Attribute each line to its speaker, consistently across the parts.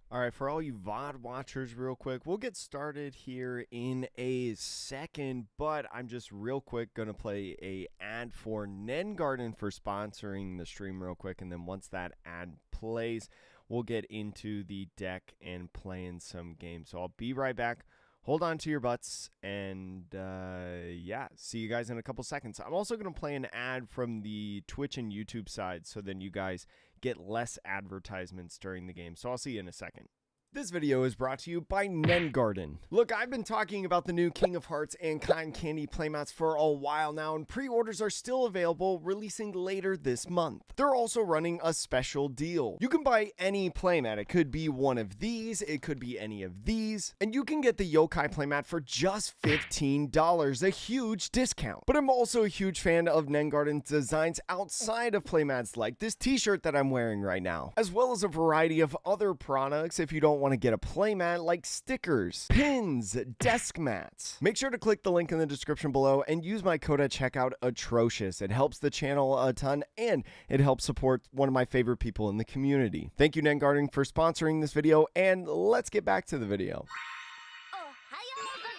Speaker 1: All right, for all you VOD watchers, real quick, we'll get started here in a second, but I'm just real quick going to play a ad for Nengarden for sponsoring the stream real quick, and then once that ad plays, we'll get into the deck and playing some games. So I'll be right back. Hold on to your butts, and yeah, see you guys in a couple seconds. I'm also going to play an ad from the Twitch and YouTube side, so then you guys get less advertisements during the game. So I'll see you in a second. This video is brought to you by Nengarden. Look, I've been talking about the new King of Hearts and Cotton Candy playmats for a while now, and pre-orders are still available, releasing later this month. They're also running a special deal. You can buy any playmat. It could be one of these, it could be any of these, and you can get the Yokai playmat for just $15, a huge discount. But I'm also a huge fan of Nengarden's designs outside of playmats, like this t-shirt that I'm wearing right now, as well as a variety of other products if you don't want to get a playmat, like stickers, pins, desk mats. Make sure to click the link in the description below and use my code at checkout, Atrocious. It helps the channel a ton and it helps support one of my favorite people in the community. Thank you, Nengarden, for sponsoring this video, and let's get back to the video.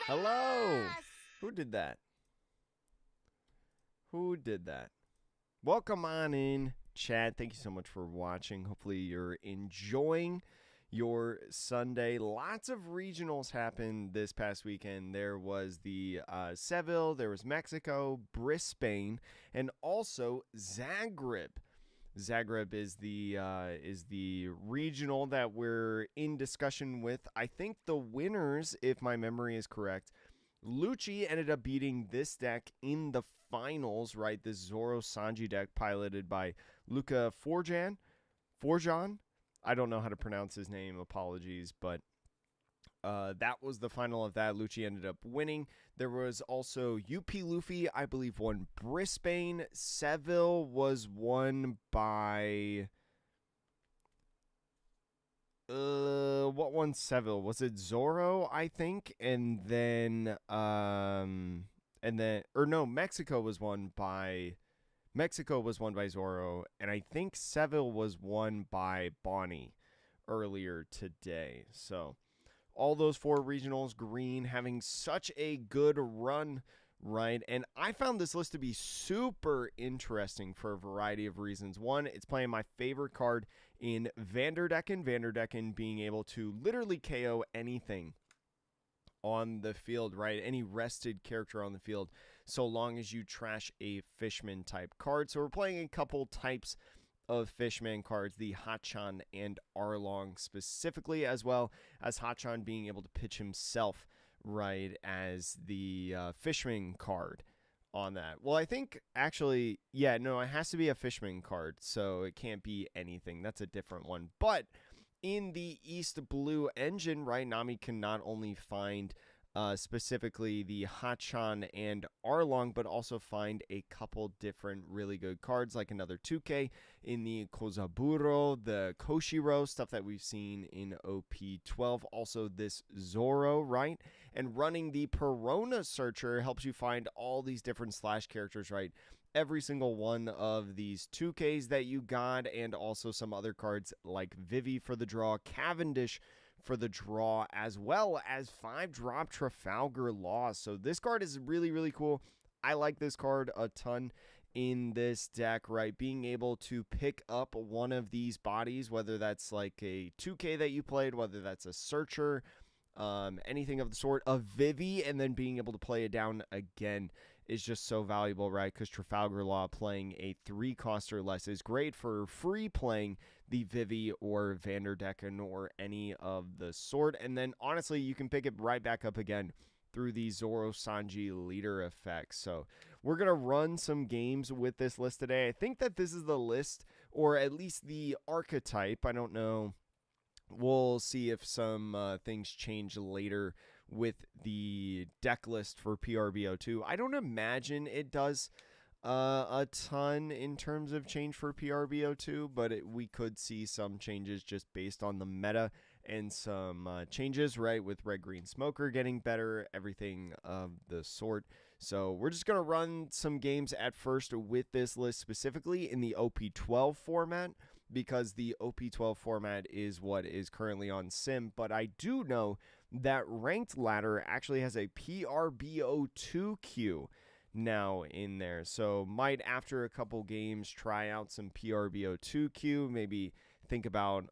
Speaker 1: Hello. Who did that? Who did that? Welcome on in, chat. Thank you so much for watching. Hopefully you're enjoying your Sunday. Lots of regionals happened this past weekend. There was the Seville, there was Mexico, Brisbane, and also Zagreb. Zagreb is the regional that we're in discussion with. I think the winners, if my memory is correct, Lucci ended up beating this deck in the finals, right? This Zoro Sanji deck piloted by Luka Forjan. I don't know how to pronounce his name. Apologies, but that was the final of that. Lucci ended up winning. There was also UP Luffy, I believe, won Brisbane. Seville was won by... what won Seville? Was it Zoro, I think? And then, Mexico was won by... Mexico was won by Zoro, and I think Seville was won by Bonnie earlier today. So all those four regionals, green, having such a good run, right? And I found this list to be super interesting for a variety of reasons. One, it's playing my favorite card in Vanderdecken. Vanderdecken being able to literally KO anything on the field, right? Any rested character on the field, so long as you trash a Fishman type card. So we're playing a couple types of Fishman cards, the Hachan and Arlong specifically, as well as Hachan being able to pitch himself, right, as the Fishman card on that. Well, I think actually, yeah, no, it has to be a Fishman card, so it can't be anything. That's a different one. But in the East Blue engine, right, Nami can not only find specifically the Hachan and Arlong, but also find a couple different really good cards, like another 2K in the Kozaburo, the Koshiro, stuff that we've seen in OP12. Also this Zoro, right? And running the Perona Searcher helps you find all these different slash characters, right? Every single one of these 2Ks that you got, and also some other cards like Vivi for the draw, Cavendish for the draw, as well as 5-drop Trafalgar Law. So this card is really, really cool. I like this card a ton in this deck, right? Being able to pick up one of these bodies, whether that's like a 2K that you played, whether that's a Searcher, anything of the sort, of Vivi, and then being able to play it down again is just so valuable, right? Because Trafalgar Law playing a 3-cost or less is great for free playing the Vivi or Vanderdecken or any of the sort. And then, honestly, you can pick it right back up again through the Zoro Sanji leader effect. So we're going to run some games with this list today. I think that this is the list, or at least the archetype. I don't know. We'll see if some things change later with the deck list for PRBO2. I don't imagine it does a ton in terms of change for PRBO2, but we could see some changes just based on the meta and some changes, right, with Red Green Smoker getting better, everything of the sort. So we're just going to run some games at first with this list, specifically in the OP12 format. because the OP12 format is what is currently on Sim, but I do know that Ranked Ladder actually has a PRBO2 queue now in there. So might, after a couple games, try out some PRBO2 queue, maybe think about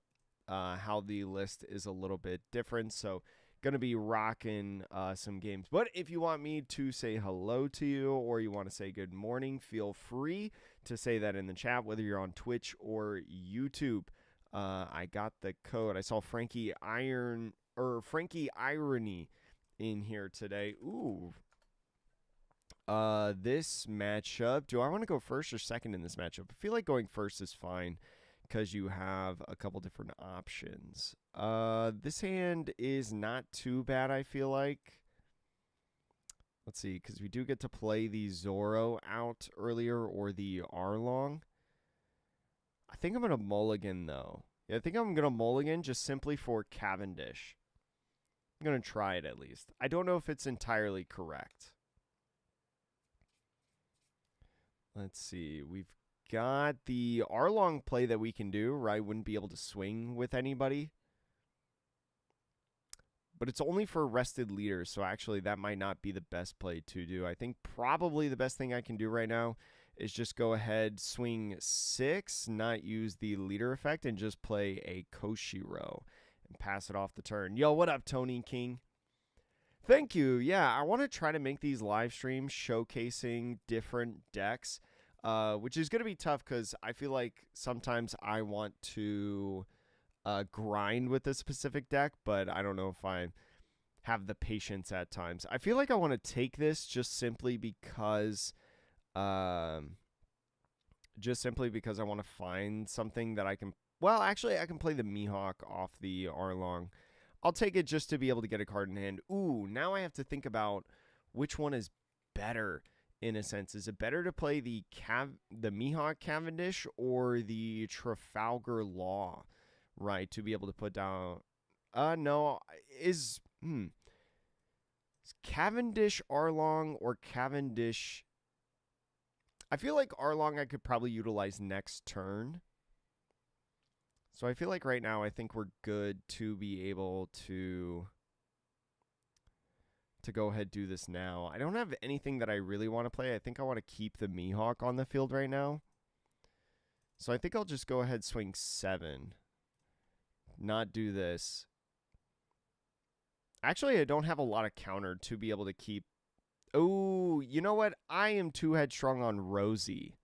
Speaker 1: how the list is a little bit different. So going to be rocking some games. But if you want me to say hello to you or you want to say good morning, feel free to say that in the chat, whether you're on Twitch or YouTube. I got the code. I saw Frankie Irony in here today. Ooh. This matchup, do I want to go first or second in this matchup? I feel like going first is fine because you have a couple different options. This hand is not too bad, I feel like. Let's see, because we do get to play the Zoro out earlier or the Arlong. I think I'm going to mulligan, though. Yeah, I think I'm going to mulligan just simply for Cavendish. I'm going to try it at least. I don't know if it's entirely correct. Let's see. We've got the Arlong play that we can do, right? Wouldn't be able to swing with anybody. But it's only for rested leaders, so actually that might not be the best play to do. I think probably the best thing I can do right now is just go ahead, swing 6, not use the leader effect, and just play a Koshiro and pass it off the turn. Yo, what up, Tony King? Thank you. Yeah, I want to try to make these live streams showcasing different decks, which is going to be tough because I feel like sometimes I want to grind with a specific deck, but I don't know if I have the patience at times. I feel like I want to take this just simply because I want to find something that I can. Well, actually, I can play the Mihawk off the Arlong. I'll take it just to be able to get a card in hand. Ooh, now I have to think about which one is better in a sense. Is it better to play the Mihawk Cavendish or the Trafalgar Law, right, to be able to put down... no, is Cavendish Arlong or Cavendish... I feel like Arlong I could probably utilize next turn. So I feel like right now I think we're good to be able to go ahead and do this now. I don't have anything that I really want to play. I think I want to keep the Mihawk on the field right now. So I think I'll just go ahead swing 7. Not do this. Actually, I don't have a lot of counter to be able to keep... Oh, you know what? I am too headstrong on Rosie.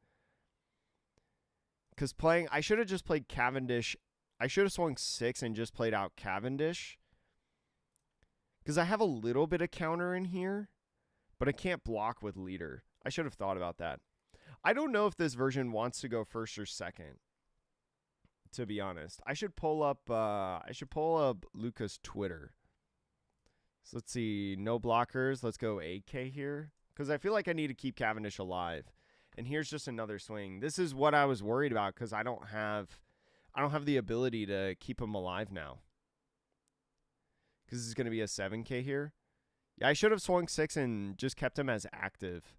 Speaker 1: Because I should have just played Cavendish. I should have swung 6 and just played out Cavendish. Because I have a little bit of counter in here, but I can't block with leader. I should have thought about that. I don't know if this version wants to go first or second, to be honest. I should pull up Luka's Twitter. So let's see, no blockers. Let's go AK here. Because I feel like I need to keep Cavendish alive. And here's just another swing. This is what I was worried about because I don't have the ability to keep him alive now. Because this is going to be a 7K here. Yeah, I should have swung 6 and just kept him as active.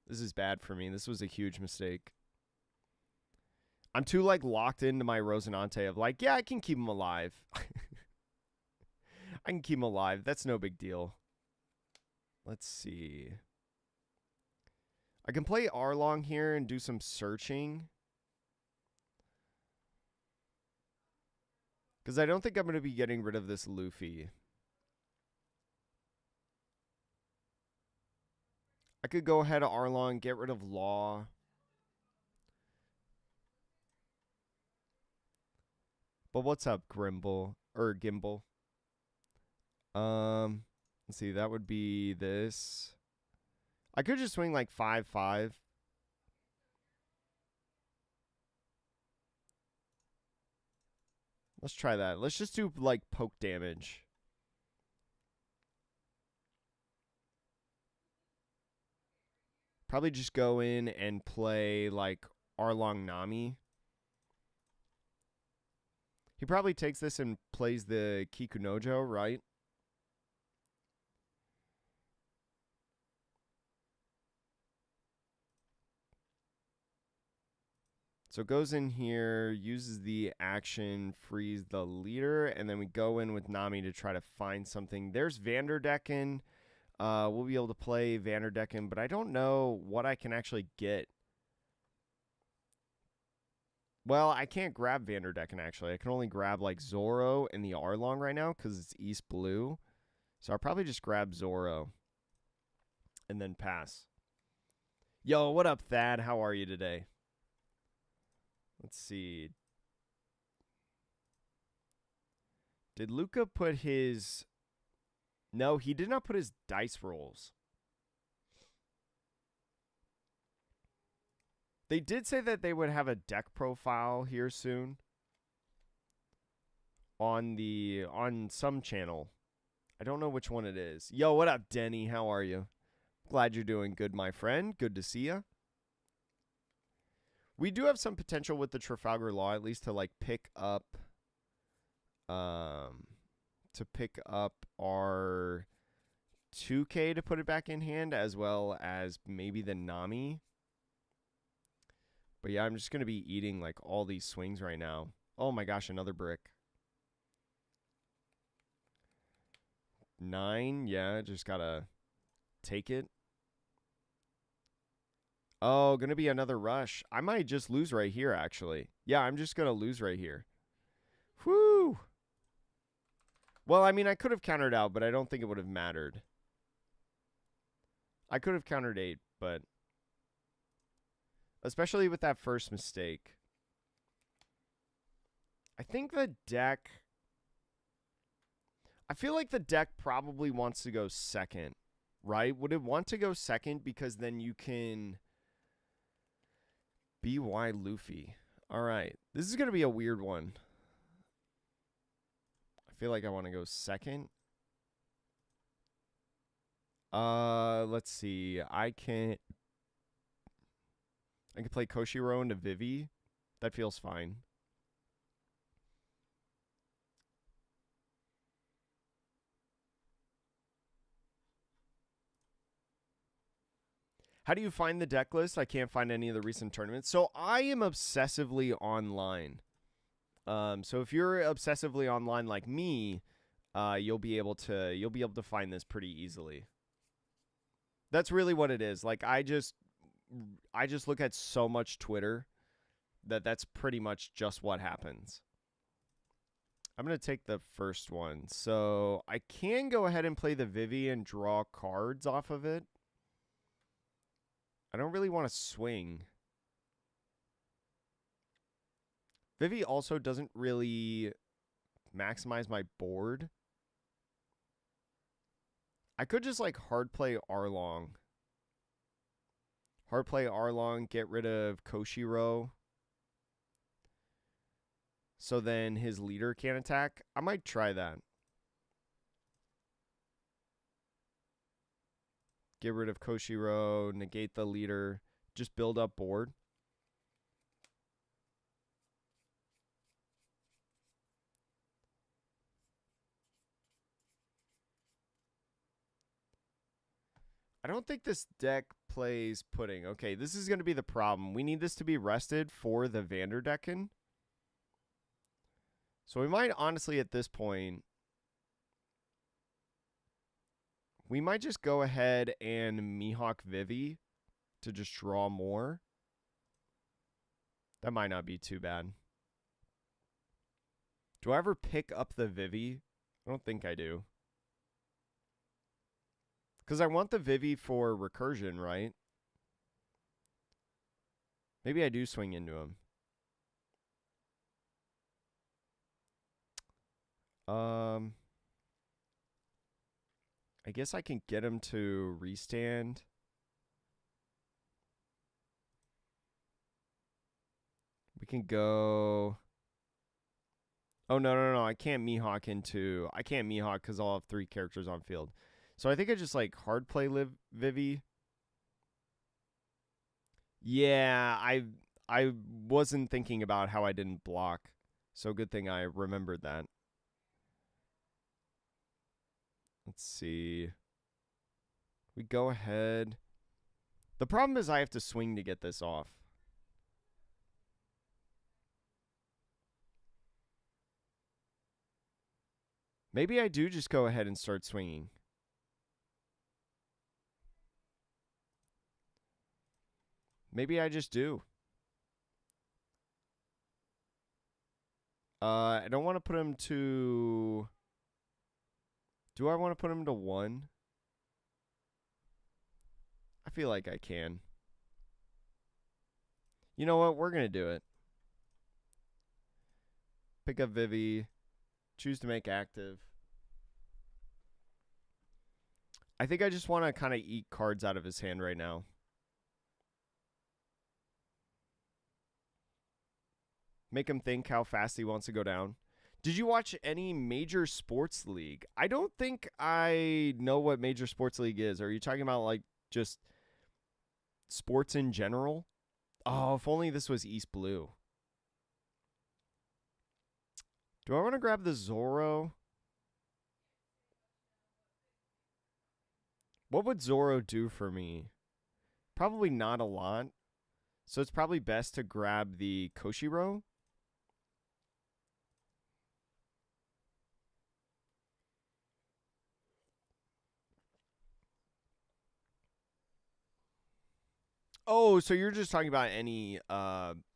Speaker 1: This is bad for me. This was a huge mistake. I'm too locked into my Rosinante of yeah, I can keep him alive. I can keep him alive. That's no big deal. Let's see. I can play Arlong here and do some searching. Because I don't think I'm going to be getting rid of this Luffy. I could go ahead to Arlong, get rid of Law. But what's up, Gimble? Let's see, that would be this. I could just swing 5-5. Let's try that. Let's just do poke damage. Probably just go in and play Arlong Nami. He probably takes this and plays the Kikunojo, right? So it goes in here, uses the action, frees the leader, and then we go in with Nami to try to find something. There's Vanderdecken. We'll be able to play Vanderdecken, but I don't know what I can actually get. Well, I can't grab Vanderdecken, actually. I can only grab, like, Zoro and the Arlong right now because it's East Blue. So I'll probably just grab Zoro and then pass. Yo, what up, Thad? How are you today? Let's see. Did Luka put his... No, he did not put his dice rolls. They did say that they would have a deck profile here soon on some channel. I don't know which one it is. Yo, what up, Denny? How are you? Glad you're doing good, my friend. Good to see you. We do have some potential with the Trafalgar Law, at least to like pick up our 2K to put it back in hand, as well as maybe the Nami. But yeah, I'm just going to be eating like all these swings right now. Oh my gosh, another brick. 9, yeah, just got to take it. Oh, going to be another rush. I might just lose right here, actually. Yeah, I'm just going to lose right here. Whew. Well, I mean, I could have countered out, but I don't think it would have mattered. I could have countered 8, but... especially with that first mistake. I think the deck... I feel like the deck probably wants to go second, right? Would it want to go second because then you can... BY Luffy. All right. This is going to be a weird one. I feel like I want to go second. Let's see. I can play Koshiro into Vivi. That feels fine. How do you find the deck list? I can't find any of the recent tournaments. So I am obsessively online. So if you're obsessively online like me, you'll be able to find this pretty easily. That's really what it is. Like I just look at so much Twitter that's pretty much just what happens. I'm going to take the first one. So I can go ahead and play the Vivi and draw cards off of it. I don't really want to swing. Vivi also doesn't really maximize my board. I could just like hard play Arlong. Hard play Arlong, get rid of Koshiro. So then his leader can't attack. I might try that. Get rid of Koshiro, negate the leader, just build up board. I don't think this deck plays Pudding. Okay, this is going to be the problem. We need this to be rested for the Vanderdecken. So we might honestly at this point... we might just go ahead and Mihawk Vivi to just draw more. That might not be too bad. Do I ever pick up the Vivi? I don't think I do. Because I want the Vivi for recursion, right? Maybe I do swing into him. I guess I can get him to restand. We can go... oh, no. I can't Mihawk into... I can't Mihawk because I'll have 3 characters on field. So I think I just like hard play Vivi. Yeah, I wasn't thinking about how I didn't block. So good thing I remembered that. Let's see. We go ahead. The problem is I have to swing to get this off. Maybe I do just go ahead and start swinging. Maybe I just do. I don't want to put him to... Do I want to put him to 1? I feel like I can. You know what? We're going to do it. Pick up Vivi. Choose to make active. I think I just want to kind of eat cards out of his hand right now. Make him think how fast he wants to go down. Did you watch any major sports league? I don't think I know what major sports league is. Are you talking about like just sports in general? Oh, if only this was East Blue. Do I want to grab the Zoro? What would Zoro do for me? Probably not a lot. So it's probably best to grab the Koshiro. Oh, so you're just talking about any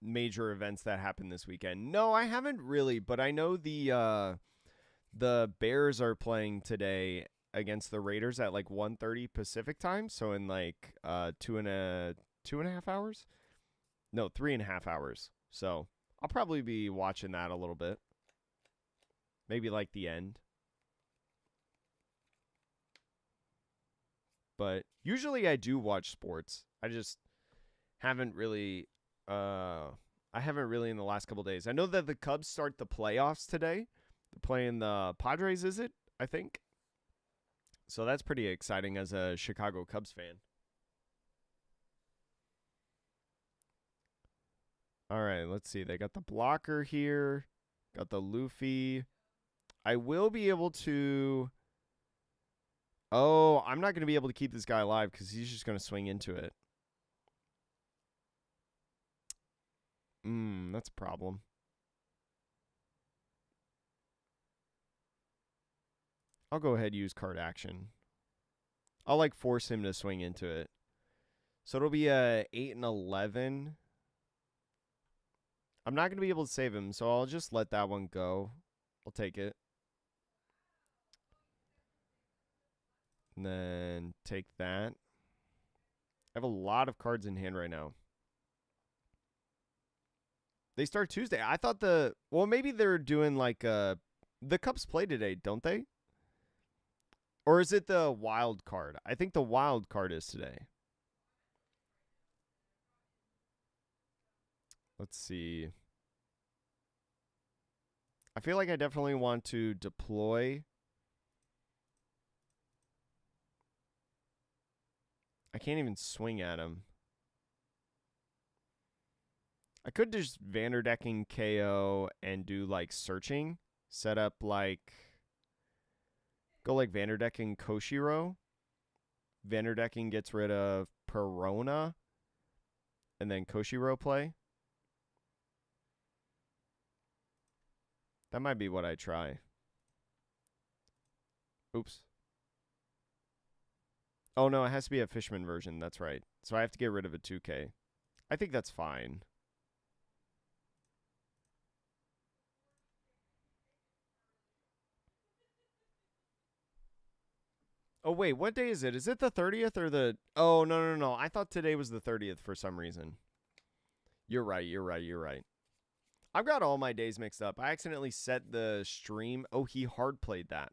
Speaker 1: major events that happened this weekend? No, I haven't really, but I know the Bears are playing today against the Raiders at like 1:30 Pacific time, so in like 2.5 hours? No, 3.5 hours. So I'll probably be watching that a little bit. Maybe like the end. But usually I do watch sports. I just haven't really in the last couple days. I know that the Cubs start the playoffs today. They're playing the Padres, is it? I think. So that's pretty exciting as a Chicago Cubs fan. All right, let's see. They got the blocker here. Got the Luffy. I will be able to... Oh, I'm not going to be able to keep this guy alive because he's just going to swing into it. That's a problem. I'll go ahead and use card action. I'll like force him to swing into it. So it'll be a 8 and 11. I'm not going to be able to save him, so I'll just let that one go. I'll take it. And then take that. I have a lot of cards in hand right now. They start Tuesday. I thought well, maybe they're doing like the Cubs play today, don't they? Or is it the wild card? I think the wild card is today. Let's see. I feel like I definitely want to deploy. I can't even swing at him. I could just Vanderdecking KO and do like searching. Set up like... Go like Vanderdecking Koshiro. Vanderdecking gets rid of Perona. And then Koshiro play. That might be what I try. Oops. Oh no, it has to be a Fishman version. That's right. So I have to get rid of a 2K. I think that's fine. Oh, wait, what day is it? Is it the 30th or the... Oh, no. I thought today was the 30th for some reason. You're right. I've got all my days mixed up. I accidentally set the stream... Oh, he hard played that.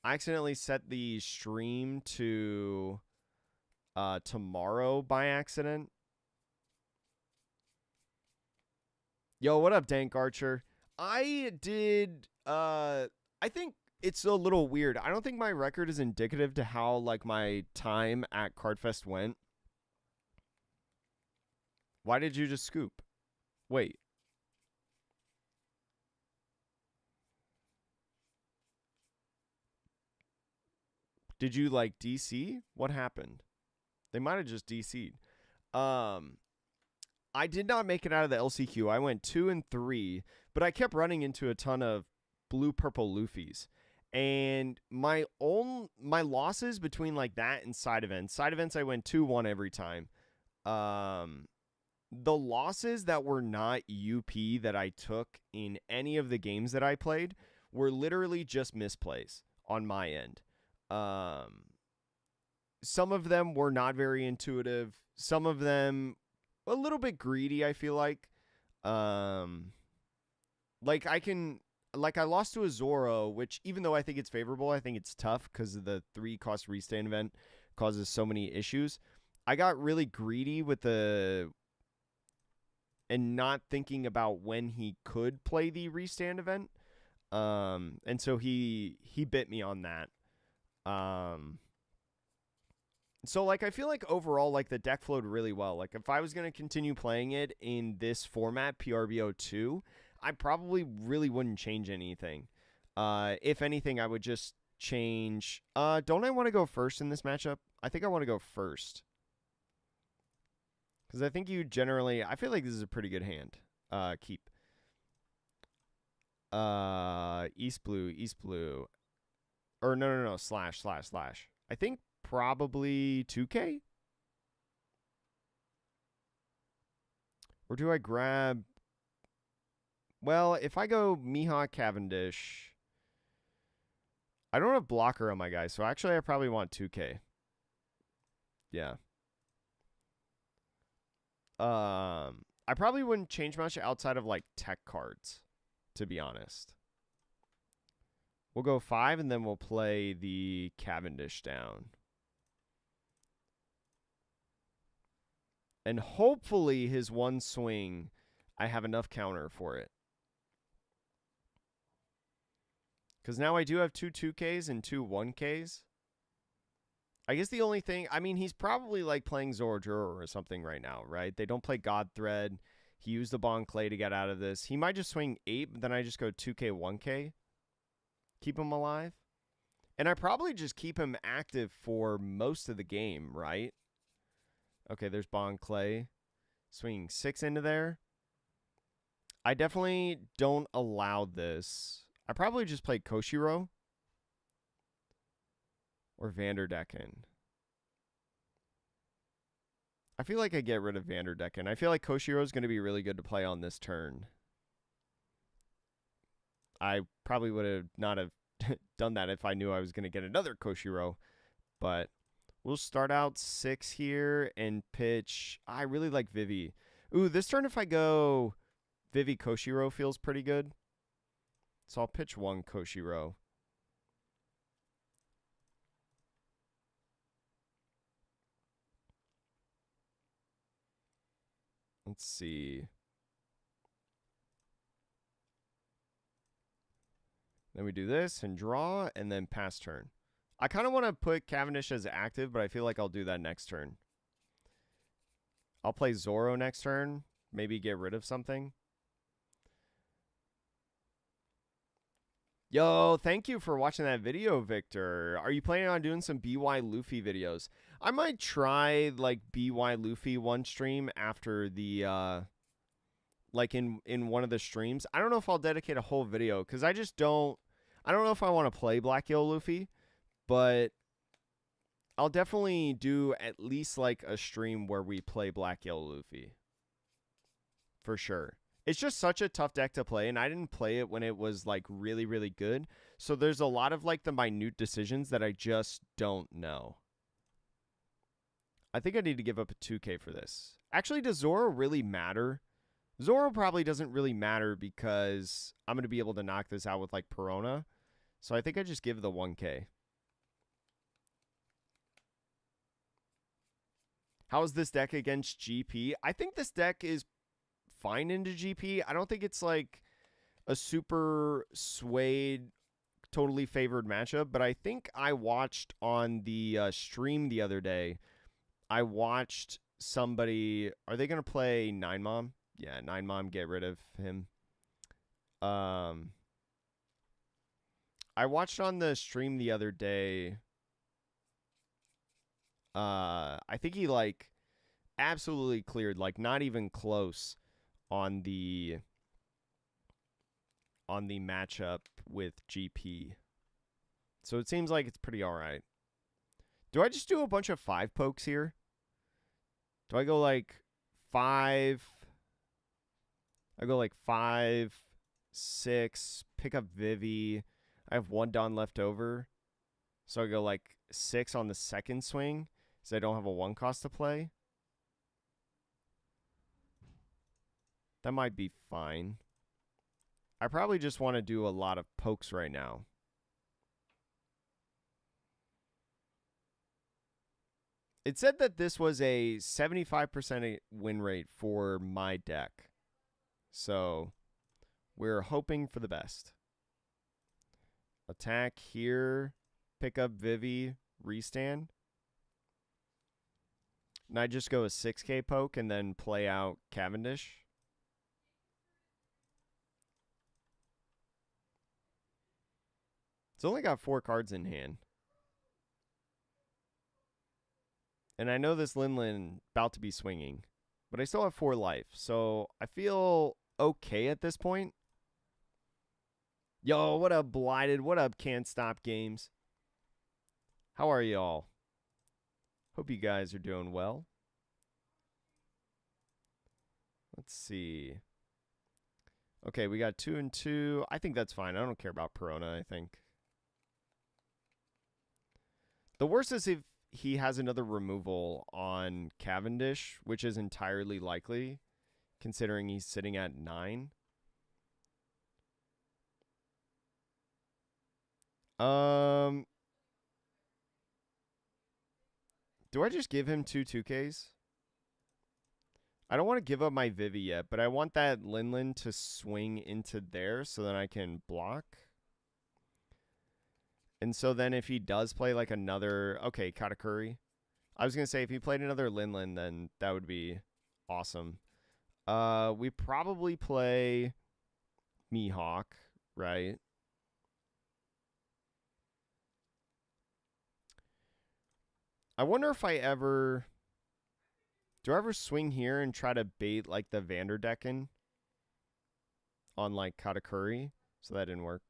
Speaker 1: I accidentally set the stream to tomorrow by accident. Yo, what up, Dank Archer? I did... I think... It's a little weird. I don't think my record is indicative to how like my time at Cardfest went. Why did you just scoop? Wait. Did you like DC? What happened? They might have just DC'd. I did not make it out of the LCQ. I went 2 and 3, but I kept running into a ton of blue-purple Luffys. And my losses between like that and side events I went 2-1 every time. The losses that were not UP that I took in any of the games that I played were literally just misplays on my end. Some of them were not very intuitive. Some of them a little bit greedy, I feel like. Like I lost to a Zoro, which even though I think it's favorable, I think it's tough because of the 3-cost restand event causes so many issues. I got really greedy with and not thinking about when he could play the restand event. And so he bit me on that. So like I feel like overall like the deck flowed really well. Like if I was going to continue playing it in this format, PRBO2, I probably really wouldn't change anything. If anything, I would just change. Don't I want to go first in this matchup? I think I want to go first. Because I think you generally, I feel like this is a pretty good hand. Keep. East blue. Or no, slash. I think probably 2K? Or do I grab... Well, if I go Mihawk Cavendish... I don't have blocker on my guy, so actually I probably want 2K. Yeah. I probably wouldn't change much outside of, like, tech cards, to be honest. We'll go 5, and then we'll play the Cavendish down. And hopefully his one swing, I have enough counter for it. Because now I do have 2 2Ks and 2 1Ks. I guess the only thing, I mean, he's probably like playing Zoro or something right now, right? They don't play God Thread. He used the Bon Clay to get out of this. He might just swing 8, but then I just go 2K, 1K. Keep him alive. And I probably just keep him active for most of the game, right? Okay, there's Bon Clay. Swinging 6 into there. I definitely don't allow this. I probably just play Koshiro. Or Vanderdecken. I feel like I get rid of Vanderdecken. I feel like Koshiro is going to be really good to play on this turn. I probably would have not have done that if I knew I was going to get another Koshiro. But we'll start out 6 here and pitch. I really like Vivi. Ooh, this turn if I go Vivi Koshiro feels pretty good. So I'll pitch 1 Koshiro. Let's see. Then we do this and draw and then pass turn. I kind of want to put Cavendish as active, but I feel like I'll do that next turn. I'll play Zoro next turn. Maybe get rid of something. Yo, thank you for watching that video, Victor. Are you planning on doing some BY Luffy videos? I might try like BY Luffy one stream after the like in one of the streams. I don't know if I'll dedicate a whole video because I don't know if I want to play Black Yellow Luffy, but I'll definitely do at least like a stream where we play Black Yellow Luffy. For sure. It's just such a tough deck to play, and I didn't play it when it was like really, really good. So there's a lot of like the minute decisions that I just don't know. I think I need to give up a 2K for this. Actually, does Zoro really matter? Zoro probably doesn't really matter because I'm going to be able to knock this out with like Perona. So I think I just give the 1K. How is this deck against GP? I think this deck is fine into GP. I don't think it's like a super swayed, totally favored matchup, but I think I watched on the stream the other day, I watched somebody, are they going to play 9Mom? Yeah, 9Mom, get rid of him. I watched on the stream the other day, I think he like absolutely cleared, like not even close on the matchup with GP. So it seems like it's pretty all right. Do I just do a bunch of 5 pokes here? Do I go like 5? I go like 5, 6, pick up Vivi. I have 1 Dawn left over. So I go like 6 on the second swing, so I don't have a 1 cost to play. That might be fine. I probably just want to do a lot of pokes right now. It said that this was a 75% win rate for my deck. So we're hoping for the best. Attack here. Pick up Vivi. Restand. And I just go a 6k poke and then play out Cavendish. It's only got 4 cards in hand. And I know this Linlin about to be swinging, but I still have 4 life, so I feel okay at this point. Yo, what up, Blighted? What up, Can't Stop Games? How are y'all? Hope you guys are doing well. Let's see. Okay, we got 2 and 2. I think that's fine. I don't care about Perona, I think. The worst is if he has another removal on Cavendish, which is entirely likely, considering he's sitting at 9. Do I just give him 2 2Ks? I don't want to give up my Vivi yet, but I want that Linlin to swing into there so then I can block. And so then if he does play like another... Okay, Katakuri. I was going to say if he played another Linlin, then that would be awesome. We probably play Mihawk, right? I wonder if I ever... Do I ever swing here and try to bait like the Vanderdecken on like Katakuri? So that didn't work.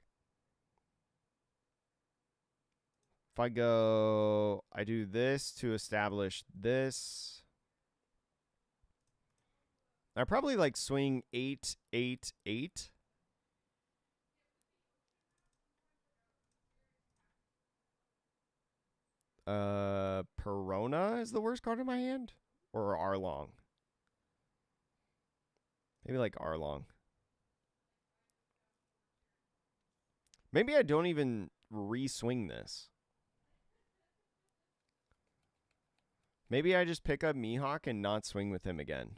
Speaker 1: If I go, I do this to establish this. I probably like swing 8, 8, 8. Perona is the worst card in my hand? Or Arlong? Maybe like Arlong. Maybe I don't even re-swing this. Maybe I just pick up Mihawk and not swing with him again.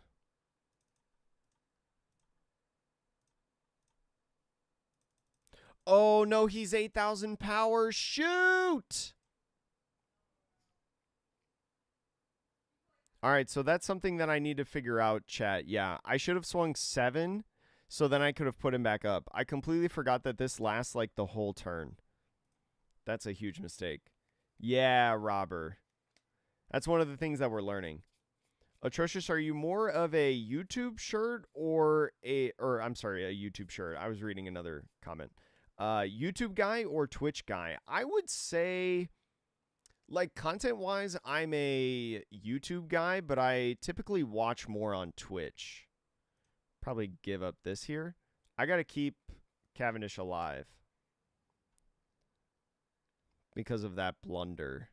Speaker 1: Oh, no, he's 8,000 power. Shoot! All right, so that's something that I need to figure out, chat. Yeah, I should have swung 7, so then I could have put him back up. I completely forgot that this lasts like the whole turn. That's a huge mistake. Yeah, Robber. That's one of the things that we're learning. Atrocious, are you more of a YouTube shirt or I'm sorry, a YouTube shirt. I was reading another comment. YouTube guy or Twitch guy? I would say, like, content-wise, I'm a YouTube guy, but I typically watch more on Twitch. Probably give up this here. I got to keep Cavendish alive because of that blunder.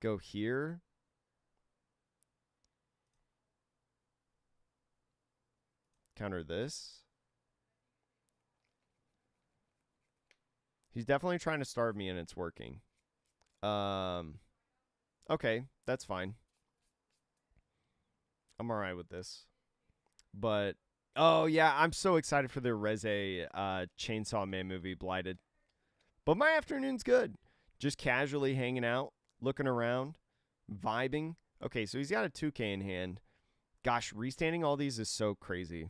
Speaker 1: Go here. Counter this. He's definitely trying to starve me, and it's working. Okay, that's fine. I'm all right with this. But, oh, yeah, I'm so excited for the Reze Chainsaw Man movie, Blighted. But my afternoon's good. Just casually hanging out, looking around, vibing. Okay, so he's got a 2K in hand. Gosh, restanding all these is so crazy.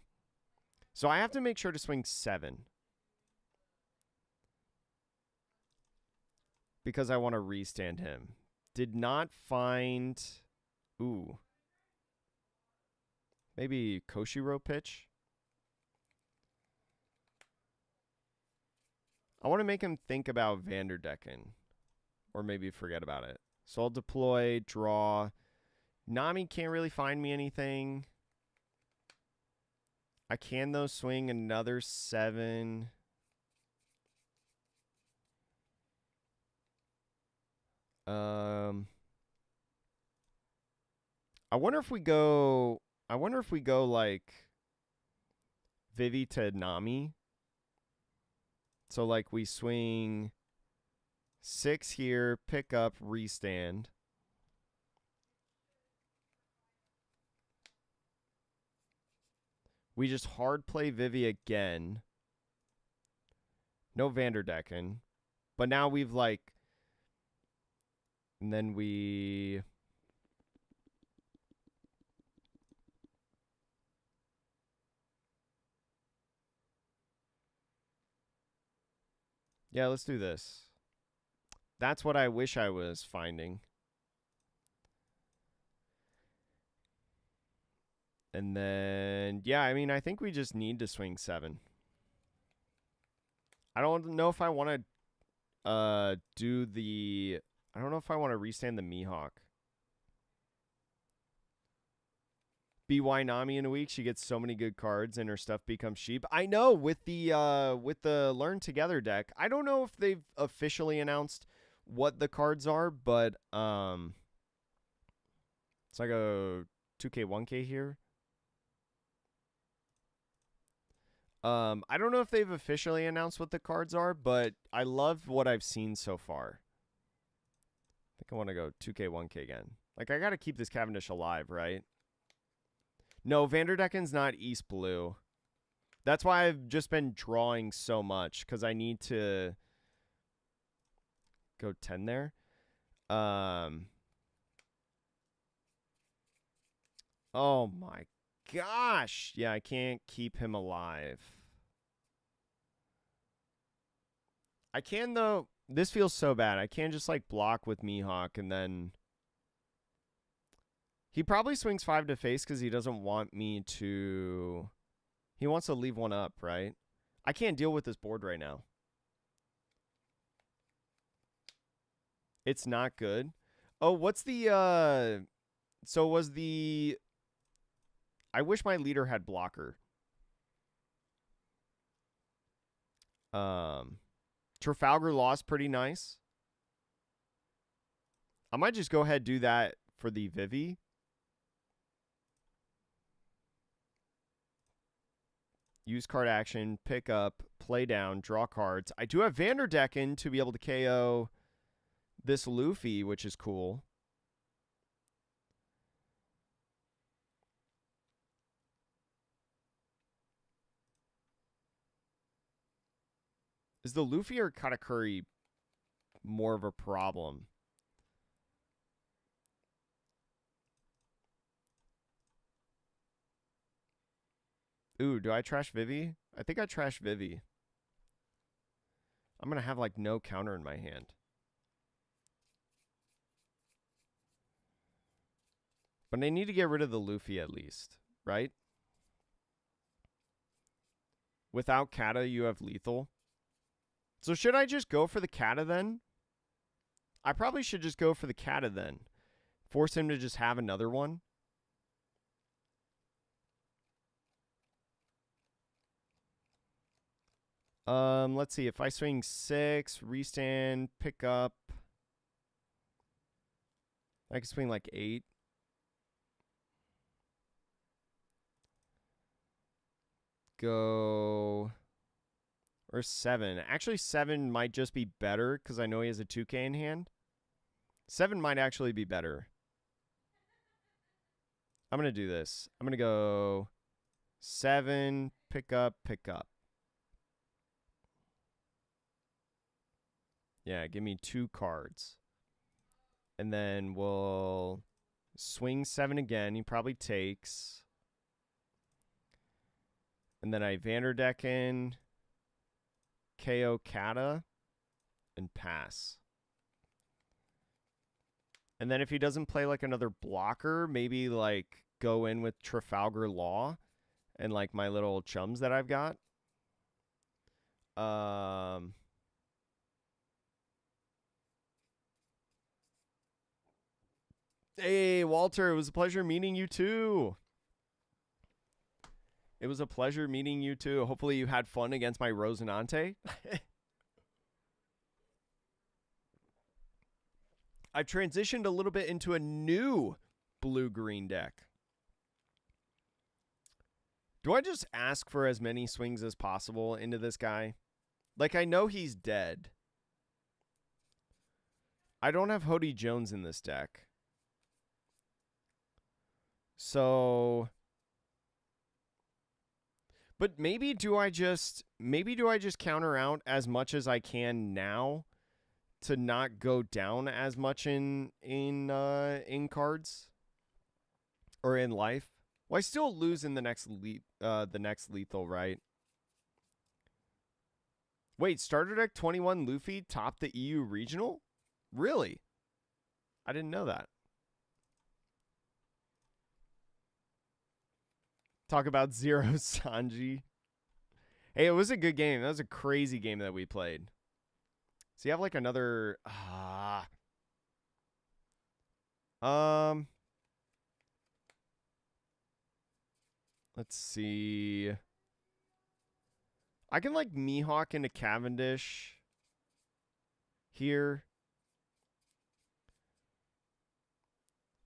Speaker 1: So I have to make sure to swing 7. Because I want to restand him. Did not find... Ooh. Maybe Koshiro pitch? I want to make him think about Vanderdecken. Or maybe forget about it. So I'll deploy, draw. Nami can't really find me anything. I can, though, swing another 7. I wonder if we go like Vivi to Nami. So like we swing 6 here, pick up, restand. We just hard play Vivi again. No Vanderdecken. But now we've like, and then we, yeah, let's do this. That's what I wish I was finding. And then, yeah, I mean, I think we just need to swing 7. I don't know if I want to do the, I don't know if I want to restand the Mihawk. BY Nami in a week, she gets so many good cards and her stuff becomes cheap. I know with the Learn Together deck. I don't know if they've officially announced what the cards are, but it's like a 2K 1K here. I don't know if they've officially announced what the cards are, but I love what I've seen so far. I think I want to go 2K 1K again. Like, I got to keep this Cavendish alive, right? No, Vanderdecken's not East Blue. That's why I've just been drawing so much, because I need to go 10 there. Oh my gosh. Yeah, I can't keep him alive. I can, though. This feels so bad. I can't just, like, block with Mihawk and then... He probably swings 5 to face because he doesn't want me to... He wants to leave one up, right? I can't deal with this board right now. It's not good. Oh, what's the... So was the... I wish my leader had blocker. Trafalgar Law's pretty nice. I might just go ahead and do that for the Vivi. Use card action, pick up, play down, draw cards. I do have Vanderdecken to be able to KO this Luffy, which is cool. Is the Luffy or Katakuri more of a problem? Ooh, do I trash Vivi? I think I trash Vivi. I'm going to have, like, no counter in my hand. But I need to get rid of the Luffy at least, right? Without Kata, you have lethal. So should I just go for the Kata then? I probably should just go for the Kata then. Force him to just have another one. Let's see. If I swing 6, restand, pick up. I can swing like 8. Go... Or 7. Actually, 7 might just be better because I know he has a 2K in hand. 7 might actually be better. I'm going to do this. I'm going to go 7, pick up, pick up. Yeah, give me 2 cards. And then we'll swing 7 again. He probably takes. And then I Vanderdecken, KO Kata, and pass. And then if he doesn't play like another blocker, maybe like go in with Trafalgar Law and like my little chums that I've got. Hey, Walter, it was a pleasure meeting you too. It was a pleasure meeting you too. Hopefully you had fun against my Rosinante. I've transitioned a little bit into a new blue-green deck. Do I just ask for as many swings as possible into this guy? Like, I know he's dead. I don't have Hody Jones in this deck. So... But maybe do I just counter out as much as I can now to not go down as much in cards or in life? Well, I still lose in the next lethal, right? Wait, starter deck 21 Luffy topped the EU regional? Really? I didn't know that. Talk about Zero Sanji. Hey, it was a good game. That was a crazy game that we played. So you have like another... Let's see. I can like Mihawk into Cavendish here.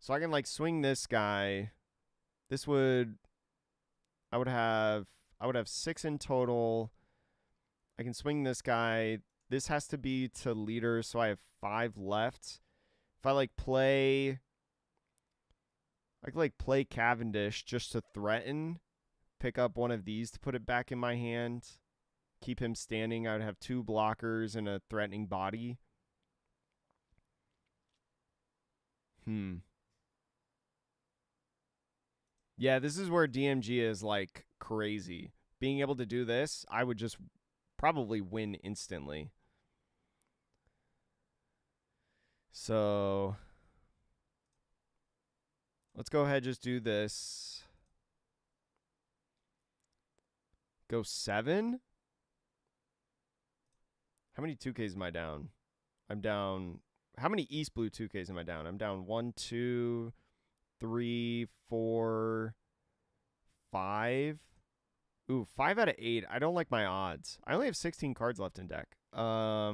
Speaker 1: So I can like swing this guy. This would... I would have 6 in total. I can swing this guy. This has to be to leader, so I have 5 left. If I like play... I could like play Cavendish just to threaten. Pick up one of these to put it back in my hand. Keep him standing. I would have 2 blockers and a threatening body. Yeah, this is where DMG is like crazy. Being able to do this, I would just probably win instantly. So let's go ahead and just do this. Go 7. How many 2Ks am I down? I'm down. How many East Blue 2Ks am I down? I'm down 1, 2, 3, 4, 5. Ooh, 5 out of 8. I don't like my odds. I only have 16 cards left in deck. I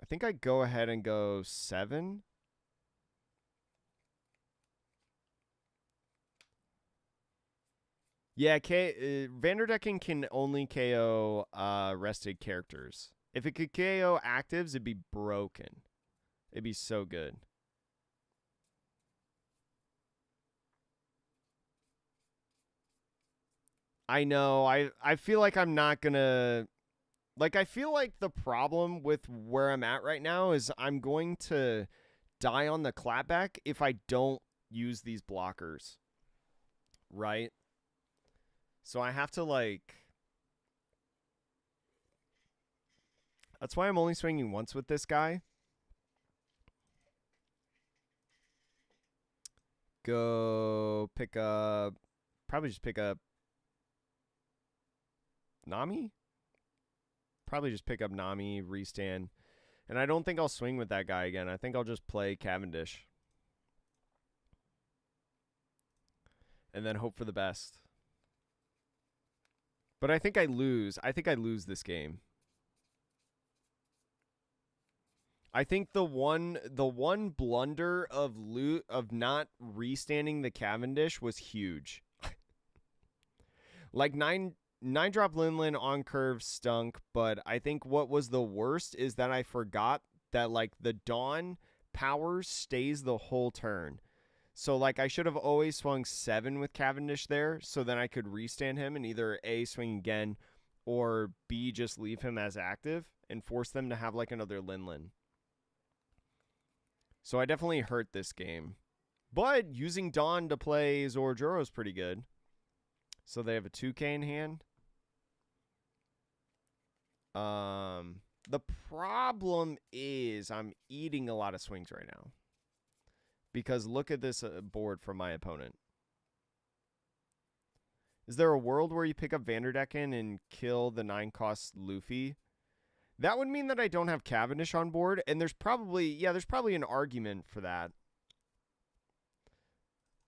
Speaker 1: think I go ahead and go 7. Yeah, Vanderdecken can only KO rested characters. If it could KO actives, it'd be broken. It'd be so good. I know. I feel like I'm not gonna... Like, I feel like the problem with where I'm at right now is I'm going to die on the clapback if I don't use these blockers. Right? So I have to, like... That's why I'm only swinging once with this guy. Go pick up... Probably just pick up... Nami? Probably just pick up Nami, restand. And I don't think I'll swing with that guy again. I think I'll just play Cavendish. And then hope for the best. But I think I lose. I think I lose this game. I think the one blunder of not restanding the Cavendish was huge. Like 9-drop Linlin on curve stunk, but I think what was the worst is that I forgot that like the Dawn power stays the whole turn. So like I should have always swung 7 with Cavendish there, so then I could restand him and either A, swing again, or B, just leave him as active and force them to have like another Linlin. So I definitely hurt this game. But using Dawn to play Zoro is pretty good. So they have a 2K in hand. The problem is I'm eating a lot of swings right now. Because look at this board from my opponent. Is there a world where you pick up Vanderdecken and kill the 9-cost Luffy? That would mean that I don't have Cavendish on board, and there's probably an argument for that.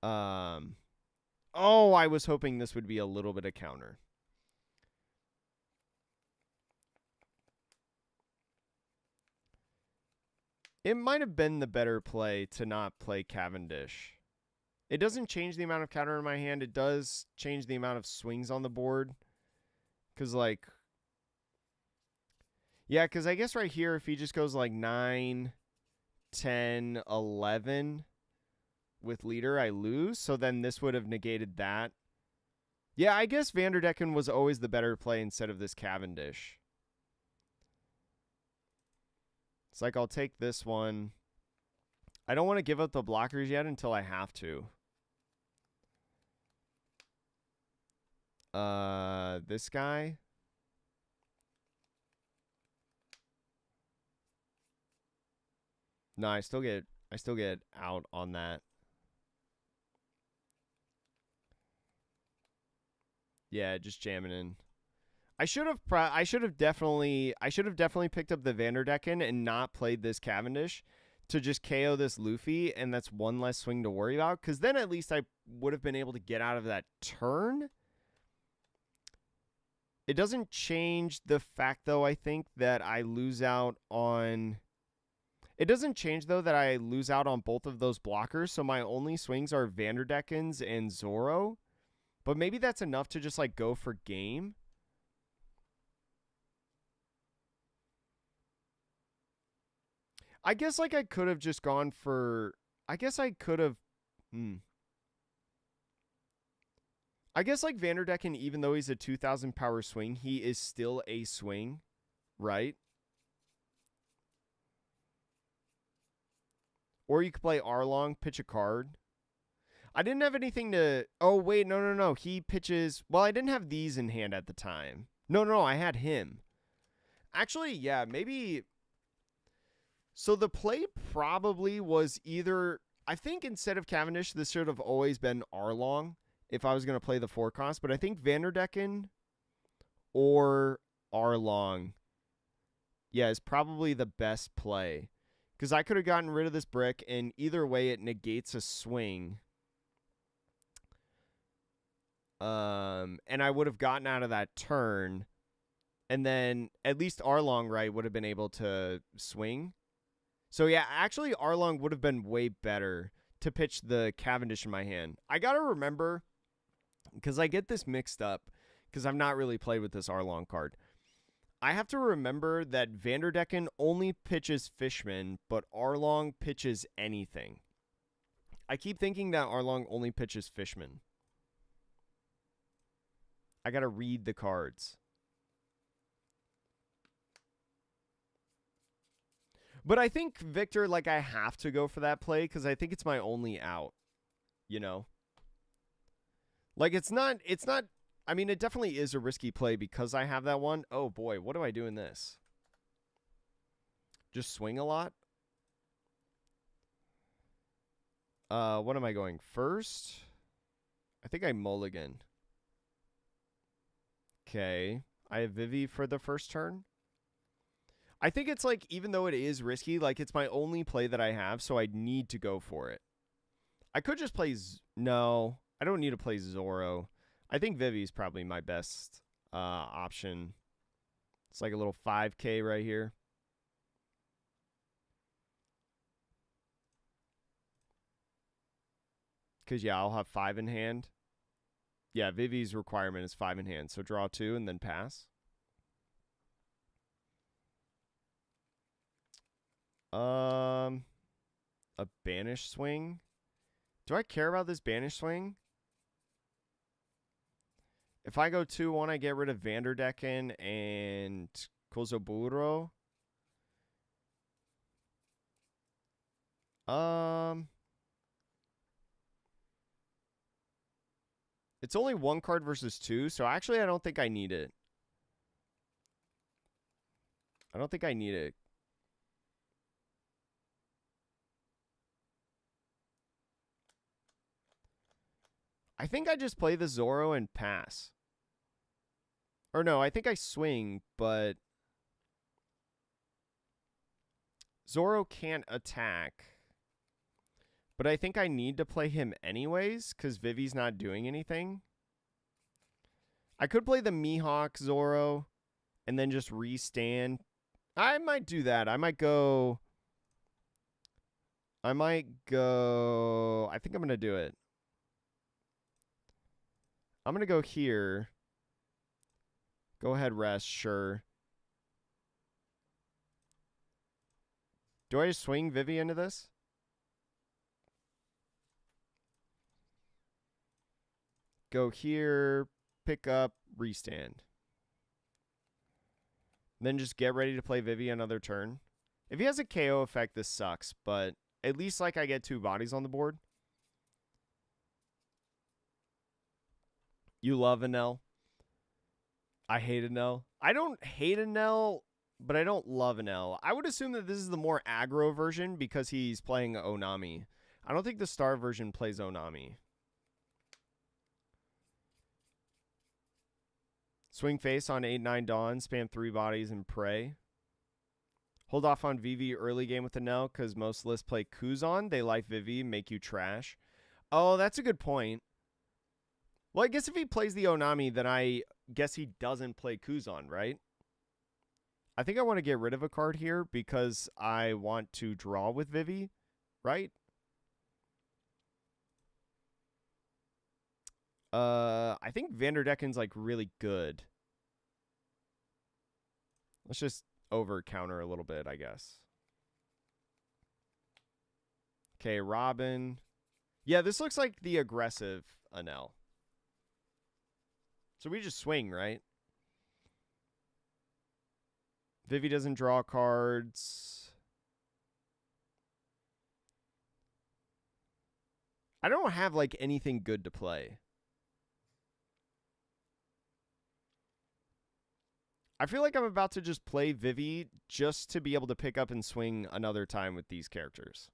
Speaker 1: Oh, I was hoping this would be a little bit of counter. It might have been the better play to not play Cavendish. It doesn't change the amount of counter in my hand. It does change the amount of swings on the board. Because, like... Yeah, because I guess right here, if he just goes like 9, 10, 11 with leader, I lose. So then this would have negated that. Yeah, I guess Vanderdecken was always the better play instead of this Cavendish. It's like, I'll take this one. I don't want to give up the blockers yet until I have to. This guy. No, I still get out on that. Yeah, just jamming in. I should have definitely picked up the Vanderdecken and not played this Cavendish to just KO this Luffy, and that's one less swing to worry about, because then at least I would have been able to get out of that turn. It doesn't change the fact, though, I think, that I lose out on... It doesn't change, though, that I lose out on both of those blockers, so my only swings are Vanderdeckens and Zoro. But maybe that's enough to just, like, go for game. I guess, like, I could have just gone for... I guess I could have... I guess, like, Vanderdecken, even though he's a 2,000 power swing, he is still a swing, right? Or you could play Arlong, pitch a card. I didn't have anything to... Oh, wait, no. He pitches... Well, I didn't have these in hand at the time. No, I had him. Actually, yeah, maybe... So the play probably was either... I think instead of Cavendish, this should have always been Arlong if I was going to play the 4 cost. But I think Vanderdecken or Arlong, yeah, is probably the best play. Because I could have gotten rid of this brick, and either way, it negates a swing. And I would have gotten out of that turn. And then at least Arlong, right, would have been able to swing. So, yeah, actually, Arlong would have been way better to pitch the Cavendish in my hand. I got to remember, because I get this mixed up, because I've not really played with this Arlong card. I have to remember that Vanderdecken only pitches Fishman, but Arlong pitches anything. I keep thinking that Arlong only pitches Fishman. I gotta read the cards. But I think, Victor, like, I have to go for that play, because I think it's my only out. You know? Like, it's not... I mean, it definitely is a risky play because I have that one. Oh, boy. What do I do in this? Just swing a lot? What am I going? First? I think I mulligan. Okay. I have Vivi for the first turn. I think it's like, even though it is risky, like, it's my only play that I have, so I need to go for it. I could just play... No, I don't need to play Zoro. I think Vivi is probably my best option. It's like a little 5K right here. Because, yeah, I'll have 5 in hand. Yeah, Vivi's requirement is 5 in hand. So draw 2 and then pass. A banish swing. Do I care about this banish swing? If I go 2-1, I get rid of Vanderdecken and Kozoburo. It's only 1 card versus 2, so actually I don't think I need it. I don't think I need it. I think I just play the Zoro and pass. Or no, I think I swing, but... Zoro can't attack. But I think I need to play him anyways, because Vivi's not doing anything. I could play the Mihawk Zoro and then just restand. I might do that. I think I'm going to do it. I'm going to go here. Go ahead, rest, sure. Do I just swing Vivi into this? Go here, pick up, restand. Then just get ready to play Vivi another turn. If he has a KO effect, this sucks, but at least like I get 2 bodies on the board. You love Enel. I hate Enel. I don't hate Enel, but I don't love Enel. I would assume that this is the more aggro version because he's playing Onami. I don't think the star version plays Onami. Swing face on 8-9 Dawn, spam 3 bodies and pray. Hold off on Vivi early game with Enel because most lists play Kuzan. They like Vivi, make you trash. Oh, that's a good point. Well, I guess if he plays the Onami, then I guess he doesn't play Kuzan, right? I think I want to get rid of a card here because I want to draw with Vivi, right? I think Vanderdecken's like really good. Let's just over counter a little bit, I guess. Okay, Robin. Yeah, this looks like the aggressive Enel. So we just swing, right? Vivi doesn't draw cards. I don't have like anything good to play. I feel like I'm about to just play Vivi just to be able to pick up and swing another time with these characters.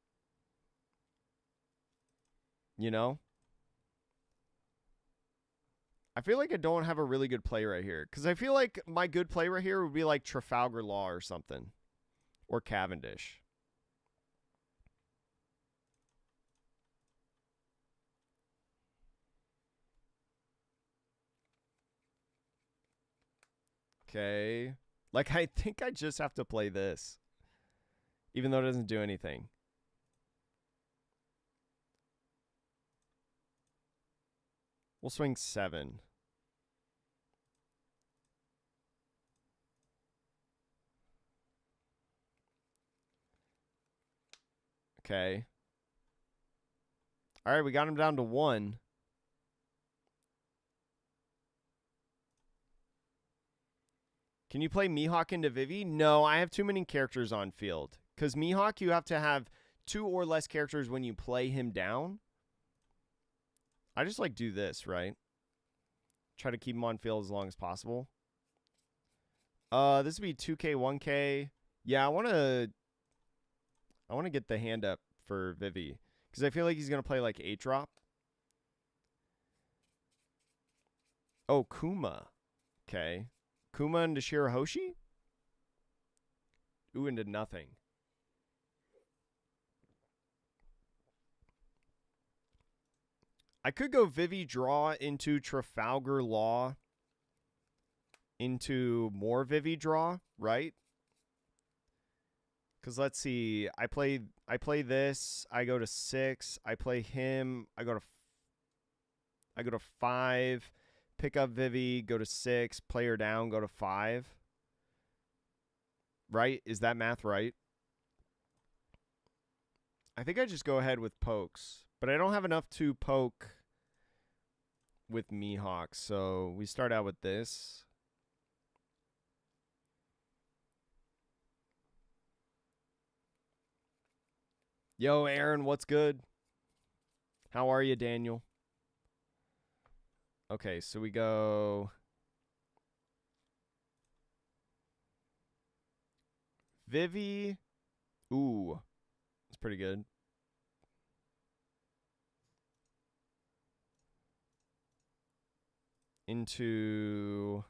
Speaker 1: You know? I feel like I don't have a really good play right here. Because I feel like my good play right here would be like Trafalgar Law or something. Or Cavendish. Okay. Like, I think I just have to play this. Even though it doesn't do anything. We'll swing 7. Okay. All right, we got him down to 1. Can you play Mihawk into Vivi? No, I have too many characters on field. Because Mihawk, you have to have 2 or less characters when you play him down. I just like do this, right? Try to keep him on field as long as possible. This would be 2K, 1K. Yeah, I want to get the hand up for Vivi. Because I feel like he's going to play like 8-drop. Oh, Kuma. Okay. Kuma into Shirahoshi? Ooh, into nothing. I could go Vivi draw into Trafalgar Law into more Vivi draw, right? Because let's see, I play this, I go to 6, I play him, I go to 5, pick up Vivi, go to 6, play her down, go to 5. Right? Is that math right? I think I just go ahead with pokes. But I don't have enough to poke with Mihawk, so we start out with this. Yo, Aaron, what's good? How are you, Daniel? Okay, so we go Vivi. Ooh, that's pretty good. Into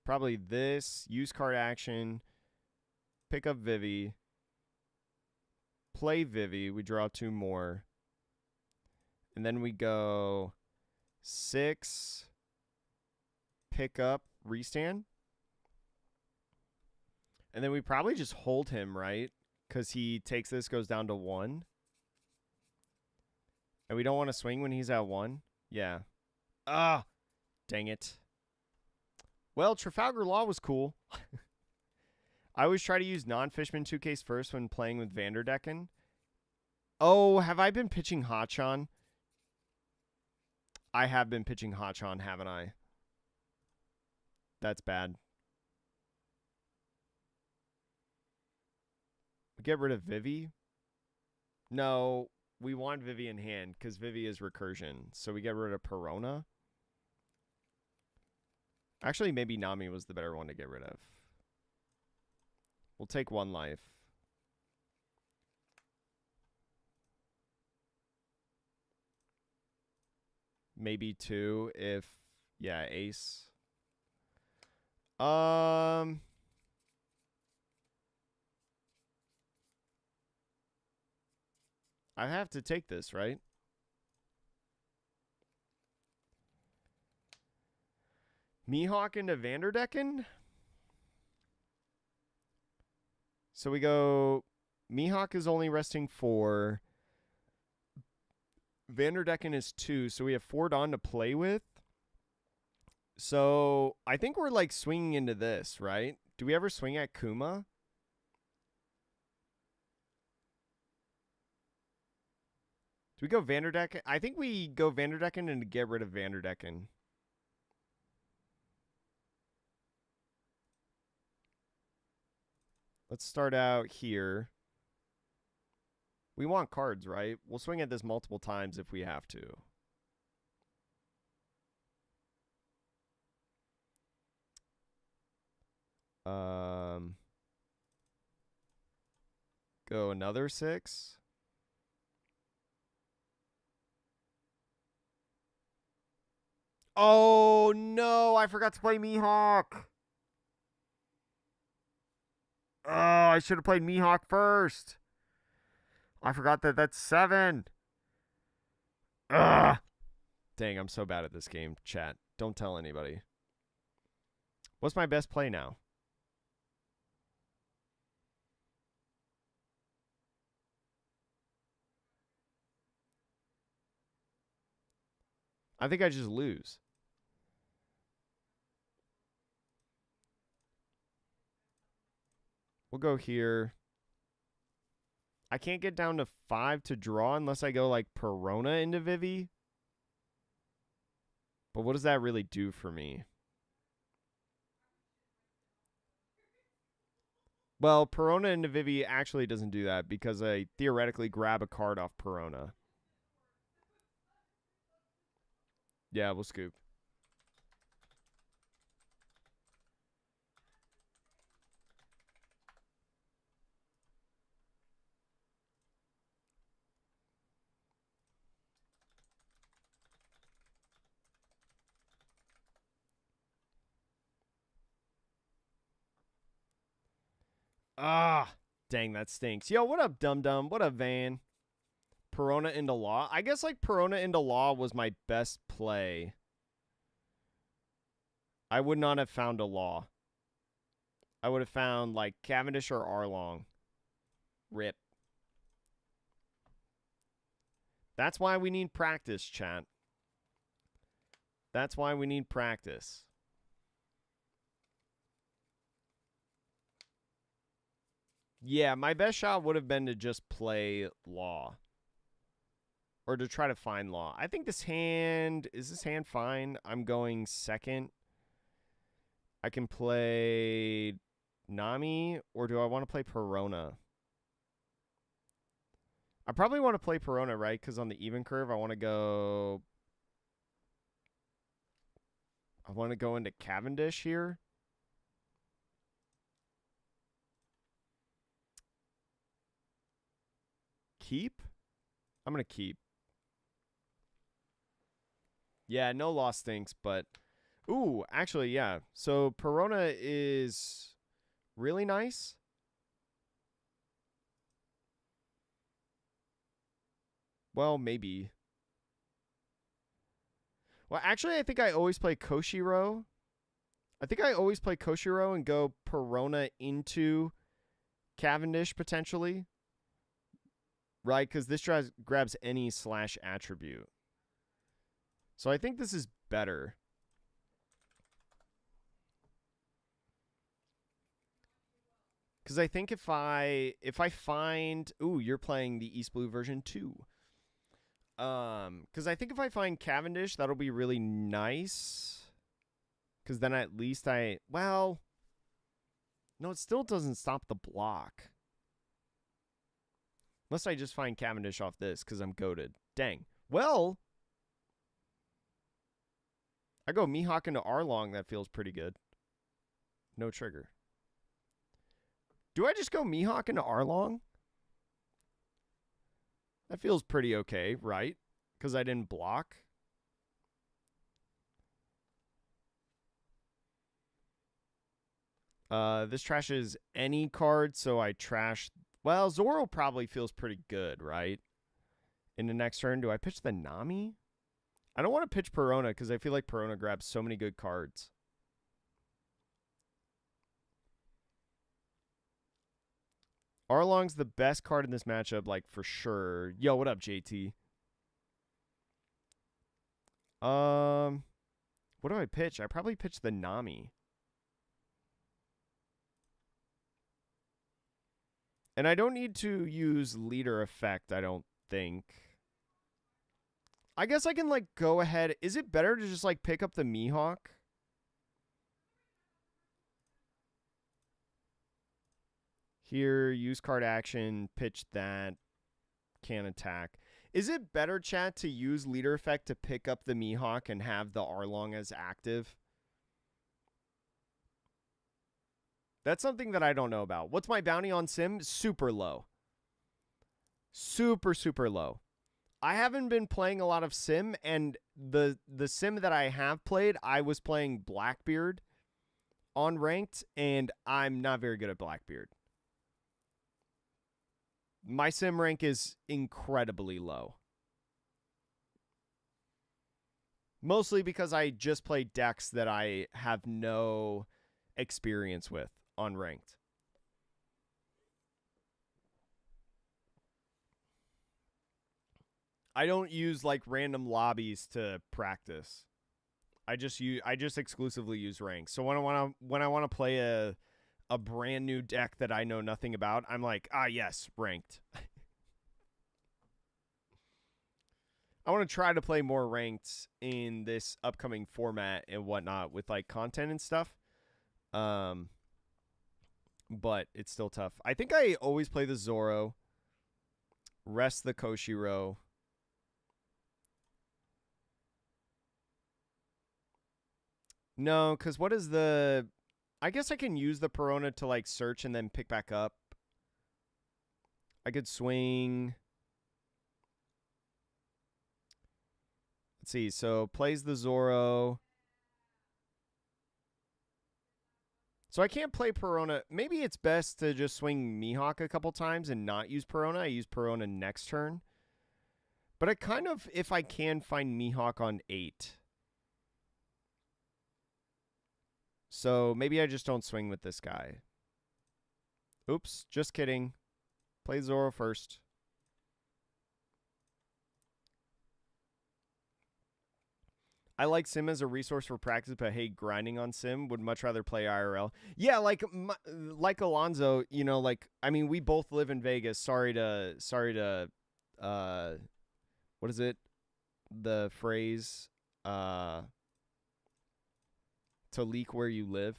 Speaker 1: probably this, use card action, pick up Vivi, play Vivi. We draw 2 more. And then we go 6, pick up, restand. And then we probably just hold him, right? Because he takes this, goes down to 1. And we don't want to swing when he's at 1. Yeah. Ah, dang it. Well, Trafalgar Law was cool. I always try to use non-Fishman 2Ks first when playing with Vanderdecken. Oh, have I been pitching Hachan? I have been pitching Hachan, haven't I? That's bad. Get rid of Vivi? No, we want Vivi in hand because Vivi is recursion. So we get rid of Perona. Actually, maybe Nami was the better one to get rid of. We'll take 1 life. Maybe 2 if, yeah, ace. I have to take this, right? Mihawk into Vanderdecken? So we go... Mihawk is only resting 4. Vanderdecken is 2, so we have 4 Dawn to play with. So I think we're like swinging into this, right? Do we ever swing at Kuma? Do we go Vanderdecken? I think we go Vanderdecken and get rid of Vanderdecken. Let's start out here. We want cards, right? We'll swing at this multiple times if we have to. Go another 6. Oh, no. I forgot to play Mihawk. Oh, I should have played Mihawk first. I forgot that that's 7. Ugh. Dang, I'm so bad at this game, chat. Don't tell anybody. What's my best play now? I think I just lose. We'll go here. I can't get down to 5 to draw unless I go like Perona into Vivi. But what does that really do for me? Well, Perona into Vivi actually doesn't do that because I theoretically grab a card off Perona. Yeah, we'll scoop. Ah, dang, that stinks. Yo, what up, dum-dum? What up, Van? Perona into Law? I guess, like, Perona into Law was my best play. I would not have found a Law. I would have found, like, Cavendish or Arlong. Rip. That's why we need practice, chat. That's why we need practice. Yeah, my best shot would have been to just play Law. Or to try to find Law. I think this hand... Is this hand fine? I'm going second. I can play Nami. Or do I want to play Perona? I probably want to play Perona, right? Because on the even curve, I want to go... I want to go into Cavendish here. Keep? I'm going to keep. Yeah, no Law stinks, but... Ooh, actually, yeah. So Perona is really nice. Well, maybe. Well, actually, I think I always play Koshiro. I think I always play Koshiro and go Perona into Cavendish potentially. Right? Because this grabs any / attribute. So I think this is better. Because I think if I find... Ooh, you're playing the East Blue version 2. Because I think if I find Cavendish, that'll be really nice. Because then at least well... No, it still doesn't stop the block. Unless I just find Cavendish off this because I'm goated. Dang. Well... I go Mihawk into Arlong. That feels pretty good. No trigger. Do I just go Mihawk into Arlong? That feels pretty okay, right? Because I didn't block. This trashes any card, so I trash... Well, Zoro probably feels pretty good, right? In the next turn, do I pitch the Nami? I don't want to pitch Perona because I feel like Perona grabs so many good cards. Arlong's the best card in this matchup, like, for sure. Yo, what up, JT? What do I pitch? I probably pitch the Nami. And I don't need to use leader effect, I don't think. I guess I can, like, go ahead. Is it better to just, like, pick up the Mihawk? Here, use card action, pitch that, can attack. Is it better, chat, to use leader effect to pick up the Mihawk and have the Arlong as active? That's something that I don't know about. What's my bounty on Sim? Super low. Super, super low. I haven't been playing a lot of Sim, and the Sim that I have played, I was playing Blackbeard on ranked, and I'm not very good at Blackbeard. My Sim rank is incredibly low. Mostly because I just play decks that I have no experience with on ranked. I don't use like random lobbies to practice. I just exclusively use ranks. So when I want to play a brand new deck that I know nothing about, I'm like, yes, ranked. I want to try to play more ranked in this upcoming format and whatnot with like content and stuff. But it's still tough. I think I always play the Zoro, rest the Koshiro. No, because what is the... I guess I can use the Perona to like search and then pick back up. I could swing... Let's see. So plays the Zoro. So I can't play Perona. Maybe it's best to just swing Mihawk a couple times and not use Perona. I use Perona next turn. But I kind of, if I can, find Mihawk on 8. So maybe I just don't swing with this guy. Oops, just kidding. Play Zoro first. I like Sim as a resource for practice, but hey, grinding on Sim, would much rather play IRL. Yeah, like Alonzo, you know, like, I mean, we both live in Vegas. Sorry to, what is it? The phrase, to leak where you live.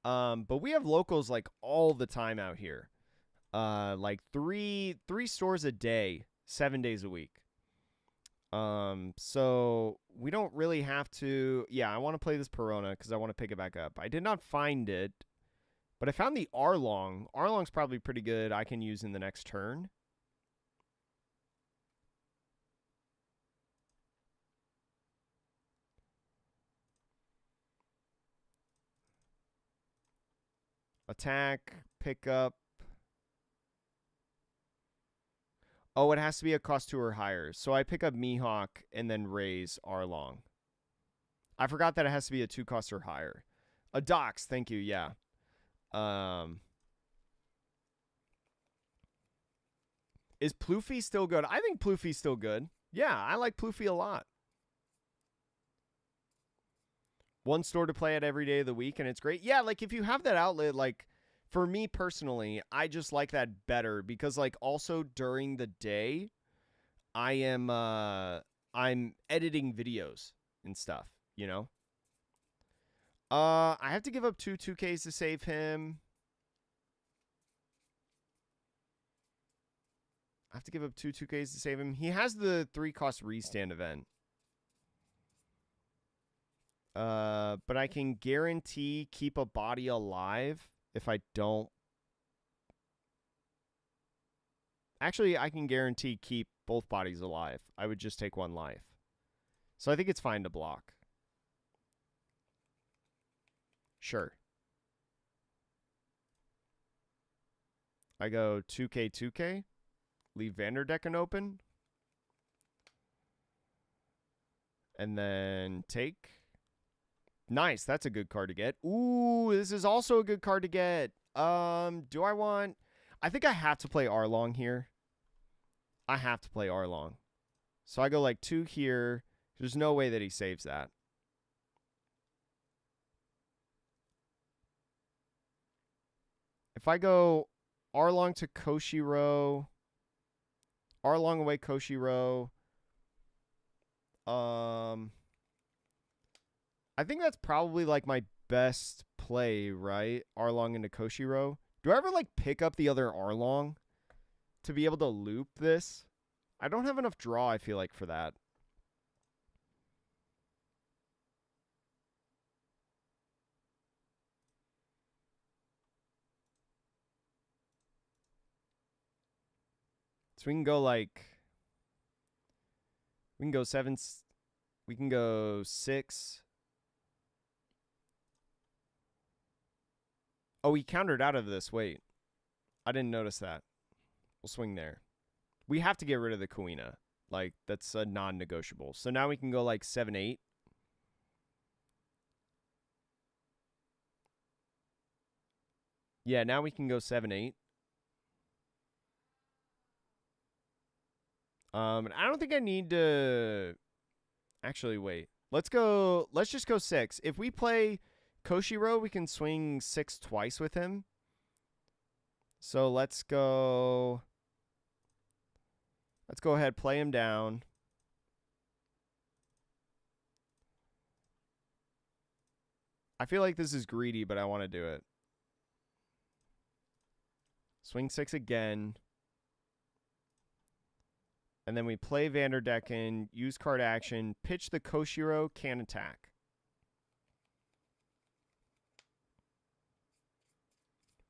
Speaker 1: But we have locals like all the time out here. Like three stores a day, 7 days a week. So we don't really have to... Yeah, I want to play this Perona because I want to pick it back up. I did not find it, but I found the Arlong. Arlong's probably pretty good. I can use in the next turn. Attack, pick up. Oh, it has to be a cost 2 or higher. So I pick up Mihawk and then raise Arlong. I forgot that it has to be a 2 cost or higher. A Dox, thank you, yeah. Is Ploofy still good? I think Ploofy's still good. Yeah, I like Ploofy a lot. One store to play at every day of the week, and it's great. Yeah, like if you have that outlet, like for me personally, I just like that better because like also during the day, I'm editing videos and stuff, you know? I have to give up 2 2Ks to save him. I have to give up 2 2Ks to save him. He has the 3 cost restand event. But I can guarantee keep a body alive if I don't. Actually, I can guarantee keep both bodies alive. I would just take 1 life. So I think it's fine to block. Sure. I go 2K, 2K. Leave Vanderdecken open. And then take. Nice. That's a good card to get. Ooh, this is also a good card to get. Do I want... I think I have to play Arlong here. I have to play Arlong. So I go like 2 here. There's no way that he saves that. If I go Arlong to Koshiro, Arlong away Koshiro, I think that's probably like my best play, right? Arlong into Koshiro. Do I ever like pick up the other Arlong to be able to loop this? I don't have enough draw, I feel like, for that. So we can go like... We can go 7... We can go 6... Oh, he countered out of this. Wait. I didn't notice that. We'll swing there. We have to get rid of the Kuina. Like, that's a non-negotiable. So now we can go like 7, 8. Yeah, now we can go 7, 8. And I don't think I need to... Actually, wait. Let's just go 6. If we play Koshiro, we can swing 6 twice with him. So let's go ahead, play him down. I feel like this is greedy, but I want to do it. Swing 6 again. And then we play Vanderdecken, use card action, pitch the Koshiro, can attack.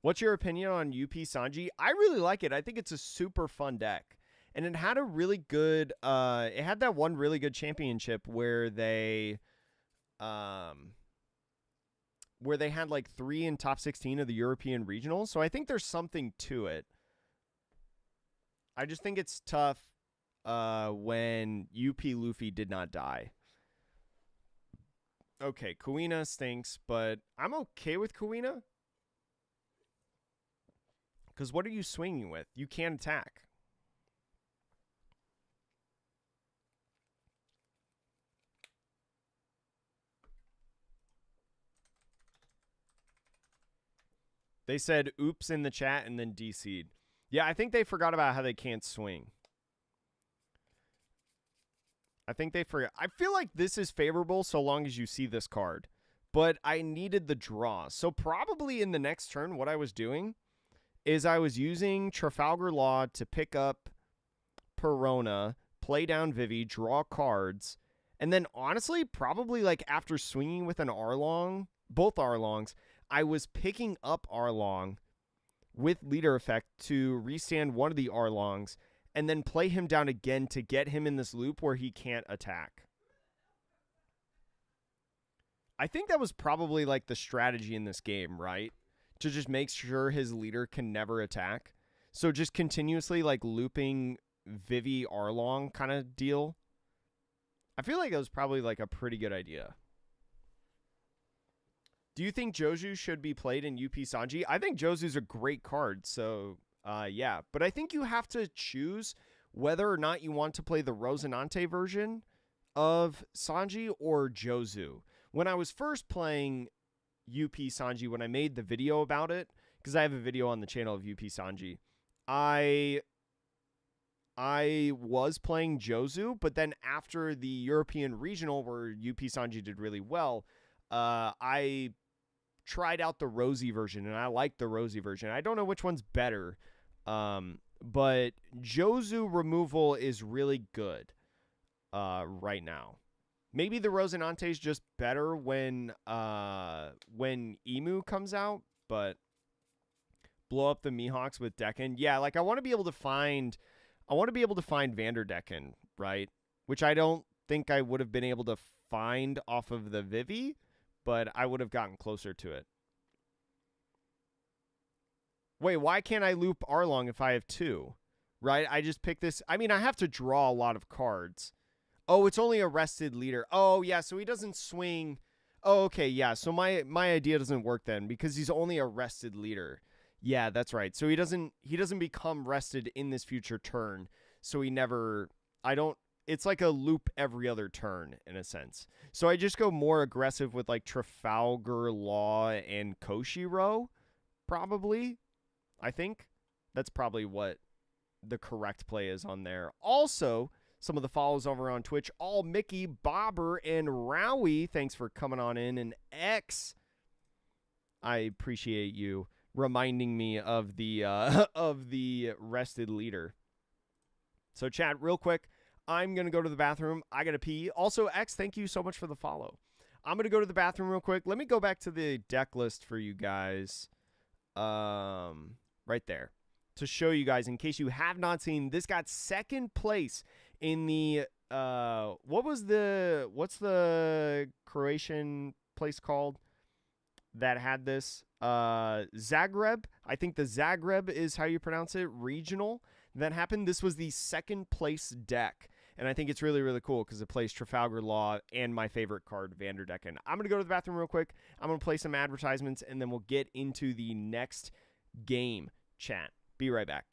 Speaker 1: What's your opinion on UP Sanji? I really like it. I think it's a super fun deck. And it had a really good, it had that one really good championship where they had like 3 in top 16 of the European regionals. So I think there's something to it. I just think it's tough when UP Luffy did not die. Okay, Kuina stinks, but I'm okay with Kuina. Because what are you swinging with? You can't attack. They said oops in the chat and then DC'd. Yeah, I think they forgot about how they can't swing. I think they forgot. I feel like this is favorable so long as you see this card. But I needed the draw. So probably in the next turn, what I was doing is I was using Trafalgar Law to pick up Perona, play down Vivi, draw cards, and then honestly, probably like after swinging with an Arlong, both Arlongs, I was picking up Arlong with leader effect to restand one of the Arlongs and then play him down again to get him in this loop where he can't attack. I think that was probably like the strategy in this game, right? To just make sure his leader can never attack. So just continuously like looping Vivi Arlong kind of deal. I feel like it was probably like a pretty good idea. Do you think Jozu should be played in UP Sanji? I think Jozu's a great card, so yeah. But I think you have to choose whether or not you want to play the Rosinante version of Sanji or Jozu. When I was first playing UP Sanji, when I made the video about it, because I have a video on the channel of UP Sanji, I was playing Jozu, but then after the European regional where UP Sanji did really well, I tried out the Rosy version, and I like the Rosy version. I don't know which one's better, but Jozu removal is really good right now. Maybe the Rosinante is just better when Emu comes out, but blow up the Mihawks with Decken. Yeah, like I want to be able to find Vanderdecken, right? Which I don't think I would have been able to find off of the Vivi, but I would have gotten closer to it. Wait, why can't I loop Arlong if I have 2? Right? I just pick this. I mean, I have to draw a lot of cards. Oh, it's only Arrested Leader. Oh, yeah, so he doesn't swing. Oh, okay, yeah. So my idea doesn't work then because he's only Arrested Leader. Yeah, that's right. So he doesn't become rested in this future turn. So he never it's like a loop every other turn in a sense. So I just go more aggressive with like Trafalgar Law and Koshiro, probably. I think that's probably what the correct play is on there. Also, some of the follows over on Twitch, all Mickey, Bobber, and Rowie. Thanks for coming on in. And X, I appreciate you reminding me of the rested leader. So chat, real quick, I'm going to go to the bathroom. I got to pee. Also, X, thank you so much for the follow. I'm going to go to the bathroom real quick. Let me go back to the deck list for you guys. Right there. To show you guys, in case you have not seen, this got second place in the, what's the Croatian place called that had this? Zagreb. I think the Zagreb is how you pronounce it. Regional that happened. This was the second place deck. And I think it's really, really cool because it plays Trafalgar Law and my favorite card, Vanderdecken. I'm going to go to the bathroom real quick. I'm going to play some advertisements, and then we'll get into the next game, chat. Be right back.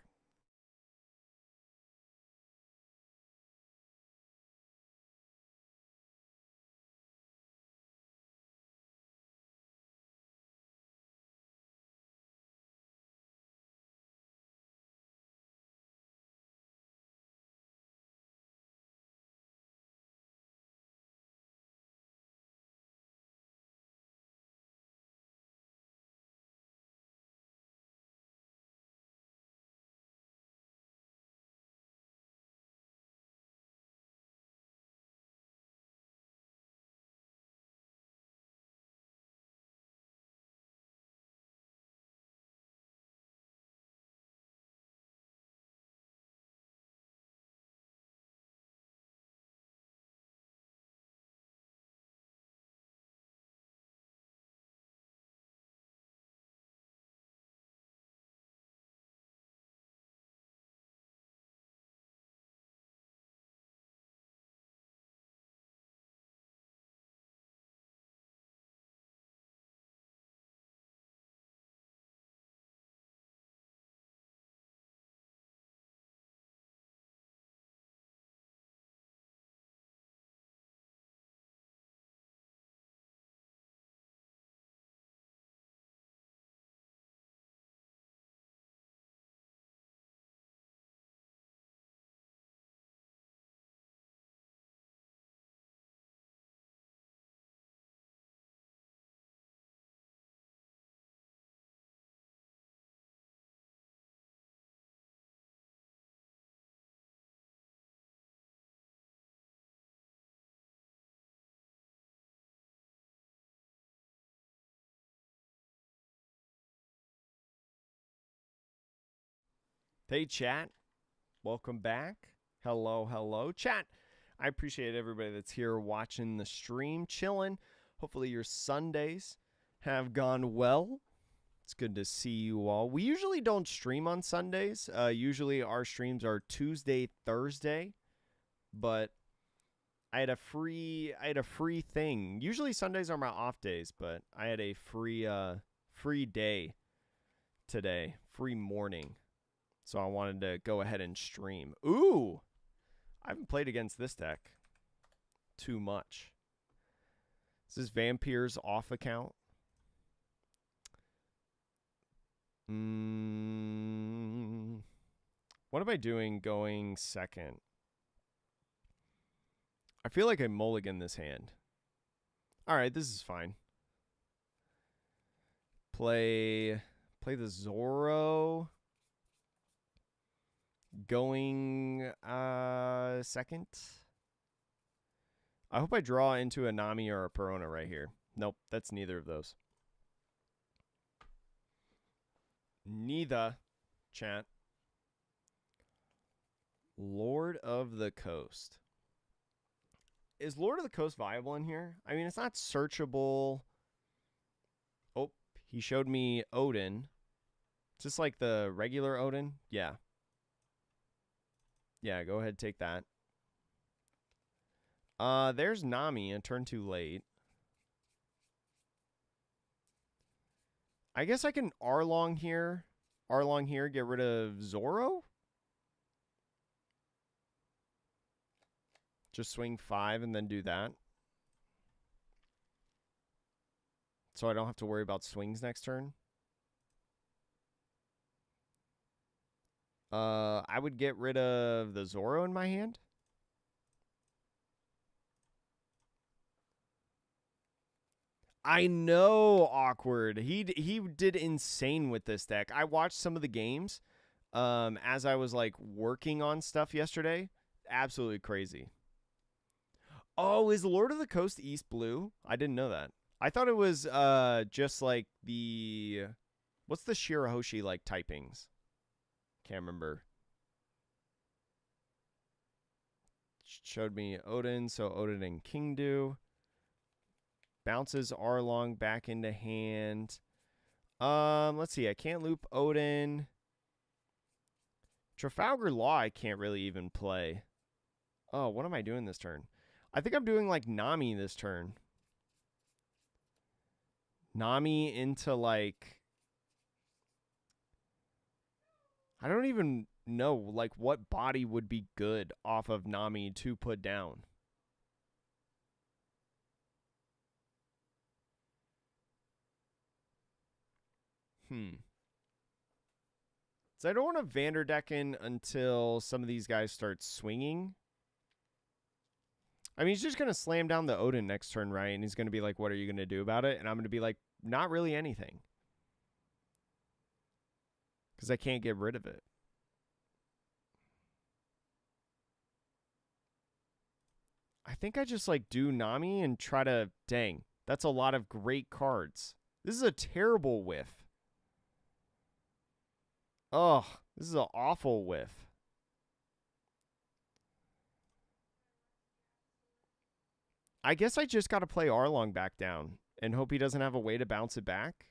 Speaker 1: Hey, chat. Welcome back. Hello, chat. I appreciate everybody that's here watching the stream, chilling. Hopefully your Sundays have gone well It's good to see you all. We usually don't stream on Sundays. Usually our streams are Tuesday, Thursday, but I had a free thing. Usually Sundays are my off days, but I had a free day today, free morning. So I wanted to go ahead and stream. Ooh, I haven't played against this deck too much. This is Vampir's off account. What am I doing going second? I feel like I mulligan this hand. All right, this is fine. Play the Zoro. Going second. I hope I draw into a Nami or a Perona right here. Nope, that's neither of those. Neither, chat. Lord of the Coast. Is Lord of the Coast viable in here? I mean, it's not searchable. Oh, he showed me Odin. Just like the regular Odin? Yeah. Yeah, go ahead, take that. There's Nami, a turn too late. I guess I can Arlong here. Arlong here, get rid of Zoro? Just swing 5 and then do that. So I don't have to worry about swings next turn. I would get rid of the Zoro in my hand. I know, awkward. He did insane with this deck. I watched some of the games as I was like working on stuff yesterday. Absolutely crazy. Oh, is Lord of the Coast East blue? I didn't know that. I thought it was just like the what's the Shirahoshi like typings? Can't remember. Showed me Odin, so Odin and Kingdu. Bounces Arlong back into hand. Let's see. I can't loop Odin. Trafalgar Law I can't really even play. Oh, what am I doing this turn? I think I'm doing like Nami this turn. Nami into like... I don't even know like what body would be good off of Nami to put down. So I don't want to Vanderdecken until some of these guys start swinging. I mean, he's just going to slam down the Odin next turn, right? And he's going to be like, what are you going to do about it? And I'm going to be like, not really anything. Because I can't get rid of it. I think I just like do Nami and try to... Dang, that's a lot of great cards. This is a terrible whiff. Oh, this is an awful whiff. I guess I just got to play Arlong back down and hope he doesn't have a way to bounce it back.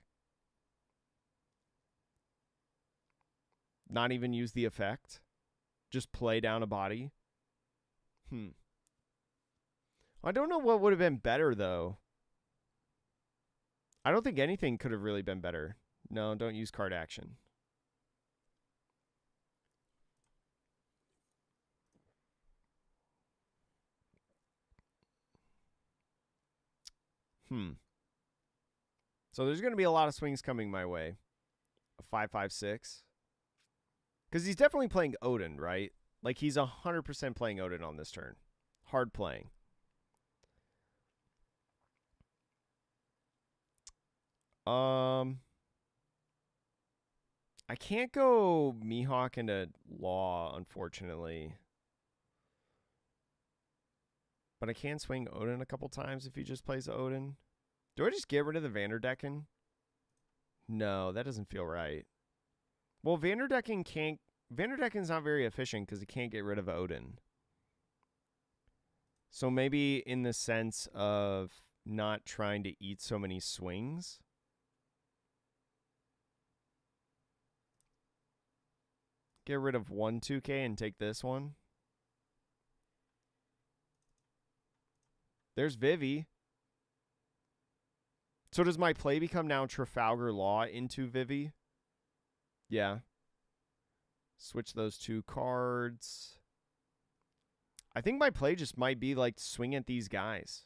Speaker 1: Not even use the effect. Just play down a body. I don't know what would have been better, though. I don't think anything could have really been better. No, don't use card action. So there's going to be a lot of swings coming my way. A 5-5-6. Because he's definitely playing Odin, right? Like, he's 100% playing Odin on this turn. Hard playing. I can't go Mihawk into Law, unfortunately. But I can swing Odin a couple times if he just plays Odin. Do I just get rid of the Vanderdecken? No, that doesn't feel right. Well, Vanderdecken can't... Vanderdecken's not very efficient because he can't get rid of Odin. So maybe in the sense of not trying to eat so many swings. Get rid of 1 2K and take this one. There's Vivi. So does my play become now Trafalgar Law into Vivi? Yeah. Switch those 2 cards. I think my play just might be like swing at these guys.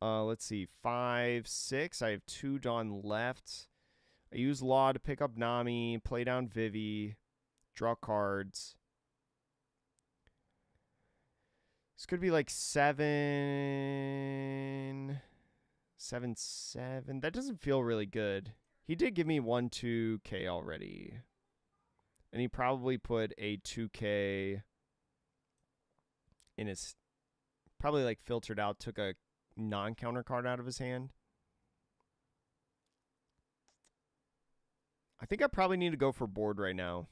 Speaker 1: Let's see. 5, 6. I have 2 Dawn left. I use Law to pick up Nami, play down Vivi, draw cards. This could be like 7, 7, 7. That doesn't feel really good. He did give me 1 2K already. And he probably put a 2K in his... Probably like filtered out, took a non-counter card out of his hand. I think I probably need to go for board right now.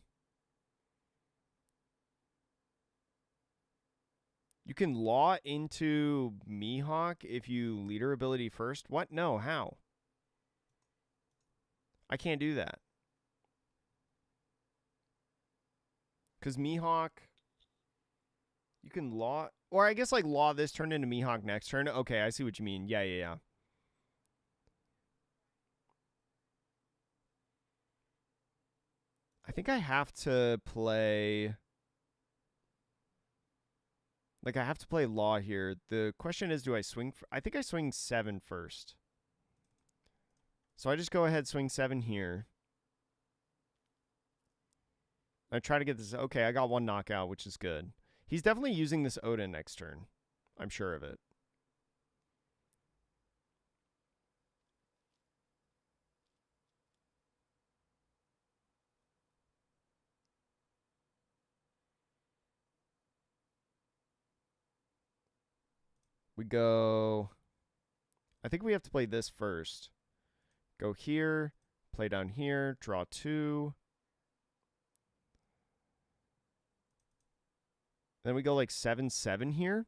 Speaker 1: You can Law into Mihawk if you leader ability first. What? No, how? I can't do that. Because Mihawk, you can Law, or I guess like Law this turn into Mihawk next turn. Okay, I see what you mean. Yeah. I think I have to play... Like, I have to play Law here. The question is, do I swing... I think I swing 7 first. So I just go ahead, swing 7 here. I try to get this... Okay, I got 1 knockout, which is good. He's definitely using this Odin next turn. I'm sure of it. We go... I think we have to play this first. Go here, play down here, draw 2. Then we go like 7, 7 here.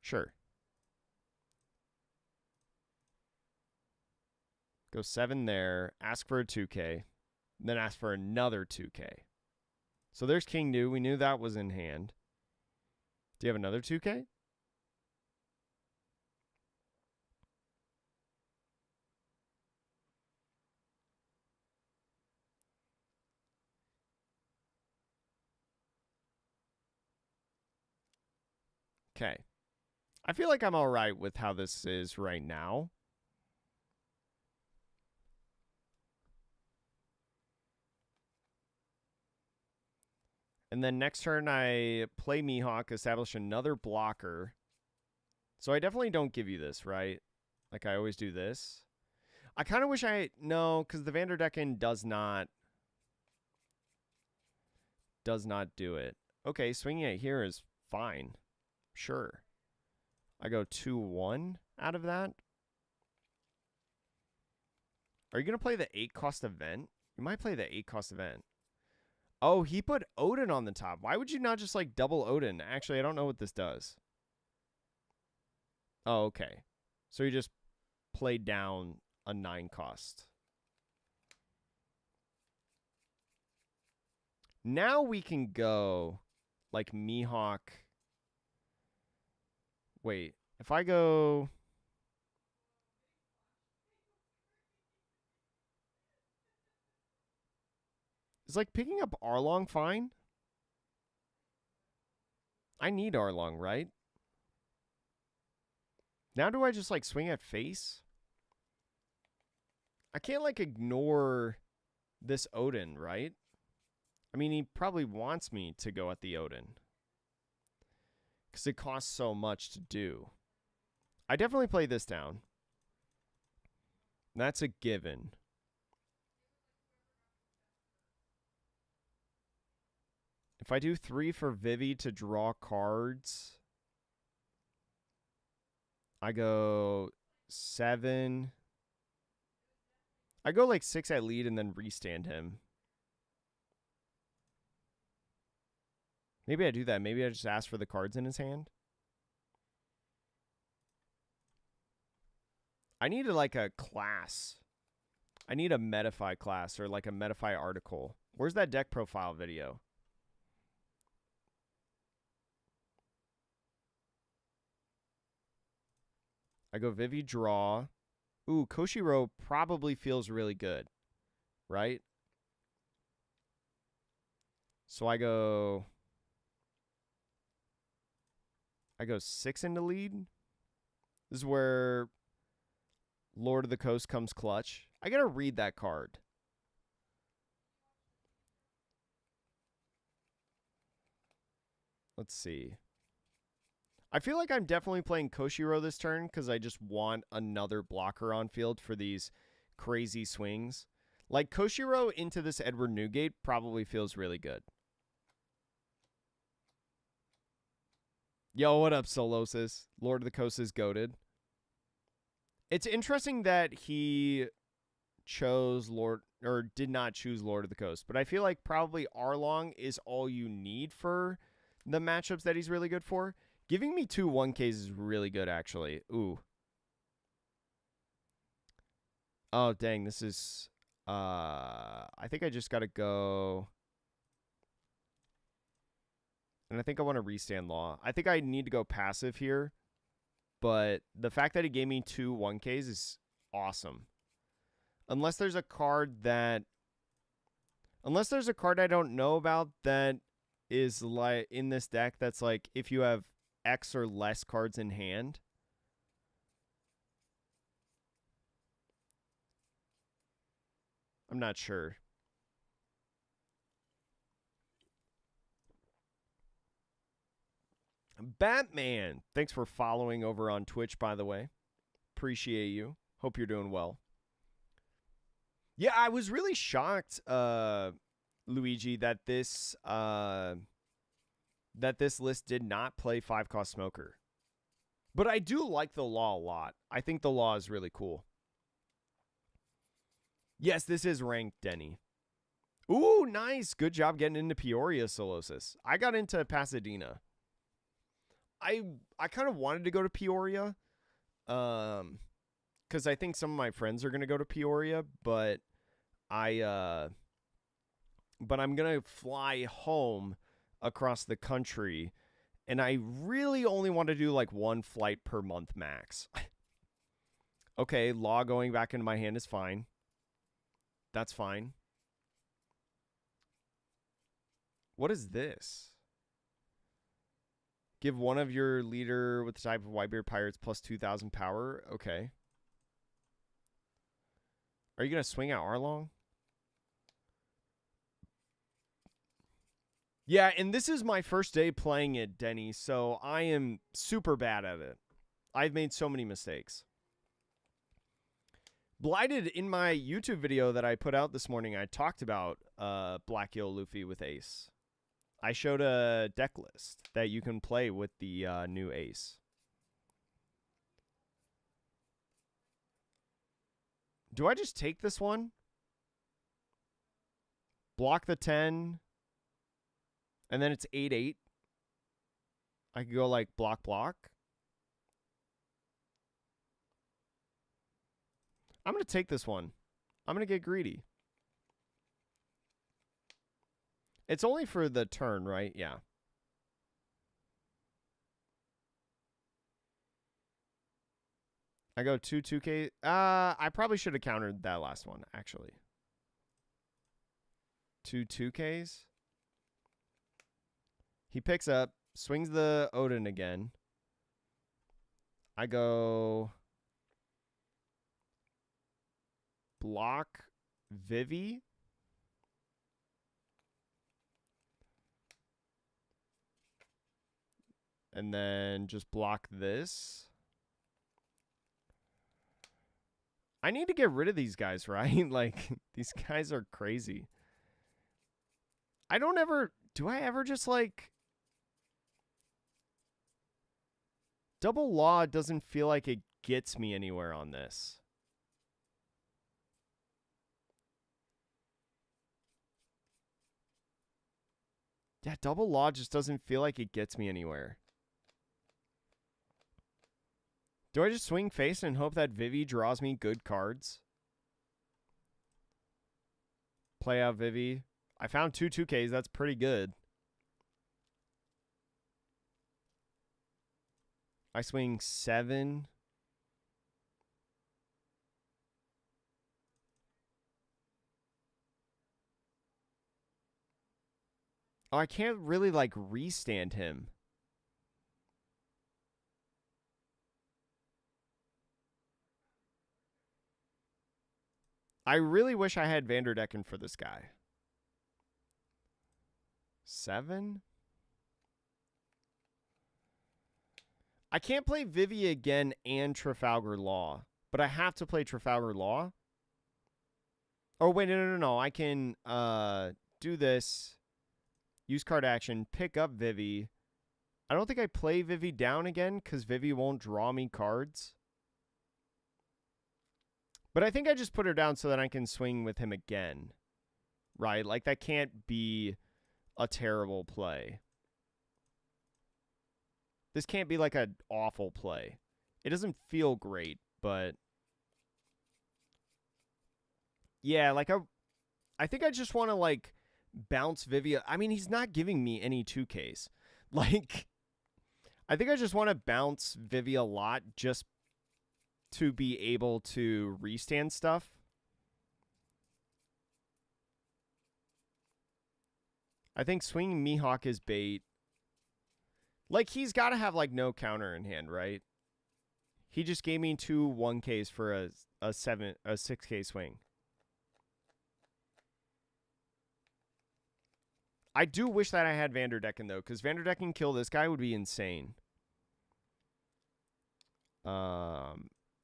Speaker 1: Sure. Go 7 there, ask for a 2K, then ask for another 2K. So there's King New. We knew that was in hand. Do you have another 2K? Okay. I feel like I'm all right with how this is right now. And then next turn, I play Mihawk, establish another blocker. So I definitely don't give you this, right? Like I always do this. I kind of wish I... No, because the Vanderdecken does not do it. Okay, swinging it here is fine. Sure. I go 2-1 out of that. Are you going to play the 8-cost event? You might play the 8-cost event. Oh, he put Odin on the top. Why would you not just, like, double Odin? Actually, I don't know what this does. Oh, okay. So you just played down a 9-cost. Now we can go, like, Mihawk. Wait, if I go... Is, like, picking up Arlong fine? I need Arlong, right? Now do I just, like, swing at face? I can't, like, ignore this Odin, right? I mean, he probably wants me to go at the Odin. Because it costs so much to do. I definitely play this down. That's a given. If I do 3 for Vivi to draw cards, I go 7. I go like 6 at lead and then restand him. Maybe I do that. Maybe I just ask for the cards in his hand. I needed like a class. I need a Metafy class or like a Metafy article. Where's that deck profile video? I go Vivi draw. Ooh, Koshiro probably feels really good, right? So I go 6 into lead. This is where Lord of the Coast comes clutch. I gotta read that card. Let's see. I feel like I'm definitely playing Koshiro this turn because I just want another blocker on field for these crazy swings. Like, Koshiro into this Edward Newgate probably feels really good. Yo, what up, Solosis? Lord of the Coast is goated. It's interesting that he chose did not choose Lord of the Coast, but I feel like probably Arlong is all you need for the matchups that he's really good for. Giving me 2 1Ks is really good, actually. Ooh. Oh, dang, this is... I think I just got to go... And I think I want to restand Law. I think I need to go passive here, but the fact that he gave me 2 1Ks is awesome. Unless there's a card I don't know about that is like in this deck that's like if you have X or less cards in hand. I'm not sure. Batman, thanks for following over on Twitch, by the way. Appreciate you. Hope you're doing well. Yeah, I was really shocked, Luigi, that this list did not play 5-cost Smoker. But I do like the Law a lot. I think the Law is really cool. Yes, this is ranked, Denny. Ooh, nice. Good job getting into Peoria, Solosis. I got into Pasadena. I kind of wanted to go to Peoria because I think some of my friends are going to go to Peoria, but I'm going to fly home across the country, and I really only want to do like 1 flight per month max. Okay, Law going back into my hand is fine. That's fine. What is this? Give one of your leader with the type of Whitebeard Pirates plus 2,000 power. Okay. Are you going to swing out Arlong? Yeah, and this is my first day playing it, Denny, so I am super bad at it. I've made so many mistakes. Blighted, in my YouTube video that I put out this morning, I talked about Black Yo Luffy with Ace. I showed a deck list that you can play with the new Ace. Do I just take this one? Block the 10. And then it's 8-8. I could go like block. I'm going to take this one. I'm going to get greedy. It's only for the turn, right? Yeah. I go 2K. I probably should have countered that last one, actually. 2Ks. He picks up, swings the Odin again. I go block Vivi. And then just block this. I need to get rid of these guys, right? Like, these guys are crazy. Do I ever just, like... Double Law doesn't feel like it gets me anywhere on this. Yeah, Double Law just doesn't feel like it gets me anywhere. Do I just swing face and hope that Vivi draws me good cards? Play out Vivi. I found 2 2Ks. That's pretty good. I swing 7. Oh, I can't really, like, restand him. I really wish I had Vanderdecken for this guy. 7? I can't play Vivi again and Trafalgar Law, but I have to play Trafalgar Law. Oh, wait, no. I can do this. Use card action. Pick up Vivi. I don't think I play Vivi down again because Vivi won't draw me cards. But I think I just put her down so that I can swing with him again. Right? Like, that can't be a terrible play. This can't be like an awful play. It doesn't feel great, but... Yeah, like, I think I just want to, like, bounce Vivi. I mean, he's not giving me any 2Ks. Like, I think I just want to bounce Vivi a lot just to be able to restand stuff. I think swinging Mihawk is bait. Like, he's got to have, like, no counter in hand, right? He just gave me 2 1Ks for a 6K swing. I do wish that I had Vanderdecken, though, because Vanderdecken kill this guy would be insane.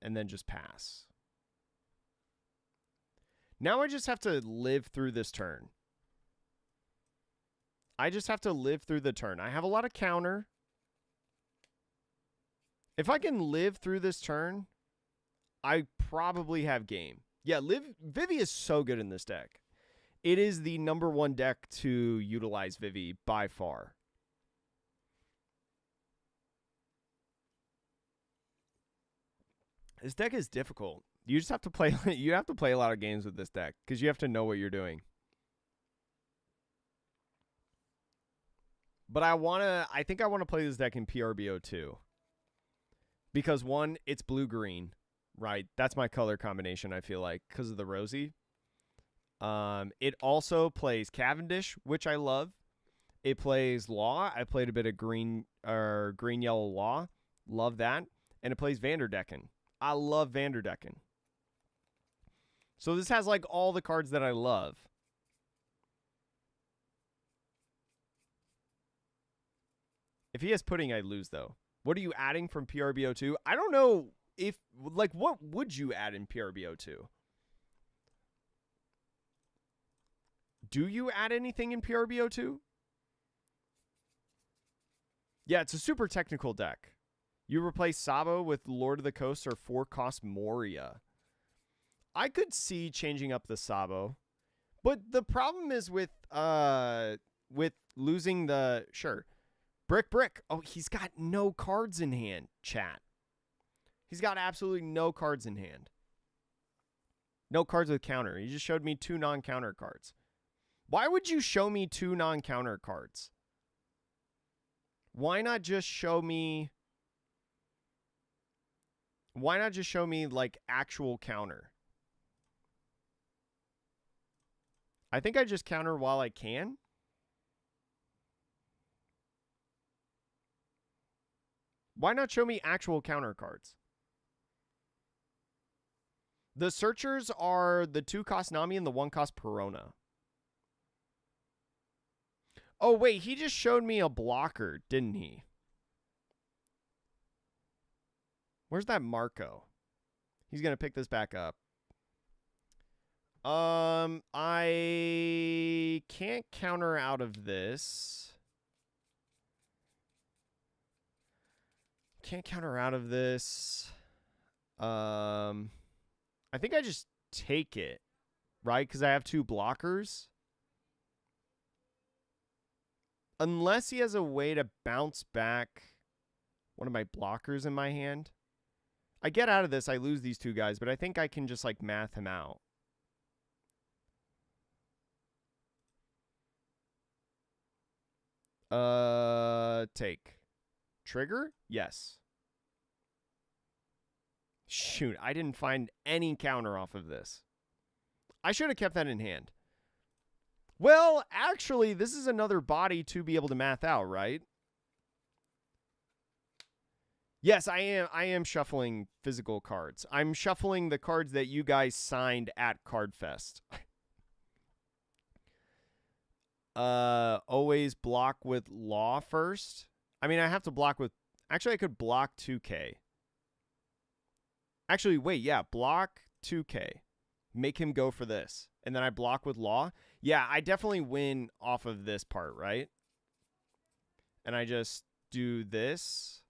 Speaker 1: And then just pass. Now I just have to live through this turn. I just have to live through the turn. I have a lot of counter. If I can live through this turn, I probably have game. Yeah, Vivi is so good in this deck. It is the #1 deck to utilize Vivi by far. This deck is difficult. You just have to play. You have to play a lot of games with this deck because you have to know what you're doing. But I think I want to play this deck in PRBO2. Because one, it's blue-green, right? That's my color combination, I feel like, because of the rosy. It also plays Cavendish, which I love. It plays Law. I played a bit of green-yellow Law. Love that. And it plays Vanderdecken. I love Vanderdecken. So this has, like, all the cards that I love. If he has Pudding, I lose, though. What are you adding from PRBO2? I don't know if, like, what would you add in PRBO2? Do you add anything in PRBO2? Yeah, it's a super technical deck. You replace Sabo with Lord of the Coast or 4-cost Moria. I could see changing up the Sabo. But the problem is with losing the... Sure. Brick. Oh, he's got no cards in hand, chat. He's got absolutely no cards in hand. No cards with counter. He just showed me 2 non-counter cards. Why would you show me 2 non-counter cards? Why not just show me... Why not just show me, like, actual counter? I think I just counter while I can. Why not show me actual counter cards? The searchers are the 2-cost Nami and the 1-cost Perona. Oh, wait, he just showed me a blocker, didn't he? Where's that Marco? He's going to pick this back up. I can't counter out of this. Can't counter out of this. I think I just take it, right? Because I have 2 blockers. Unless he has a way to bounce back one of my blockers in my hand. I get out of this, I lose these two guys, but I think I can just, like, math him out. Take. Trigger? Yes. Shoot, I didn't find any counter off of this. I should have kept that in hand. Well, actually, this is another body to be able to math out, right? Yes, I am shuffling physical cards. I'm shuffling the cards that you guys signed at Cardfest. Always block with law first. I mean, I have to block with... Actually, I could block 2K. Actually, wait, yeah, block 2K. Make him go for this. And then I block with law. Yeah, I definitely win off of this part, right? And I just do this.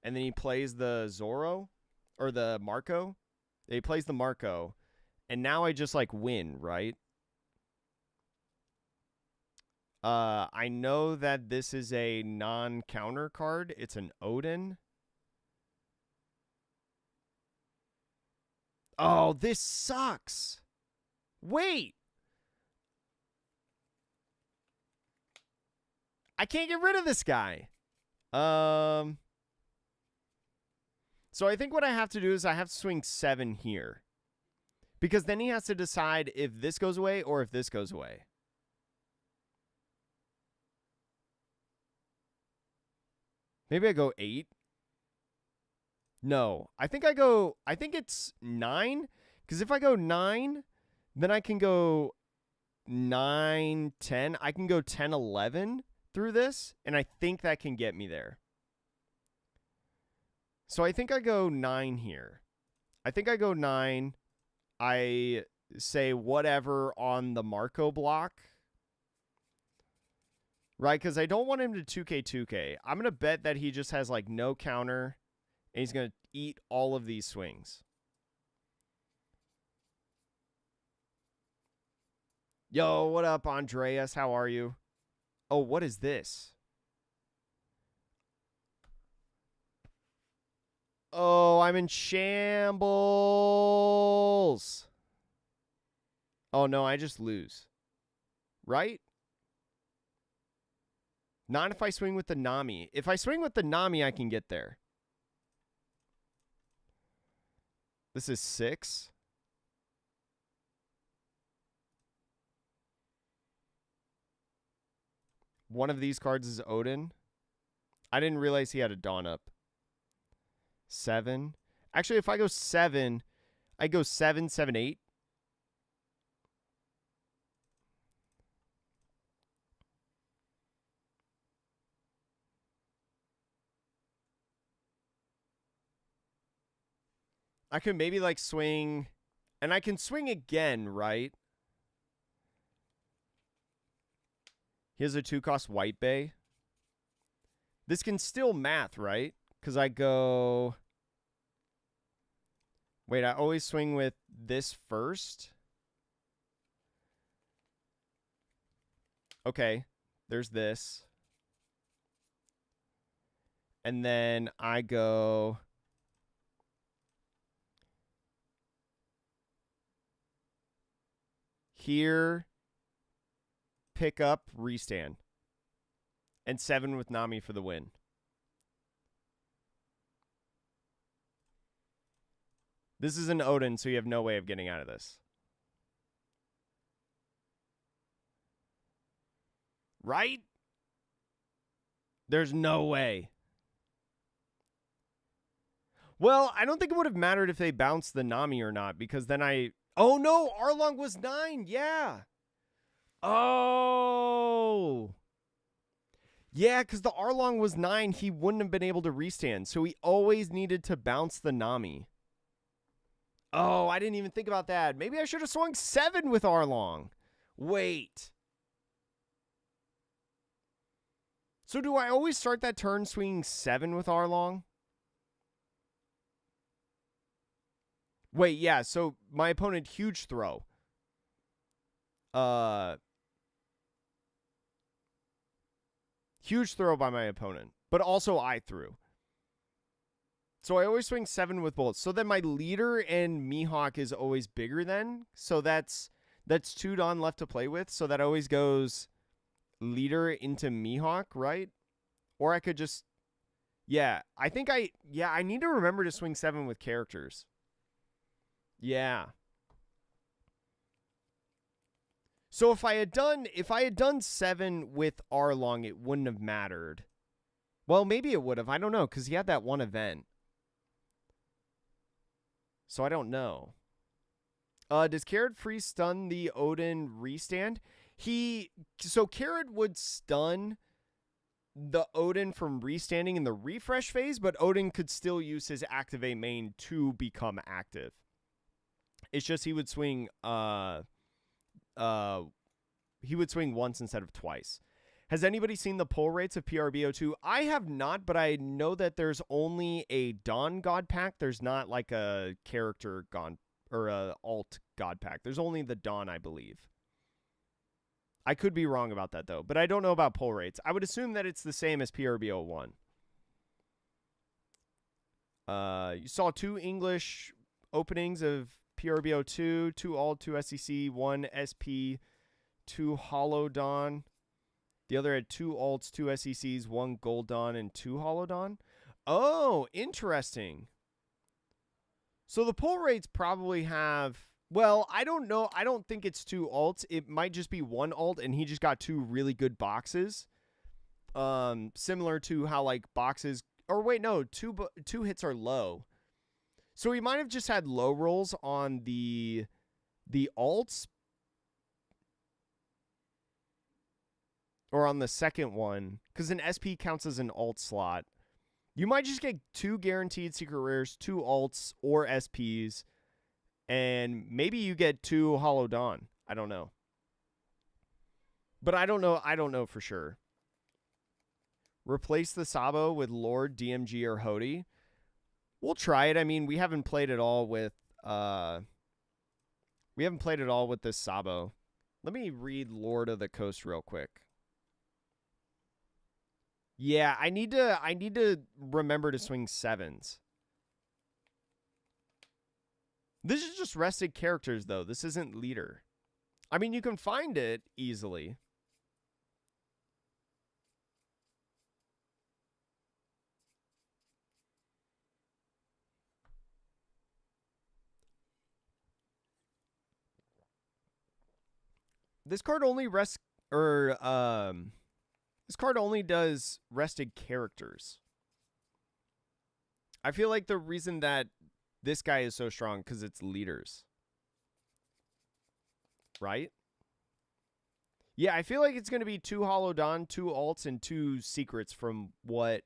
Speaker 1: And then he plays the Zoro. Or the Marco. He plays the Marco. And now I just, like, win, right? I know that this is a non-counter card. It's an Odin. Oh, this sucks. Wait. I can't get rid of this guy. So I think what I have to do is I have to swing 7 here. Because then he has to decide if this goes away or if this goes away. Maybe I go 8. No, I think it's 9. Because if I go 9, then I can go 9, 10. I can go 10, 11 through this. And I think that can get me there. So I think I go 9 here. I think I go 9. I say whatever on the Marco block. Right, because I don't want him to 2K, 2K. I'm going to bet that he just has, like, no counter. And he's going to eat all of these swings. Yo, what up, Andreas? How are you? Oh, what is this? Oh, I'm in shambles. Oh, no, I just lose. Right? Not if I swing with the Nami. If I swing with the Nami, I can get there. This is 6. One of these cards is Odin. I didn't realize he had a Dawn up. 7. Actually, if I go 7, I go 7, 7, 8. I could maybe, like, swing... And I can swing again, right? Here's a 2-cost White Bay. This can still math, right? Because I go... Wait, I always swing with this first? Okay, there's this. And then I go... Here, pick up, restand. And 7 with Nami for the win. This is an Odin, so you have no way of getting out of this. Right? There's no way. Well, I don't think it would have mattered if they bounced the Nami or not, because then I... Oh, no, Arlong was 9, yeah. Oh. Yeah, because the Arlong was 9, he wouldn't have been able to restand, so he always needed to bounce the Nami. Oh, I didn't even think about that. Maybe I should have swung 7 with Arlong. Wait. So do I always start that turn swinging 7 with Arlong? Wait, yeah, so my opponent, huge throw. Huge throw by my opponent. But also I threw. So I always swing 7 with bolts. So then my leader and Mihawk is always bigger then. So that's 2 Don left to play with. So that always goes leader into Mihawk, right? Or I could just, yeah. I need to remember to swing 7 with characters. Yeah. So if I had done 7 with Arlong, it wouldn't have mattered. Well, maybe it would have. I don't know, because he had that one event. So I don't know. Does Carrot freeze stun the Odin restand? So Carrot would stun the Odin from restanding in the refresh phase, but Odin could still use his activate main to become active. It's just he would swing once instead of twice. Has anybody seen the pull rates of PRBO2? I have not, but I know that there's only a Dawn God pack. There's not like a character God or a alt God pack. There's only the Dawn, I believe. I could be wrong about that though, but I don't know about pull rates. I would assume that it's the same as PRBO1. You saw 2 English openings of PRBO2, 2 alt, 2 SEC, 1 SP, 2 Hollow Dawn. The other had 2 alts, 2 SECs, 1 Gold Dawn, and 2 Hollow Dawn. Oh, interesting. So the pull rates probably have... Well, I don't know. I don't think it's 2 alts. It might just be 1 alt, and he just got 2 really good boxes. Similar to how, like, boxes... Or wait, no. 2 hits are low. So he might have just had low rolls on the alts, or on the second one, because an SP counts as an alt slot. You might just get 2 guaranteed secret rares, 2 alts or SPs, and maybe you get 2 Hollow Dawn. I don't know. But I don't know for sure. Replace the Sabo with Lord, DMG, or Hody. We'll try it. I mean, we haven't played it all with this Sabo. Let me read Lord of the Coast real quick. Yeah, I need to remember to swing 7s. This is just rested characters, though. This isn't leader. I mean, you can find it easily. This card only this card only does rested characters. I feel like the reason that this guy is so strong because it's leaders. Right? Yeah, I feel like it's going to be 2 Hollow Dawn, 2 alts, and 2 secrets from what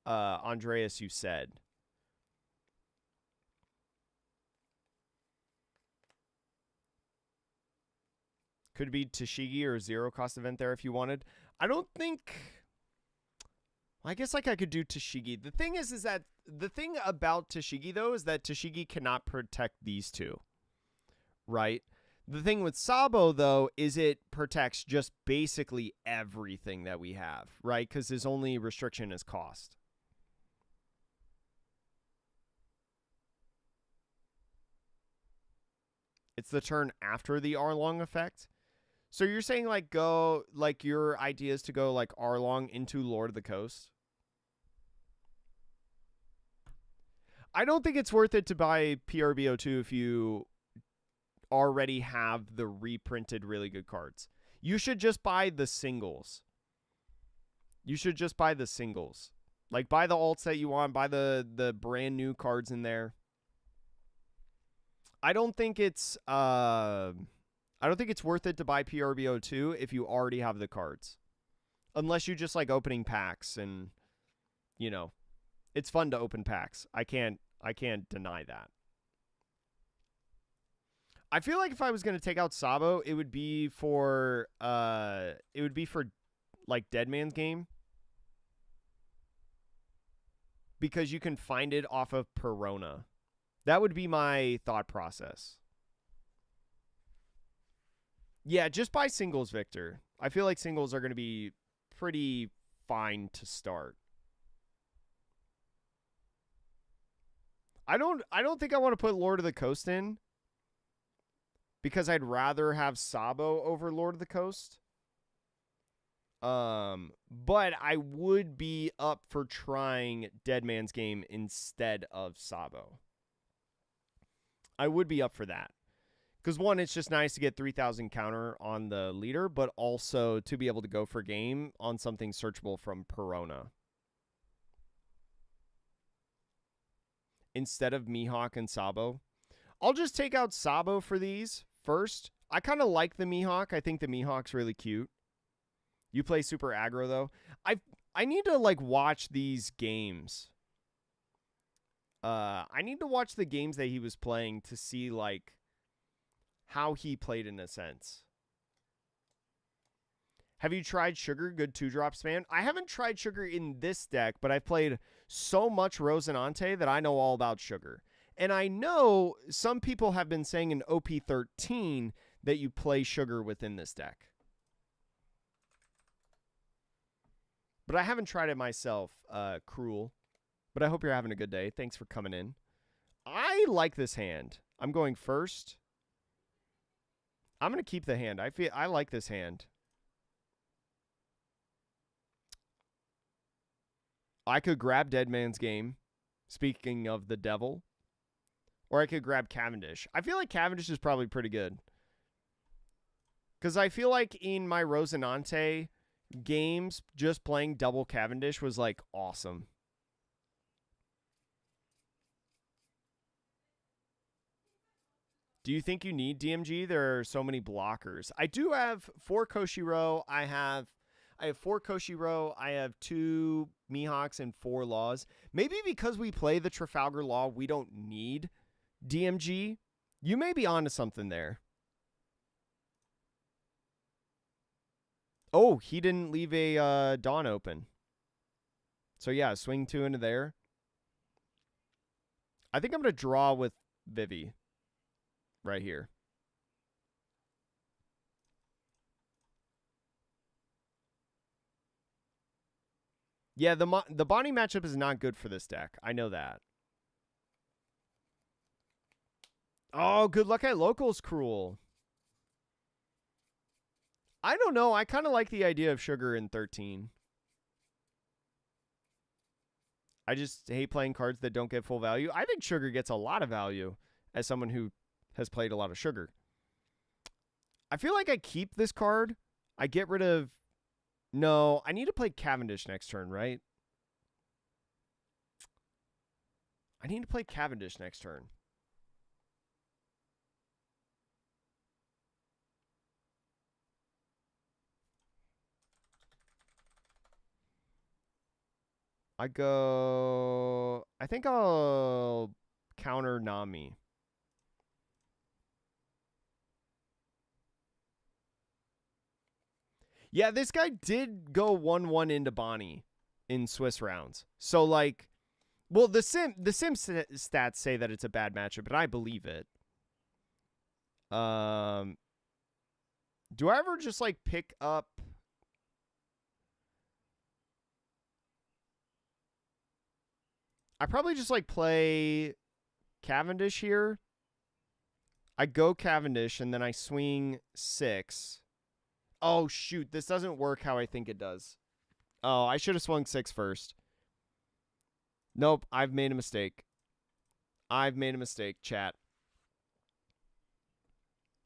Speaker 1: Andreas, you said. Could be Tashigi or 0 cost event there if you wanted. I don't think... I guess like I could do Tashigi. The thing is that the thing about Tashigi, though, is that Tashigi cannot protect these 2. Right? The thing with Sabo, though, is it protects just basically everything that we have. Right? Because his only restriction is cost. It's the turn after the Arlong effect. So you're saying like go like your idea is to go like Arlong into Lord of the Coast? I don't think it's worth it to buy PRBO2 if you already have the reprinted really good cards. You should just buy the singles. Like buy the alts that you want, buy the brand new cards in there. I don't think it's worth it to buy PRBO2 if you already have the cards. Unless you just like opening packs and, you know, it's fun to open packs. I can't deny that. I feel like if I was going to take out Sabo, it would be for like Dead Man's Game. Because you can find it off of Perona. That would be my thought process. Yeah, just buy singles, Victor. I feel like singles are going to be pretty fine to start. I don't think I want to put Lord of the Coast in because I'd rather have Sabo over Lord of the Coast. But I would be up for trying Dead Man's Game instead of Sabo. I would be up for that. Because one, it's just nice to get 3,000 counter on the leader, but also to be able to go for game on something searchable from Perona. Instead of Mihawk and Sabo. I'll just take out Sabo for these first. I kind of like the Mihawk. I think the Mihawk's really cute. You play super aggro, though. I need to, like, watch these games. I need to watch the games that he was playing to see, like, how he played in a sense. Have you tried Sugar? Good 2-drop spam. I haven't tried Sugar in this deck, but I've played so much Rosinante that I know all about Sugar. And I know some people have been saying in OP13 that you play Sugar within this deck. But I haven't tried it myself, Cruel. But I hope you're having a good day. Thanks for coming in. I like this hand. I'm going first. I'm going to keep the hand. I like this hand. I could grab Dead Man's Game, speaking of the devil. Or I could grab Cavendish. I feel like Cavendish is probably pretty good. Because I feel like in my Rosinante games, just playing double Cavendish was, like, awesome. Do you think you need DMG? There are so many blockers. I do have 4 Koshiro. I have 4 Koshiro. I have 2 Mihawks and 4 Laws. Maybe because we play the Trafalgar Law, we don't need DMG. You may be onto something there. Oh, he didn't leave a Dawn open. So yeah, swing 2 into there. I think I'm going to draw with Vivi. Right here. Yeah, the Bonnie matchup is not good for this deck. I know that. Oh, good luck at locals, Cruel. I don't know. I kind of like the idea of Sugar in 13. I just hate playing cards that don't get full value. I think Sugar gets a lot of value as someone who has played a lot of Sugar. I feel like I keep this card. I get rid of... No, I need to play Cavendish next turn, right? I need to play Cavendish next turn. I think I'll counter Nami. Yeah, this guy did go 1-1 into Bonnie in Swiss rounds. So, like, well, the sim stats say that it's a bad matchup, but I believe it. Do I ever just, like, pick up... I probably just, like, play Cavendish here. I go Cavendish, and then I swing 6. Oh, shoot. This doesn't work how I think it does. Oh, I should have swung 6 first. Nope, I've made a mistake. I've made a mistake, chat.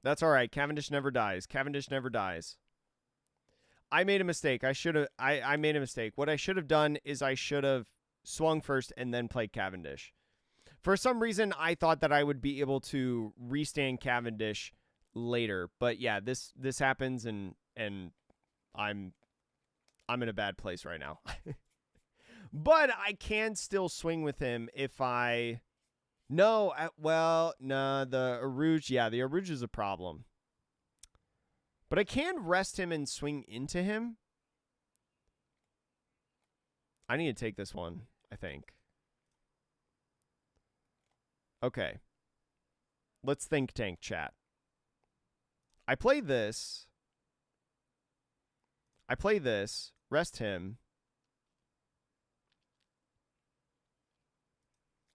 Speaker 1: That's all right. Cavendish never dies. Cavendish never dies. I made a mistake. I made a mistake. What I should have done is I should have swung first and then played Cavendish. For some reason, I thought that I would be able to restand Cavendish later. But yeah, this happens and I'm in a bad place right now. But I can still swing with him if I... No, the Arouge, yeah, the Arouge is a problem. But I can rest him and swing into him. I need to take this one, I think. Okay. Let's think tank, chat. I play this, rest him.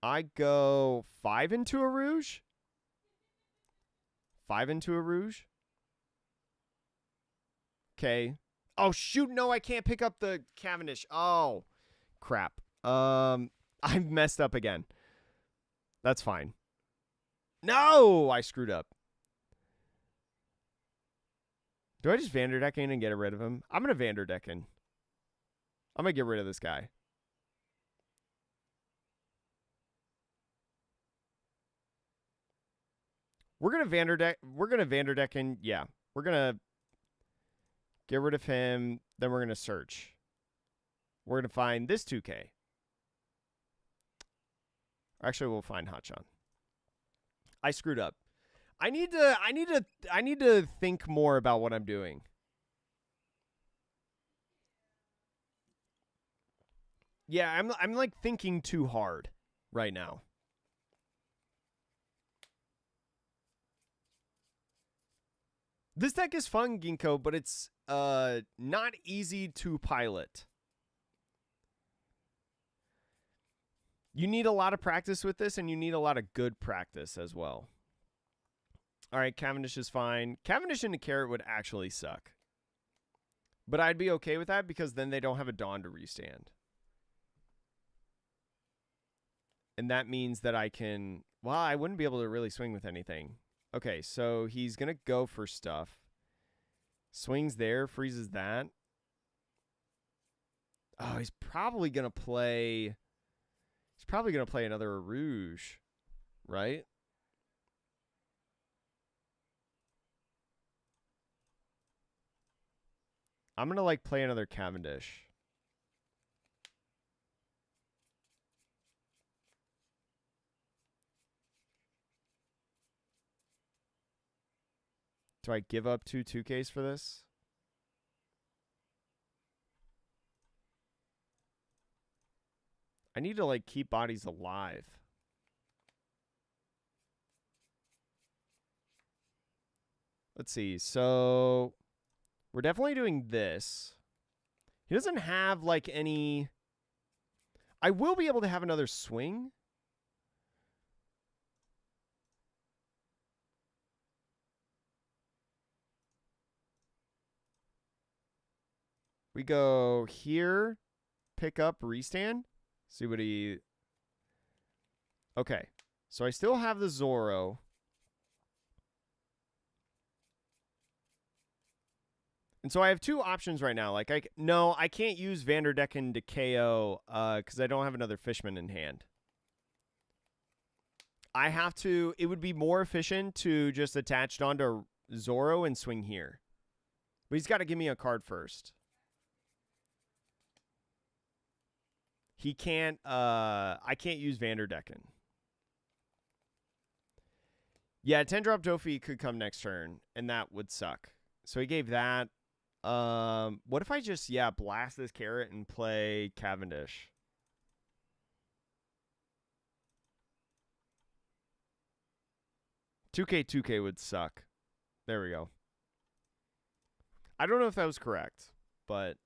Speaker 1: I go 5 into a Rouge. 5 into a Rouge. Okay. Oh, shoot. No, I can't pick up the Cavendish. Oh, crap. I messed up again. That's fine. No, I screwed up. Do I just Vanderdeck in and get rid of him? I'm going to Vanderdeck in. I'm going to get rid of this guy. We're going to Vanderdeck in. Yeah. We're going to get rid of him. Then we're going to search. We're going to find this 2K. Actually, we'll find Hotshot. I screwed up. I need to think more about what I'm doing. Yeah, I'm like thinking too hard right now. This deck is fun, Ginkgo, but it's not easy to pilot. You need a lot of practice with this, and you need a lot of good practice as well. All right, Cavendish is fine. Cavendish into Carrot would actually suck. But I'd be okay with that because then they don't have a Dawn to restand. And that means that I can... Well, I wouldn't be able to really swing with anything. Okay, so he's going to go for stuff. Swings there, freezes that. Oh, he's probably going to play... He's probably going to play another Rouge, right? I'm going to, like, play another Cavendish. Do I give up 2Ks for this? I need to, like, keep bodies alive. Let's see. So we're definitely doing this. He doesn't have, like, any... I will be able to have another swing. We go here, pick up, restand. See what he... Okay. So I still have the Zoro. And so I have two options right now. Like, no, I can't use Vanderdecken to KO because I don't have another Fishman in hand. I have to... It would be more efficient to just attach onto Zoro and swing here. But he's got to give me a card first. He can't... I can't use Vanderdecken. Yeah, 10-drop Dofi could come next turn, and that would suck. So he gave that. What if I just, blast this Carrot and play Cavendish? $2K would suck. There we go. I don't know if that was correct, but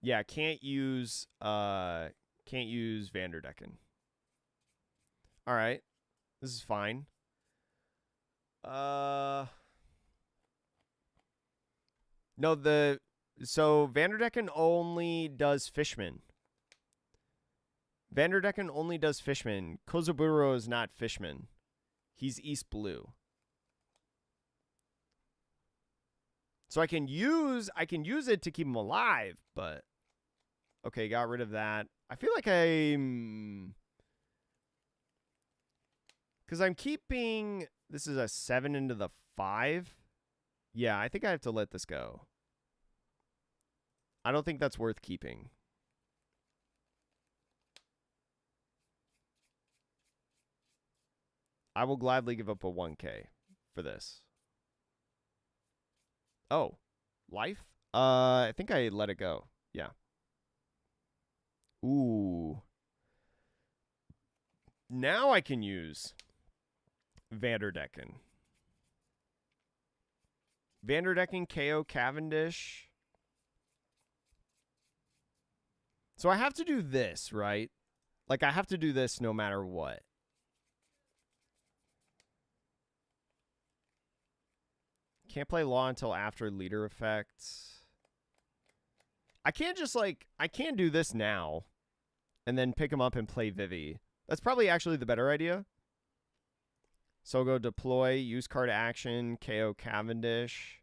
Speaker 1: yeah, can't use Vanderdecken. All right. This is fine. No, so Vanderdecken only does Fishman. Vanderdecken only does Fishman. Kozaburo is not Fishman. He's East Blue. So I can use it to keep him alive, but okay, got rid of that. I feel like because I'm keeping, this is a 7 into the 5. Yeah, I think I have to let this go. I don't think that's worth keeping. I will gladly give up a 1K for this. Oh, life? I think I let it go. Yeah. Ooh. Now I can use Vanderdecken. Vanderdecken, KO, Cavendish. So I have to do this, right? Like, I have to do this no matter what. Can't play Law until after leader effects. I can't just, like, I can do this now and then pick him up and play Vivi. That's probably actually the better idea. So go deploy, use card action, KO Cavendish.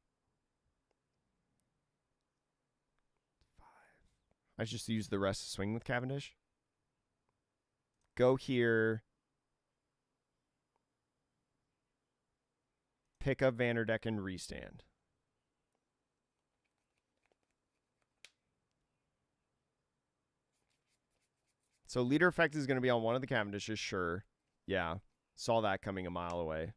Speaker 1: I just use the rest to swing with Cavendish. Go here. Pick up Vanderdecken, restand. So leader effect is going to be on one of the Cavendishes, sure. Yeah, saw that coming a mile away.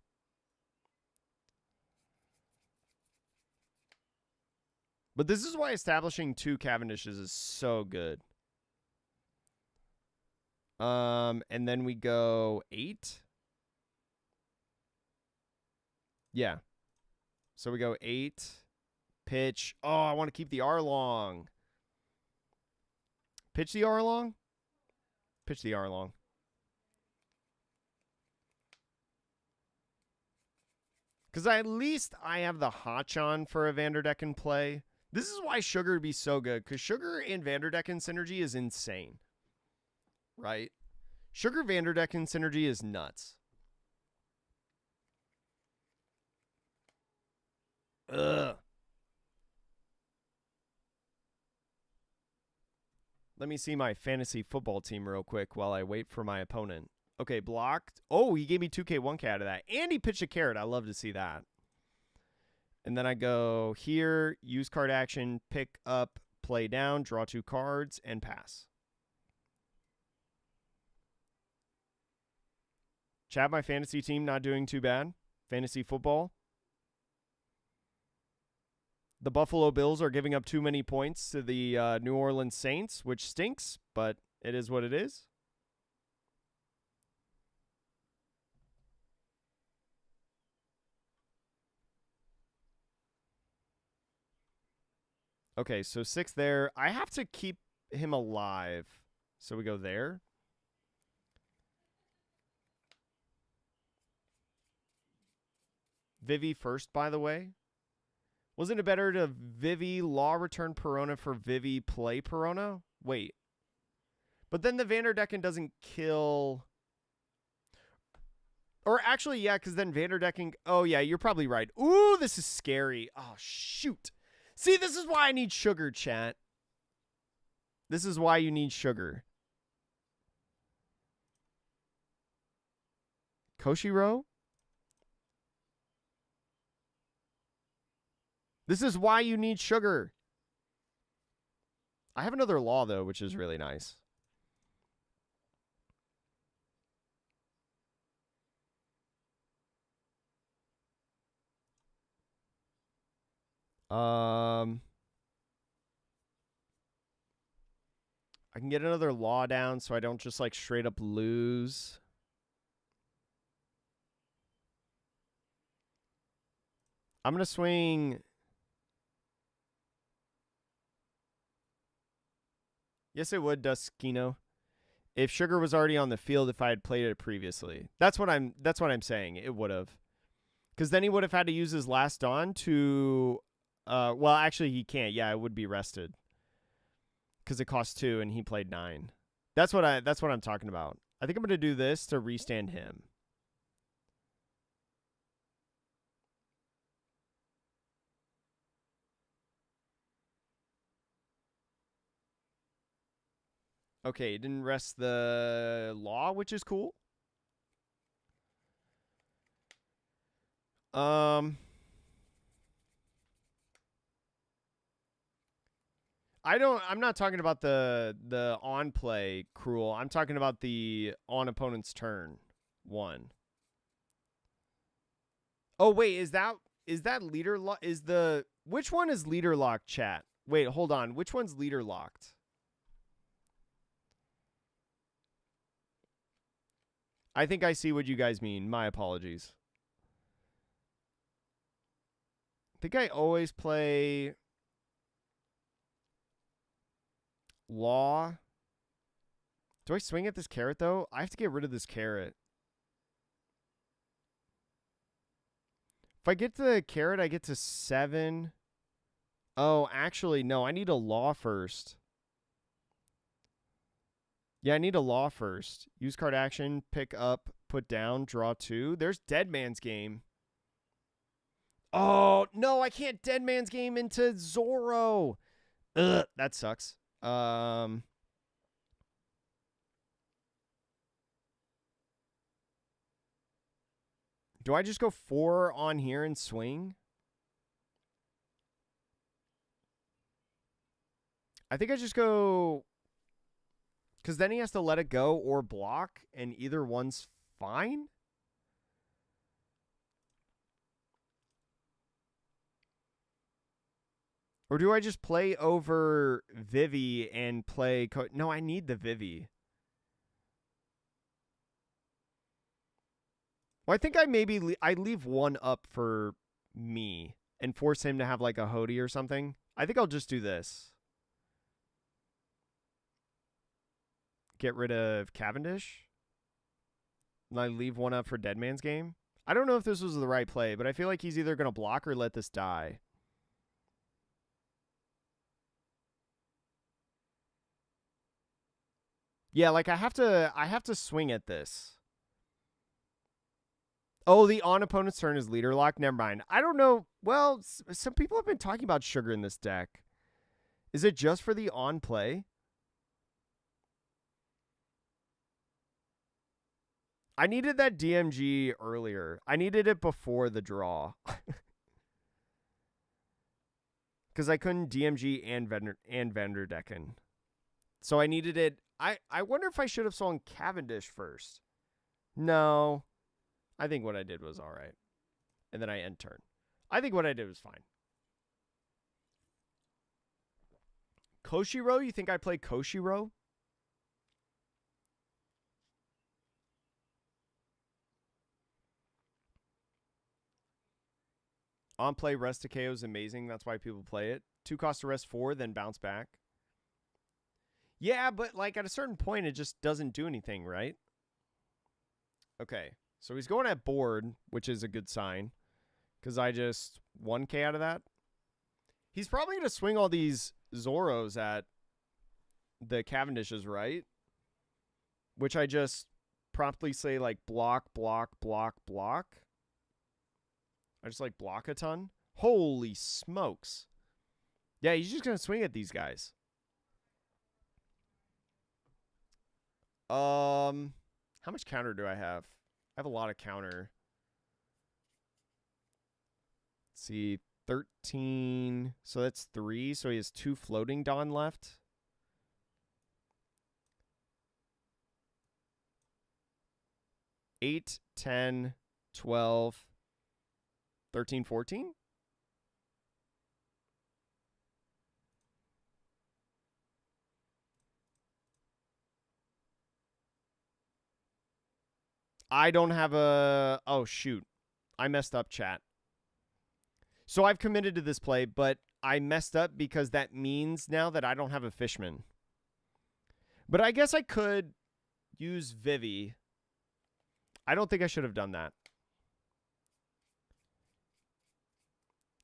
Speaker 1: But this is why establishing 2 Cavendishes is so good. And then we go 8. Yeah. So we go 8. Pitch. Oh, I want to keep the R long. Pitch the R long? Pitch the R long. Because at least I have the Hachan for a Vanderdecken play. This is why Sugar would be so good. Because Sugar and Vanderdecken synergy is insane. Right? Sugar Vanderdecken synergy is nuts. Ugh. Let me see my fantasy football team real quick while I wait for my opponent. Okay, blocked. Oh, he gave me 2K, 1K out of that. And he pitched a carrot. I love to see that. And then I go here, use card action, pick up, play down, draw 2 cards, and pass. Chad, my fantasy team not doing too bad. Fantasy football. The Buffalo Bills are giving up too many points to the New Orleans Saints, which stinks, but it is what it is. Okay, so 6 there. I have to keep him alive. So we go there. Vivi first, by the way. Wasn't it better to Vivi Law return Perona for Vivi play Perona? Wait. But then the Vanderdecken doesn't kill... Or actually, yeah, because then Vanderdecken... Oh, yeah, you're probably right. Ooh, this is scary. Oh, shoot. See, this is why I need Sugar, chat. This is why you need Sugar. Koshiro? This is why you need Sugar. I have another Law, though, which is really nice. I can get another Law down so I don't just, like, straight up lose. I'm going to swing... Yes, it would, Duskino. If Sugar was already on the field, if I had played it previously. That's what I'm saying. It would have. Because then he would have had to use his last Dawn to... well, actually, he can't. Yeah, it would be rested. Because it costs 2 and he played 9. That's what I'm talking about. I think I'm going to do this to restand him. Okay, it didn't rest the Law, which is cool. I'm not talking about the on play cruel. I'm talking about the on opponent's turn 1. Oh wait, is that leader lock? Which one is leader locked, chat? Wait, hold on. Which one's leader locked? I think I see what you guys mean. My apologies. I think I always play Law Do I swing at this carrot, though? I have to get rid of this carrot. If I get the carrot, I get to 7. Oh, actually, no. I need a law first. Yeah, I need a law first. Use card action, pick up, put down, draw 2. There's Dead Man's Game. Oh, no, I can't Dead Man's Game into Zoro. Ugh, that sucks. Do I just go 4 on here and swing? I think I just go... Because then he has to let it go or block, and either one's fine? Or do I just play over Vivi and play... No, I need the Vivi. Well, I think I maybe... I leave one up for me and force him to have like a Hody or something. I think I'll just do this. Get rid of Cavendish. And I leave one up for Dead Man's Game. I don't know if this was the right play, but I feel like he's either going to block or let this die. Yeah, like I have to swing at this. Oh, the on opponent's turn is leader lock. Never mind. I don't know. Well, some people have been talking about sugar in this deck. Is it just for the on play? I needed that DMG earlier. I needed it before the draw. Because I couldn't DMG and Vanderdecken. So I needed it. I wonder if I should have swung Cavendish first. No. I think what I did was all right. And then I end turn. I think what I did was fine. Koshiro? You think I played Koshiro? On play, rest to KO is amazing. That's why people play it. 2 cost to rest 4, then bounce back. Yeah, but like at a certain point, it just doesn't do anything, right? Okay. So he's going at board, which is a good sign. Because I just 1K out of that. He's probably going to swing all these Zoros at the Cavendishes, right? Which I just promptly say like block, block, block, block. I just like block a ton. Holy smokes. Yeah, he's just going to swing at these guys. How much counter do I have? I have a lot of counter. Let's see, 13. So that's 3. So he has 2 floating Dawn left. Eight, 10, 12, 13, 14. I don't have a... Oh, shoot. I messed up, chat. So I've committed to this play, but I messed up because that means now that I don't have a Fishman. But I guess I could use Vivi. I don't think I should have done that.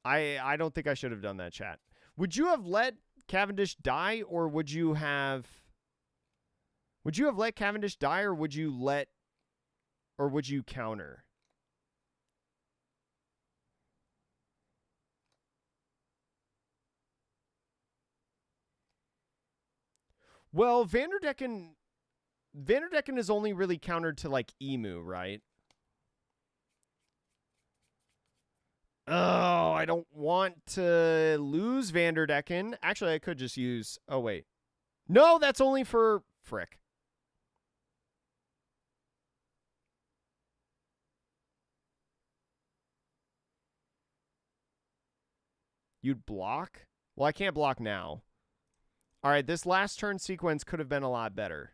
Speaker 1: I don't think I should have done that, chat. Would you have let Cavendish die, or would you have... Would you have let Cavendish die, or would you let... Or would you counter? Well, Vanderdecken is only really countered to like Emu, right? Oh, I don't want to lose Vanderdecken. Actually, I could just use... Oh, wait. No, that's only for... Frick. You'd block? Well, I can't block now. All right, this last turn sequence could have been a lot better.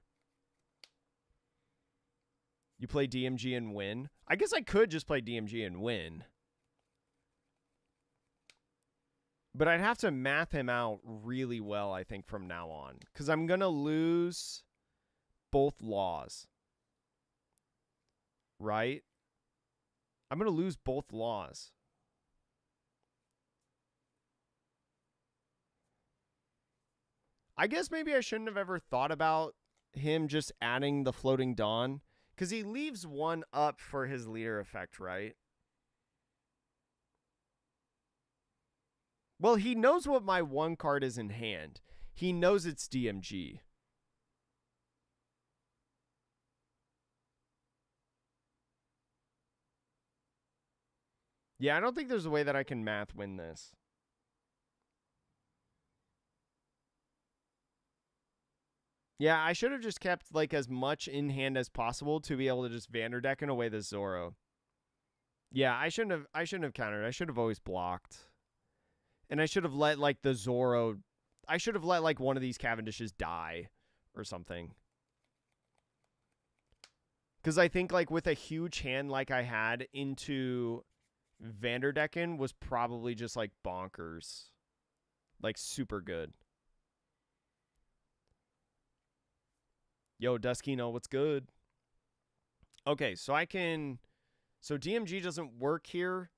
Speaker 1: You play DMG and win? I guess I could just play DMG and win. But I'd have to math him out really well, I think, from now on. Because I'm going to lose both laws. Right? I'm going to lose both laws. I guess maybe I shouldn't have ever thought about him just adding the floating dawn. Because he leaves one up for his leader effect, right? Well, he knows what my one card is in hand. He knows it's DMG. Yeah, I don't think there's a way that I can math win this. Yeah, I should have just kept like as much in hand as possible to be able to just Vanderdecken away the Zoro. Yeah, I shouldn't have countered. I should have always blocked. And I should have let like the Zoro, I should have let like one of these Cavendishes die or something. Because I think like with a huge hand like I had into Vanderdecken was probably just like bonkers. Like super good. Yo, Duskino, what's good? Okay, so I can... So DMG doesn't work here.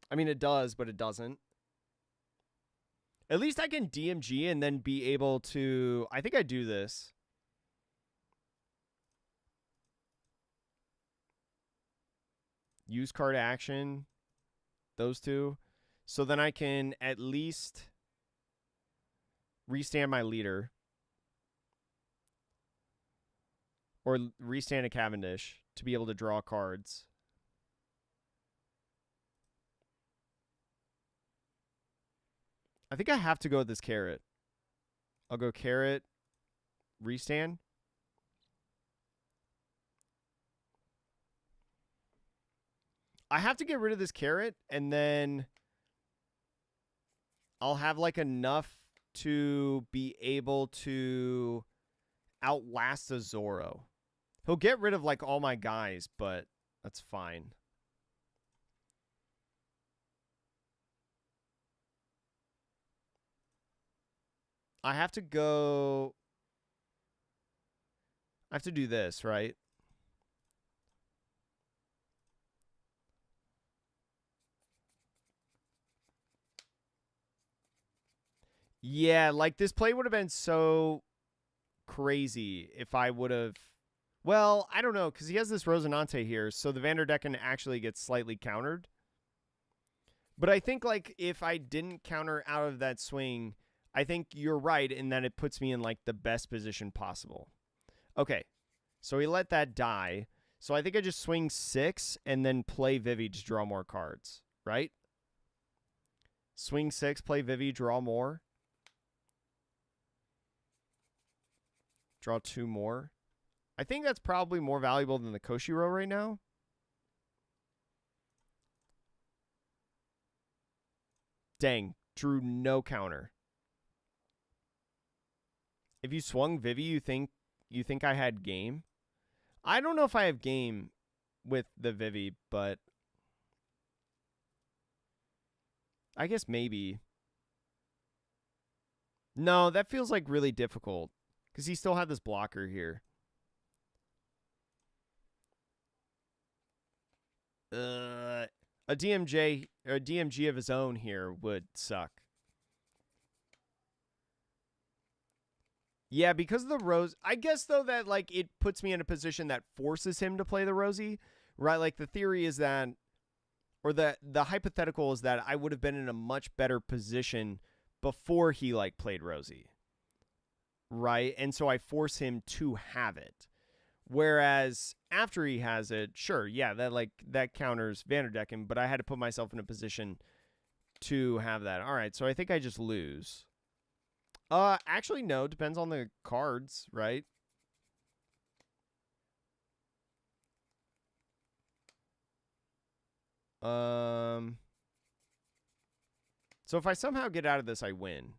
Speaker 1: I mean, it does, but it doesn't. At least I can DMG and then be able to... I think I do this. Use card action. Those two. So then I can at least restand my leader. Or restand a Cavendish to be able to draw cards. I think I have to go with this carrot. I'll go carrot, restand. I have to get rid of this carrot, and then I'll have like enough to be able to outlast a Zoro. He'll get rid of like all my guys, but that's fine. I have to go... I have to do this, right? Yeah, like this play would have been so crazy if I would have... Well, I don't know, because he has this Rosinante here, so the Vanderdecken actually gets slightly countered. But I think like if I didn't counter out of that swing... I think you're right in that it puts me in like the best position possible. Okay, so he let that die. So I think I just swing 6 and then play Vivi to draw more cards, right? Swing 6, play Vivi, draw more. Draw 2 more. I think that's probably more valuable than the Koshiro right now. Dang, drew no counter. If you swung Vivi, you think I had game? I don't know if I have game with the Vivi, but I guess maybe. No, that feels like really difficult because he still had this blocker here. A DMJ or a DMG of his own here would suck. Yeah, because of the Rose. I guess, though, that, like, it puts me in a position that forces him to play the Rosie, right? Like, the theory is that, or the hypothetical is that I would have been in a much better position before he, like, played Rosie, right? And so I force him to have it. Whereas after he has it, sure, yeah, that counters Vanderdecken, but I had to put myself in a position to have that. All right, so I think I just lose. Actually, no. Depends on the cards, right? So if I somehow get out of this, I win.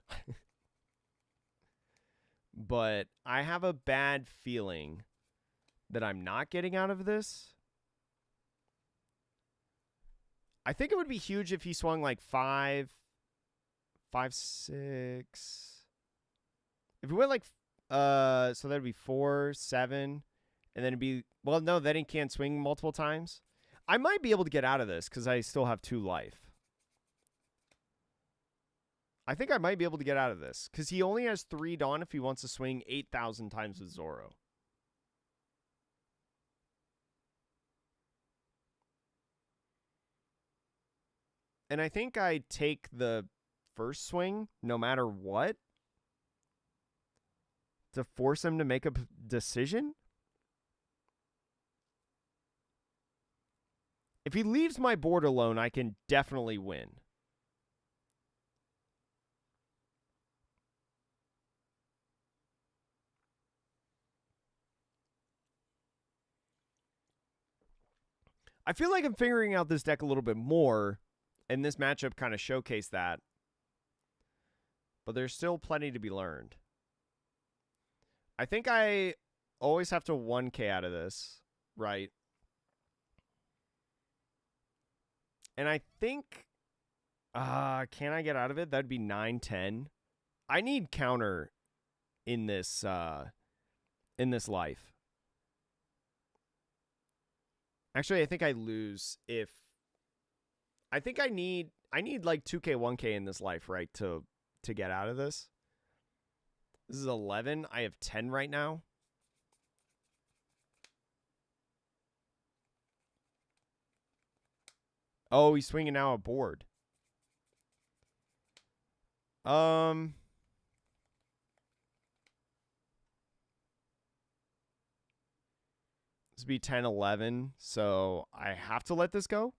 Speaker 1: But I have a bad feeling that I'm not getting out of this. I think it would be huge if he swung like 5, 5, 6... If we went like So that'd be 4, 7, and then it'd be, well, no, then he can't swing multiple times. I might be able to get out of this because I still have 2 life. I think I might be able to get out of this because he only has 3 Dawn if he wants to swing 8,000 times with Zoro. And I think I take the first swing no matter what to force him to make a decision. If he leaves my board alone, I can definitely win. I feel like I'm figuring out this deck a little bit more, and this matchup kind of showcased that. But there's still plenty to be learned. I think I always have to 1K out of this, right? And I think, can I get out of it? That'd be 9, 10. I need counter in this life. Actually, I think I lose if... I think I need like 2K, 1K in this life, right, to get out of this. This is 11. I have 10 right now. Oh, he's swinging now a board. This would be 10, 11. So I have to let this go.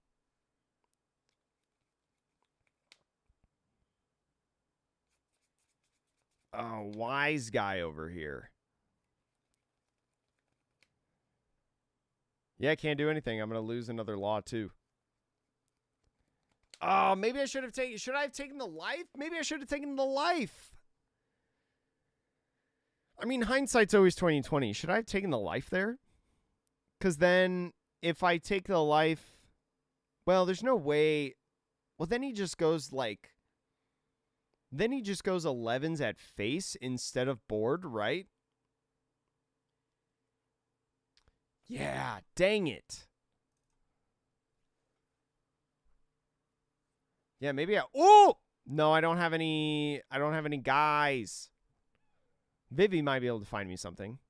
Speaker 1: Oh, wise guy over here. Yeah, I can't do anything. I'm going to lose another law, too. Oh, maybe I should have taken... Should I have taken the life? Maybe I should have taken the life. I mean, hindsight's always 20/20. Should I have taken the life there? Because then, if I take the life... Well, there's no way... Well, then he just goes, like... Then he just goes 11s at face instead of board, right? Yeah, dang it. Yeah, maybe I... Oh! No, I don't have any guys. Vivi might be able to find me something.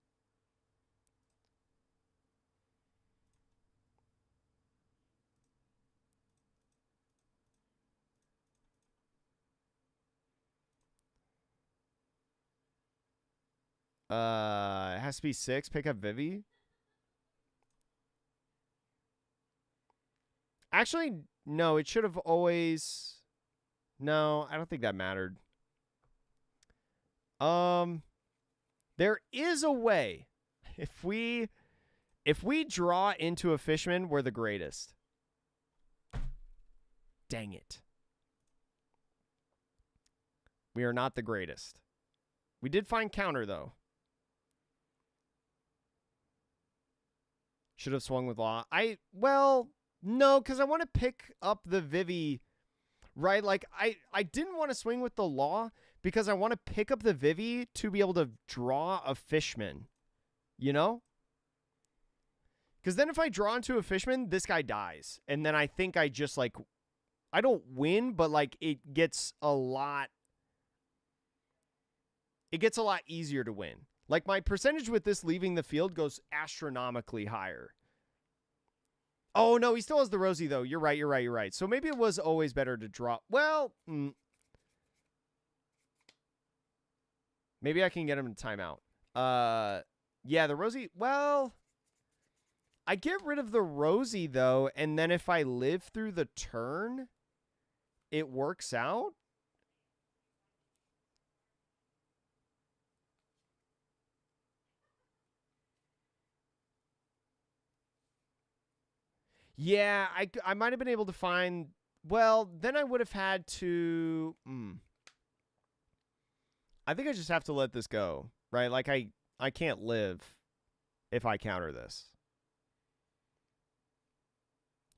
Speaker 1: It has to be 6. Pick up Vivi. Actually, no, it should have always... No, I don't think that mattered. There is a way. If we draw into a Fishman, we're the greatest. Dang it. We are not the greatest. We did find counter, though. Should have swung with law. Well, no, because I want to pick up the Vivi, right? Like, I didn't want to swing with the law because I want to pick up the Vivi to be able to draw a Fishman, you know? Because then if I draw into a Fishman, this guy dies. And then I think I just, like, I don't win, but, like, it gets a lot easier to win. Like, my percentage with this leaving the field goes astronomically higher. Oh, no, he still has the Rosie, though. You're right. So maybe it was always better to draw. Well, maybe I can get him to timeout. Yeah, the Rosie, well, I get rid of the Rosie, though, and then if I live through the turn, it works out. Yeah, I might have been able to find... Well, then I would have had to... I think I just have to let this go, right? Like, I can't live if I counter this.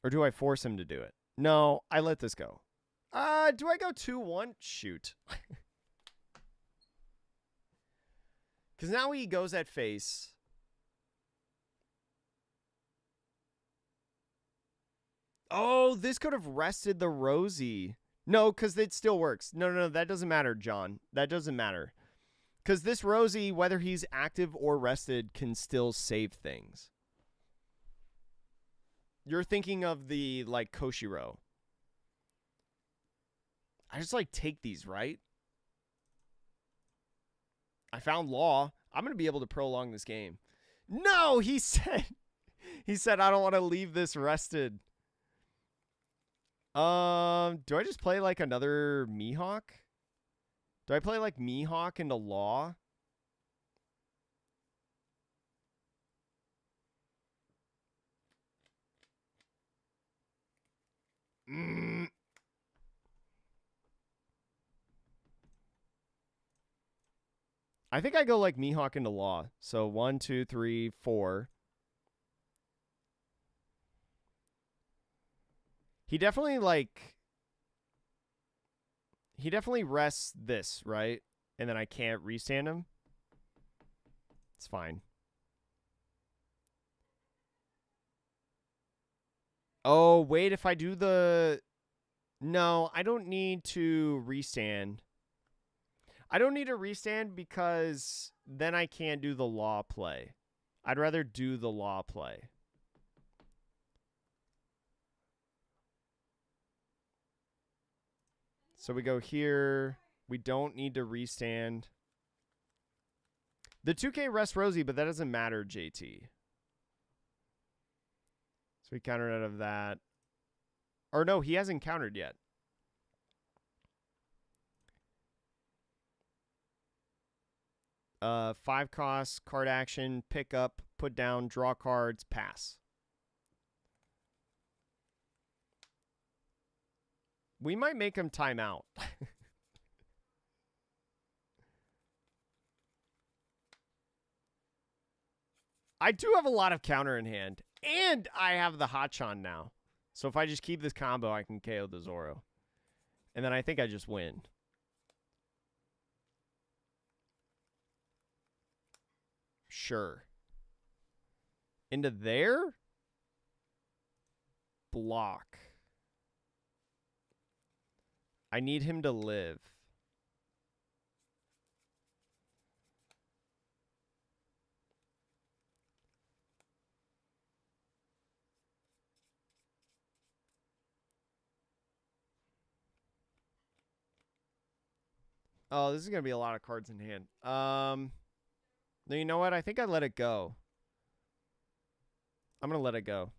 Speaker 1: Or do I force him to do it? No, I let this go. Do I go 2-1? Shoot. Because now he goes at face. Oh, this could have rested the Rosie. No, because it still works. No, that doesn't matter, John. That doesn't matter. Because this Rosie, whether he's active or rested, can still save things. You're thinking of the, like, Koshiro. I just, like, take these, right? I found Law. I'm going to be able to prolong this game. No, he said, I don't want to leave this rested. Do I just play, like, another Mihawk? Do I play, like, Mihawk into Law? I think I go, like, Mihawk into Law. So 1, 2, 3, 4. He definitely, like... He definitely rests this, right? And then I can't restand him. It's fine. Oh, wait, if I do the... No, I don't need to restand. I don't need to restand because then I can't do the Law play. I'd rather do the Law play. So we go here. We don't need to restand. The 2K rests Rosie, but that doesn't matter, JT. So we countered out of that. Or no, he hasn't countered yet. Five costs, card action, pick up, put down, draw cards, pass. We might make him time out. I do have a lot of counter in hand, and I have the Hachan now. So if I just keep this combo, I can KO the Zoro. And then I think I just win. Sure. Into there? Block. I need him to live. Oh, this is going to be a lot of cards in hand. No, you know what? I think I let it go. I'm going to let it go.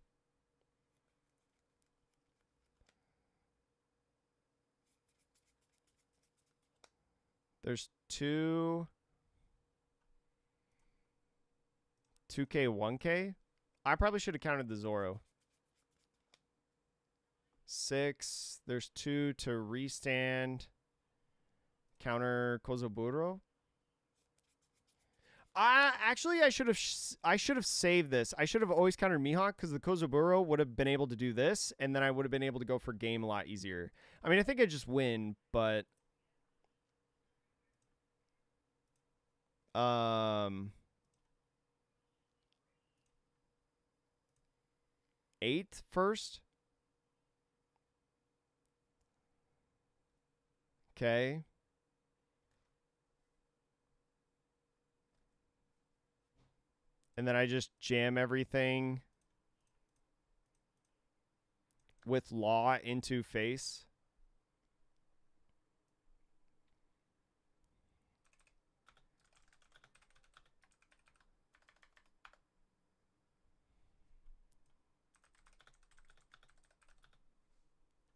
Speaker 1: There's 2K, 1K. I probably should have counted the Zoro. 6. There's 2 to restand. Counter Kozoburo. Actually, I should have saved this. I should have always countered Mihawk because the Kozoburo would have been able to do this, and then I would have been able to go for game a lot easier. I mean, I think I just win, but 8 first. Okay. And then I just jam everything with Law into face.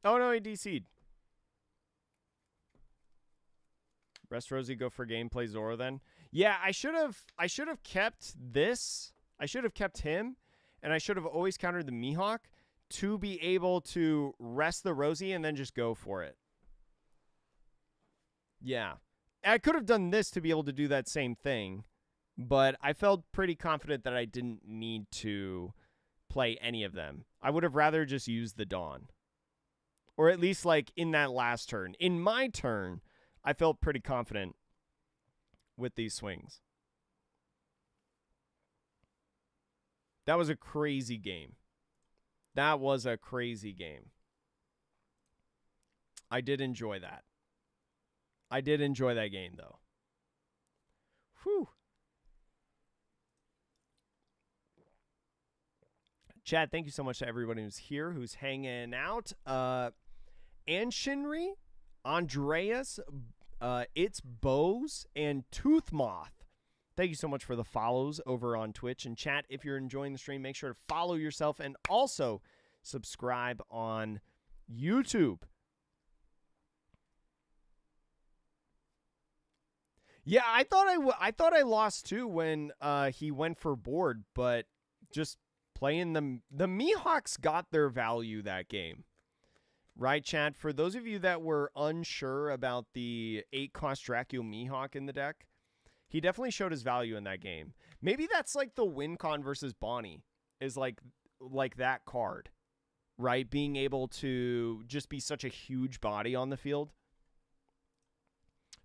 Speaker 1: Oh no, he DC'd. Rest Rosie, go for gameplay Zoro then. Yeah, I should have kept this. I should have kept him, and I should have always countered the Mihawk to be able to rest the Rosie and then just go for it. Yeah. I could have done this to be able to do that same thing, but I felt pretty confident that I didn't need to play any of them. I would have rather just used the Dawn. Or at least like in that last turn. In my turn, I felt pretty confident with these swings. That was a crazy game. That was a crazy game. I did enjoy that. I did enjoy that game, though. Whew. Chad, thank you so much to everybody who's here, who's hanging out. Anshinri, Andreas, It's Bose, and Toothmoth. Thank you so much for the follows over on Twitch and chat. If you're enjoying the stream, make sure to follow yourself and also subscribe on YouTube. Yeah, I thought I lost too when he went for board, but just playing the Mihawks got their value that game. Right, Chad? For those of you that were unsure about the 8-cost Dracula Mihawk in the deck, he definitely showed his value in that game. Maybe that's like the WinCon versus Bonnie is like that card, right? Being able to just be such a huge body on the field.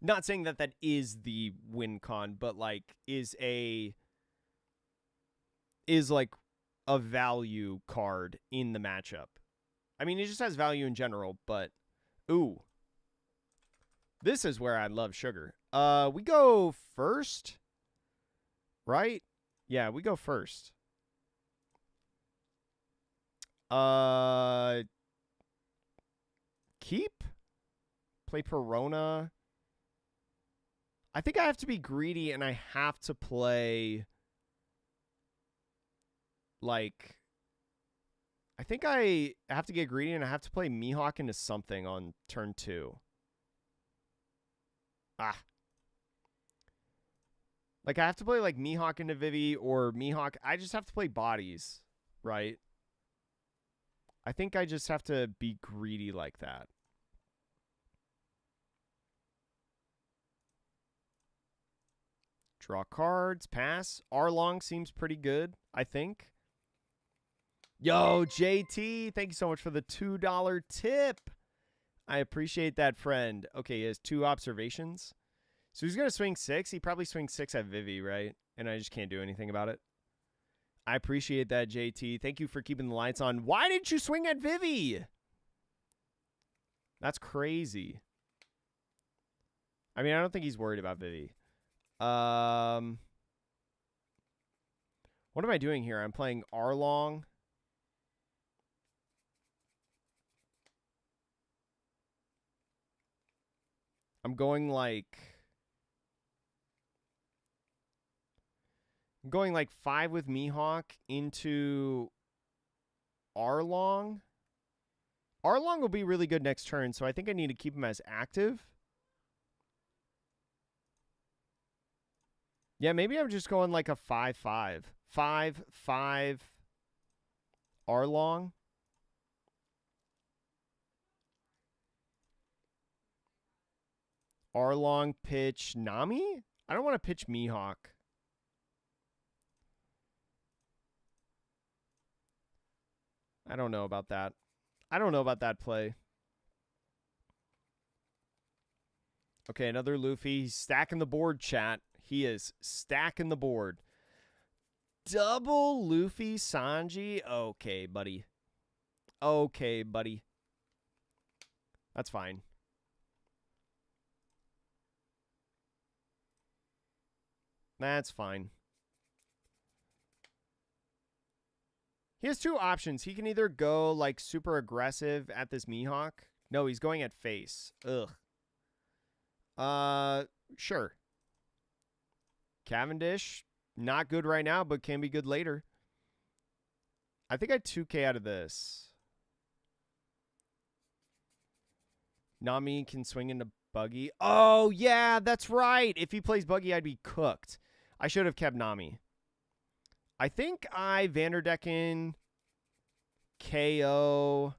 Speaker 1: Not saying that that is the WinCon, but like is like a value card in the matchup. I mean, it just has value in general, but ooh. This is where I love sugar. We go first, right? Yeah, we go first. Keep? Play Perona. I think I have to be greedy and I have to play like I think I have to get greedy and I have to play Mihawk into something on turn 2. Like, I have to play, like, Mihawk into Vivi or Mihawk. I just have to play bodies, right? I think I just have to be greedy like that. Draw cards, pass. Arlong seems pretty good, I think. Yo, JT, thank you so much for the $2 tip. I appreciate that, friend. Okay, he has 2 observations. So he's going to swing 6. He probably swings 6 at Vivi, right? And I just can't do anything about it. I appreciate that, JT. Thank you for keeping the lights on. Why didn't you swing at Vivi? That's crazy. I mean, I don't think he's worried about Vivi. What am I doing here? I'm playing Arlong. I'm going like 5 with Mihawk into Arlong. Arlong will be really good next turn, so I think I need to keep him as active. Yeah, maybe I'm just going like a 5-5. 5-5 Arlong. Arlong pitch Nami? I don't want to pitch Mihawk. I don't know about that. I don't know about that play. Okay, another Luffy. He's stacking the board, chat. He is stacking the board. Double Luffy Sanji? Okay, buddy. Okay, buddy. That's fine. That's fine. He has 2 options. He can either go like super aggressive at this Mihawk. No, he's going at face. Ugh. Sure. Cavendish, not good right now, but can be good later. I think I 2K out of this. Nami can swing into Buggy. Oh, yeah, that's right. If he plays Buggy, I'd be cooked. I should have kept Nami. I think I Vanderdecken KO.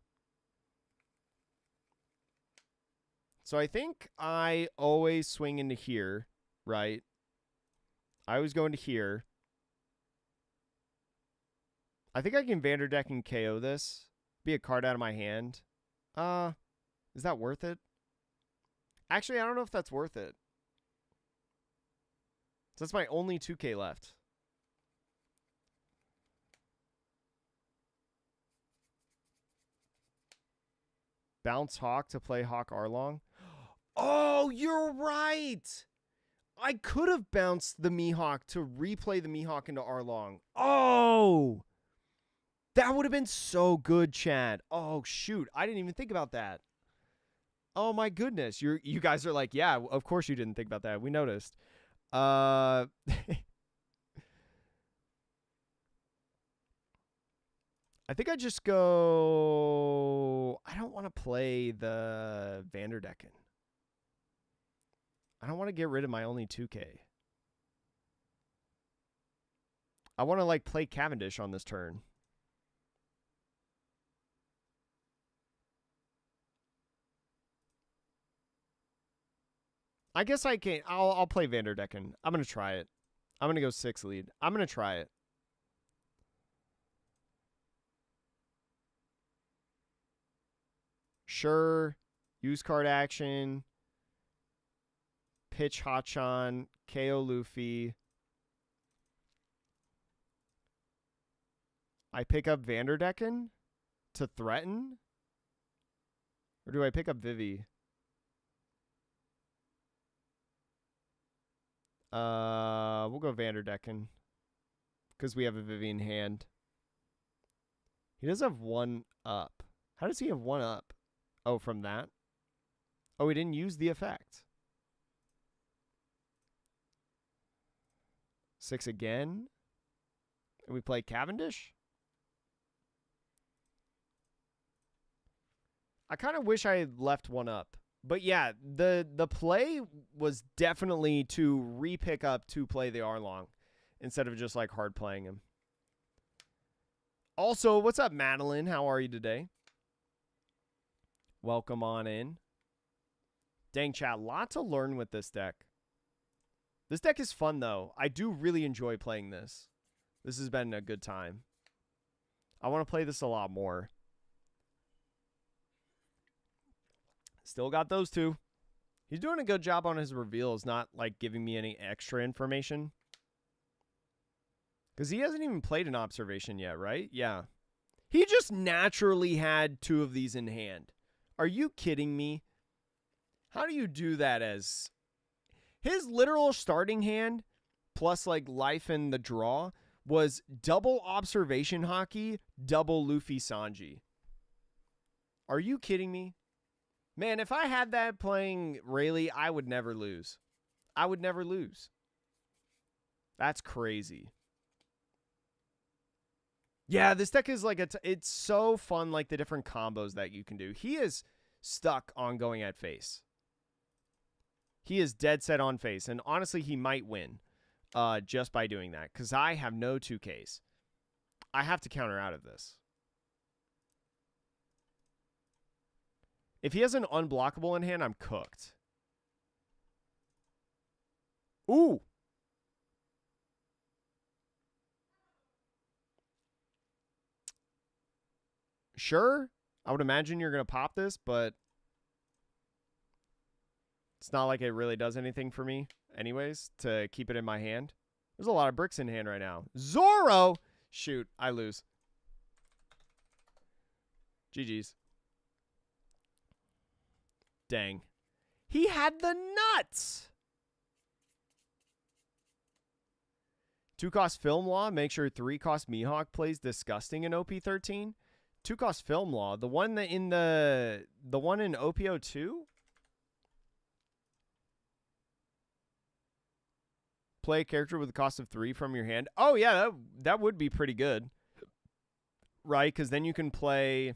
Speaker 1: So I think I always swing into here, right? I always go into here. I think I can Vanderdecken KO this. Be a card out of my hand. Is that worth it? Actually, I don't know if that's worth it. So that's my only 2K left. Bounce Hawk to play Hawk Arlong. Oh, you're right. I could have bounced the Mihawk to replay the Mihawk into Arlong. Oh, that would have been so good, Chad. Oh, shoot. I didn't even think about that. Oh, my goodness. You guys are like, yeah, of course you didn't think about that. We noticed. I think I just go... I don't want to play the Vanderdecken. I don't want to get rid of my only 2K. I want to, like, play Cavendish on this turn. I guess I can. I'll play Vanderdecken. I'm going to try it. I'm going to go 6 lead. I'm going to try it. Sure. Use card action. Pitch Hachan. KO Luffy. I pick up Vanderdecken to threaten? Or do I pick up Vivi? We'll go Vanderdecken. Because we have a Vivi in hand. He does have 1 up. How does he have 1 up? Oh, from that? Oh, he didn't use the effect. 6 again. And we play Cavendish? I kind of wish I had left 1 up. But yeah, the play was definitely to re-pick up to play the Arlong instead of just like hard playing him. Also, what's up, Madeline? How are you today? Welcome on in. Dang, chat, lot to learn with this deck. This deck is fun, though. I do really enjoy playing this. This has been a good time. I want to play this a lot more. Still got those 2. He's doing a good job on his reveals, not like giving me any extra information. Because he hasn't even played an observation yet, right? Yeah. He just naturally had 2 of these in hand. Are you kidding me? How do you do that as... His literal starting hand, plus like life and the draw, was double observation hockey, double Luffy Sanji. Are you kidding me? Man, if I had that playing Rayleigh, I would never lose. I would never lose. That's crazy. Yeah, this deck is like it's so fun, like the different combos that you can do. He is stuck on going at face. He is dead set on face, and honestly, he might win just by doing that, because I have no 2Ks. I have to counter out of this. If he has an unblockable in hand, I'm cooked. Ooh. Sure. I would imagine you're going to pop this, but it's not like it really does anything for me anyways to keep it in my hand. There's a lot of bricks in hand right now. Zoro! Shoot, I lose. GG's. Dang. He had the nuts! 2-cost Film Law. Make sure 3-cost Mihawk plays disgusting in OP13. 2-cost Film Law. The one that in the one in OP02? Play a character with a cost of 3 from your hand. Oh yeah, that would be pretty good. Right? Because then you can play...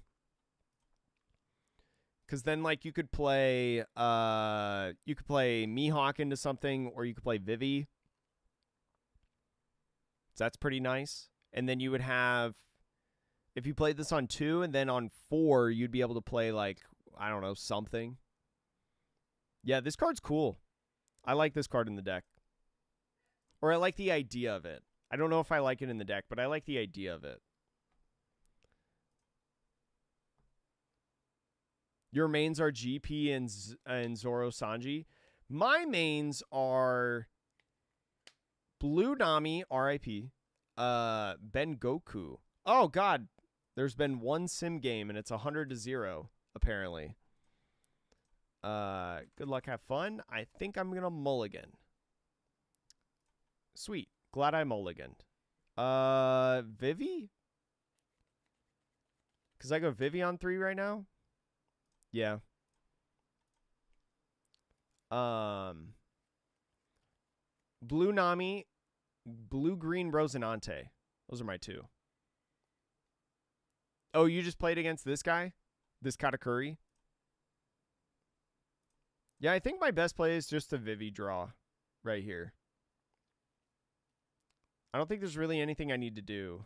Speaker 1: Because then, like, you could play Mihawk into something, or you could play Vivi. So that's pretty nice. And then you would have, if you played this on 2, and then on 4, you'd be able to play, like, I don't know, something. Yeah, this card's cool. I like this card in the deck. Or I like the idea of it. I don't know if I like it in the deck, but I like the idea of it. Your mains are GP and Zoro Sanji. My mains are Blue Nami, RIP, Ben Goku. Oh, God. There's been one sim game, and it's 100-0 apparently. Good luck, have fun. I think I'm gonna mulligan. Sweet. Glad I mulliganed. Vivi? Because I go Vivi on 3 right now? Yeah. Blue Nami, blue-green Rosinante. Those are my 2. Oh, you just played against this guy? This Katakuri? Yeah, I think my best play is just a Vivi draw right here. I don't think there's really anything I need to do.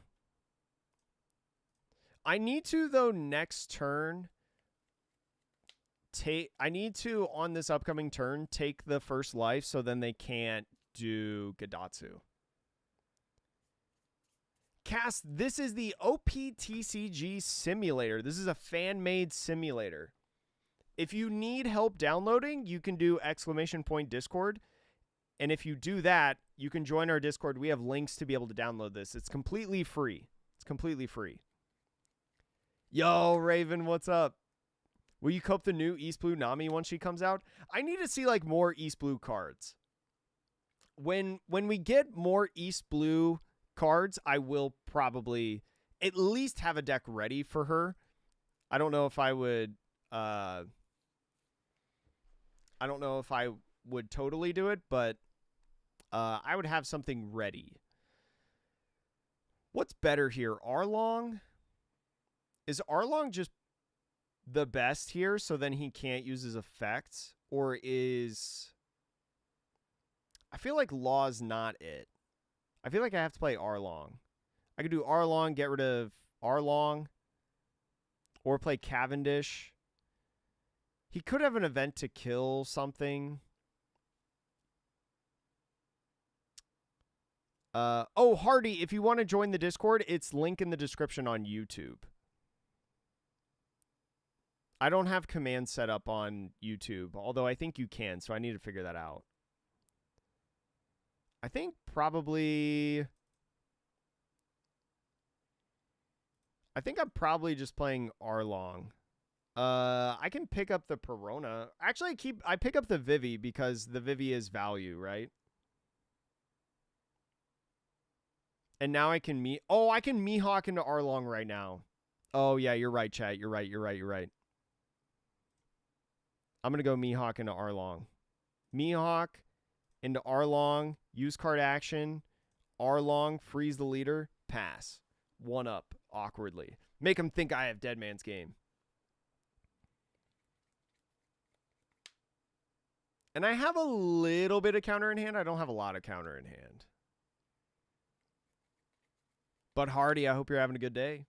Speaker 1: I need to, though, next turn... I need to, on this upcoming turn, take the first life so then they can't do Gadatsu. Cast, this is the OPTCG simulator. This is a fan-made simulator. If you need help downloading, you can do !Discord. And if you do that, you can join our Discord. We have links to be able to download this. It's completely free. It's completely free. Yo, Raven, what's up? Will you cope the new East Blue Nami once she comes out? I need to see like more East Blue cards. When we get more East Blue cards, I will probably at least have a deck ready for her. I don't know if I would totally do it, but I would have something ready. What's better here? Arlong? Is Arlong just the best here, so then he can't use his effects? Or is... I feel like Law's not it. I feel like I have to play Arlong. I could do Arlong, get rid of Arlong, or play Cavendish. He could have an event to kill something. Oh, Hardy, if you want to join the Discord, it's link in the description on YouTube. I don't have commands set up on YouTube, although I think you can, so I need to figure that out. I think probably... I think I'm probably just playing Arlong. I can pick up the Perona. Actually, I pick up the Vivi because the Vivi is value, right? And now I can I can Mihawk into Arlong right now. Oh, yeah, you're right, chat. You're right. I'm going to go Mihawk into Arlong. Mihawk into Arlong. Use card action. Arlong. Freeze the leader. Pass. 1 up. Awkwardly. Make him think I have Dead Man's Game. And I have a little bit of counter in hand. I don't have a lot of counter in hand. But Hardy, I hope you're having a good day.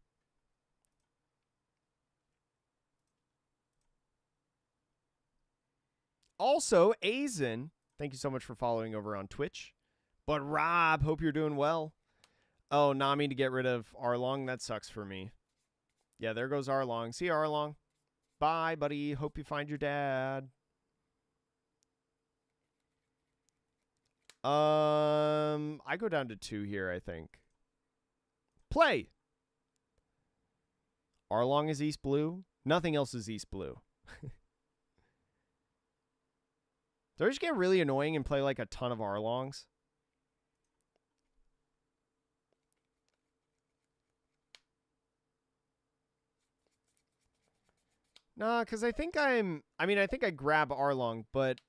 Speaker 1: Also, Azen, thank you so much for following over on Twitch. But Rob, hope you're doing well. Oh, Nami to get rid of Arlong. That sucks for me. Yeah, there goes Arlong. See you, Arlong. Bye, buddy. Hope you find your dad. I go down to 2 here, I think. Play! Arlong is East Blue. Nothing else is East Blue. Do I just get really annoying and play like a ton of Arlongs? Nah, because I think I think I grab Arlong, but...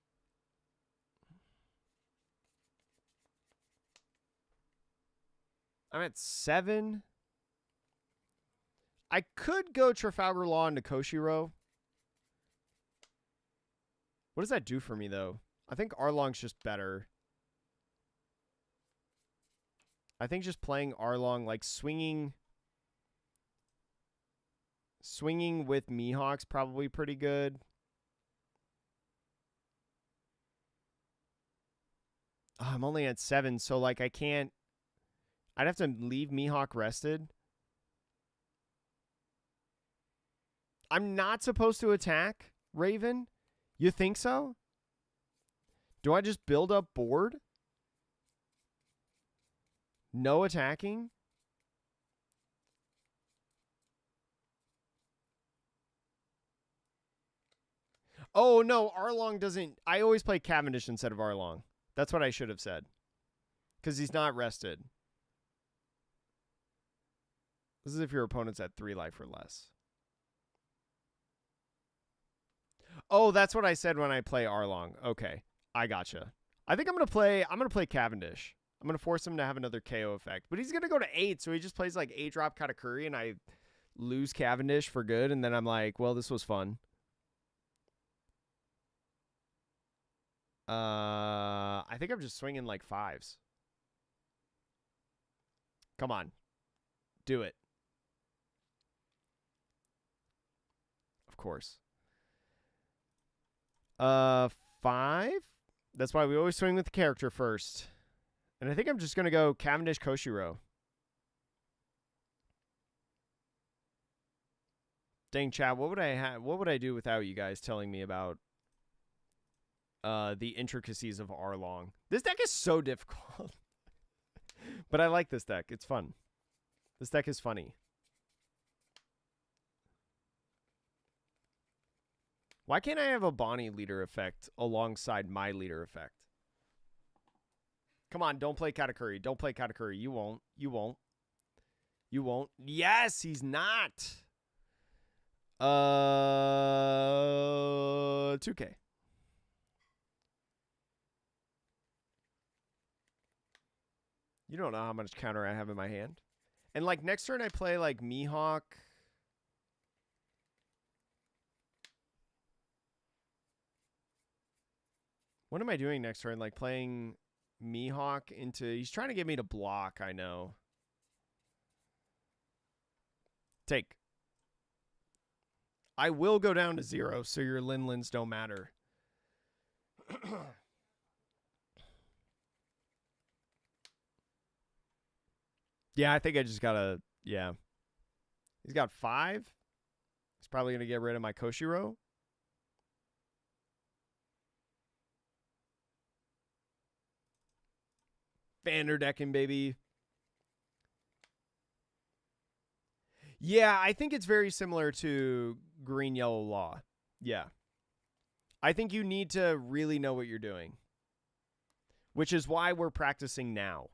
Speaker 1: I'm at 7. I could go Trafalgar Law into Koshiro. What does that do for me, though? I think Arlong's just better. I think just playing Arlong, like swinging with Mihawk's probably pretty good. Oh, I'm only at 7, so like I can't... I'd have to leave Mihawk rested. I'm not supposed to attack Raven? You think so? Do I just build up board? No attacking? Oh, no, Arlong doesn't... I always play Cavendish instead of Arlong. That's what I should have said. Because he's not rested. This is if your opponent's at 3 life or less. Oh, that's what I said when I play Arlong. Okay, I gotcha. I think I'm gonna play Cavendish. I'm gonna force him to have another KO effect, but he's gonna go to 8, so he just plays like 8-drop Katakuri, and I lose Cavendish for good, and then I'm like, well, this was fun. I think I'm just swinging like 5s. Come on, do it. Of course. 5. That's why we always swing with the character first. And I think I'm just going to go Cavendish Koshiro. Dang, chat, what would I do without you guys telling me about the intricacies of Arlong? This deck is so difficult. But I like this deck. It's fun. This deck is funny. Why can't I have a Bonnie leader effect alongside my leader effect? Come on, don't play Katakuri. Don't play Katakuri. You won't. You won't. You won't. Yes, he's not. 2K. You don't know how much counter I have in my hand. And like next turn I play like Mihawk. What am I doing next turn? Like playing Mihawk into... He's trying to get me to block, I know. Take. I will go down to 0, so your Linlins don't matter. Yeah, I think I just gotta... Yeah. He's got 5. He's probably going to get rid of my Koshiro. Vanderdecking, baby. Yeah, I think it's very similar to Green Yellow Law. Yeah. I think you need to really know what you're doing. Which is why we're practicing now.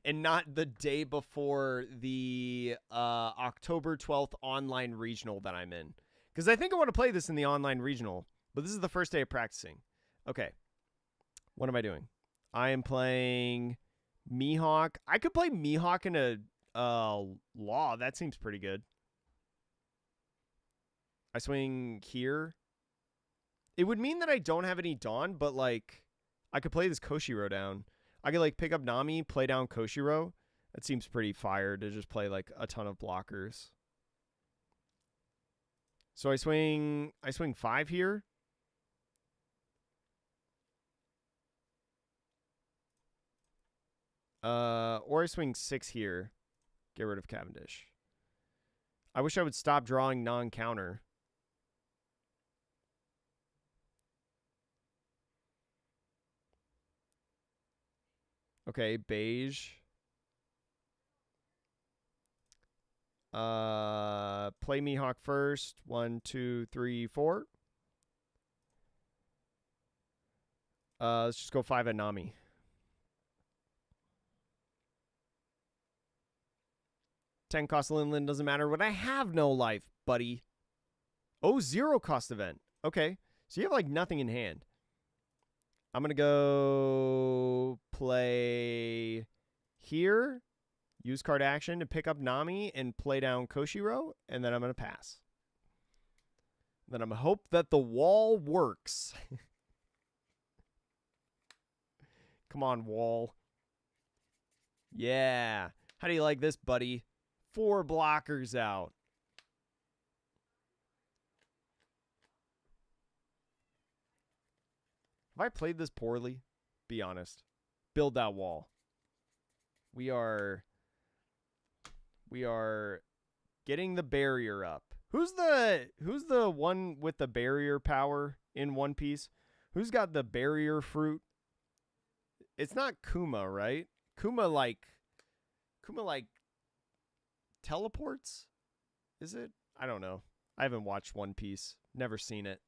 Speaker 1: And not the day before the October 12th online regional that I'm in. Because I think I want to play this in the online regional. But this is the first day of practicing. Okay. What am I doing? I am playing Mihawk. I could play Mihawk in a Law. That seems pretty good. I swing here. It would mean that I don't have any Dawn, but like I could play this Koshiro down. I could like pick up Nami, play down Koshiro. That seems pretty fire to just play like a ton of blockers. So I swing 5 here. Or I swing 6 here. Get rid of Cavendish. I wish I would stop drawing non-counter. Okay, beige. Play Mihawk first. 1, 2, 3, 4. Let's just go 5 at Nami. Cost Linlin doesn't matter, but I have no life, buddy. Oh, 0 cost event. Okay, so you have like nothing in hand. I'm going to go play here, use card action to pick up Nami and play down Koshiro, and then I'm going to pass. Then I'm going to hope that the wall works. Come on, wall. Yeah. How do you like this, buddy? 4 blockers out. Have I played this poorly? Be honest. Build that wall. We are getting the barrier up. Who's the one with the barrier power in One Piece? Who's got the barrier fruit? It's not Kuma, right? Kuma like teleports? Is it? I don't know. I haven't watched One Piece. Never seen it.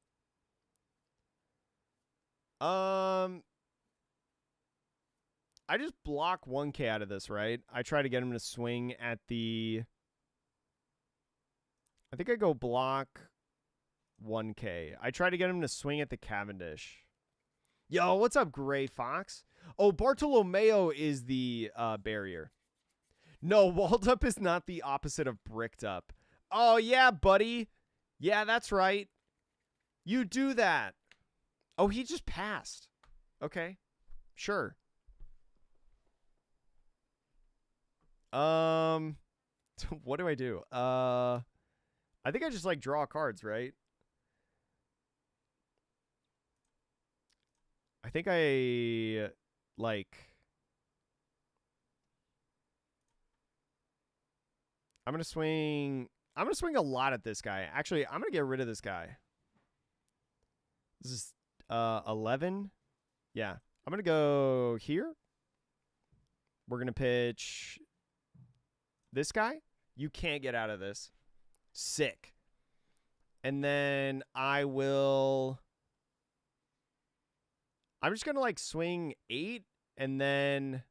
Speaker 1: I just block 1K out of this, right? I try to get him to swing at the... I think I go block 1K. I try to get him to swing at the Cavendish. Yo, what's up, Gray Fox? Oh, Bartolomeo is the barrier. No, walled up is not the opposite of bricked up. Oh, yeah, buddy. Yeah, that's right. You do that. Oh, he just passed. Okay. Sure. What do I do? I think I just like draw cards, right? I think I like... I'm going to swing a lot at this guy. Actually, I'm going to get rid of this guy. This is 11. Yeah. I'm going to go here. We're going to pitch this guy. You can't get out of this. Sick. And then I'm just going to like swing 8 and then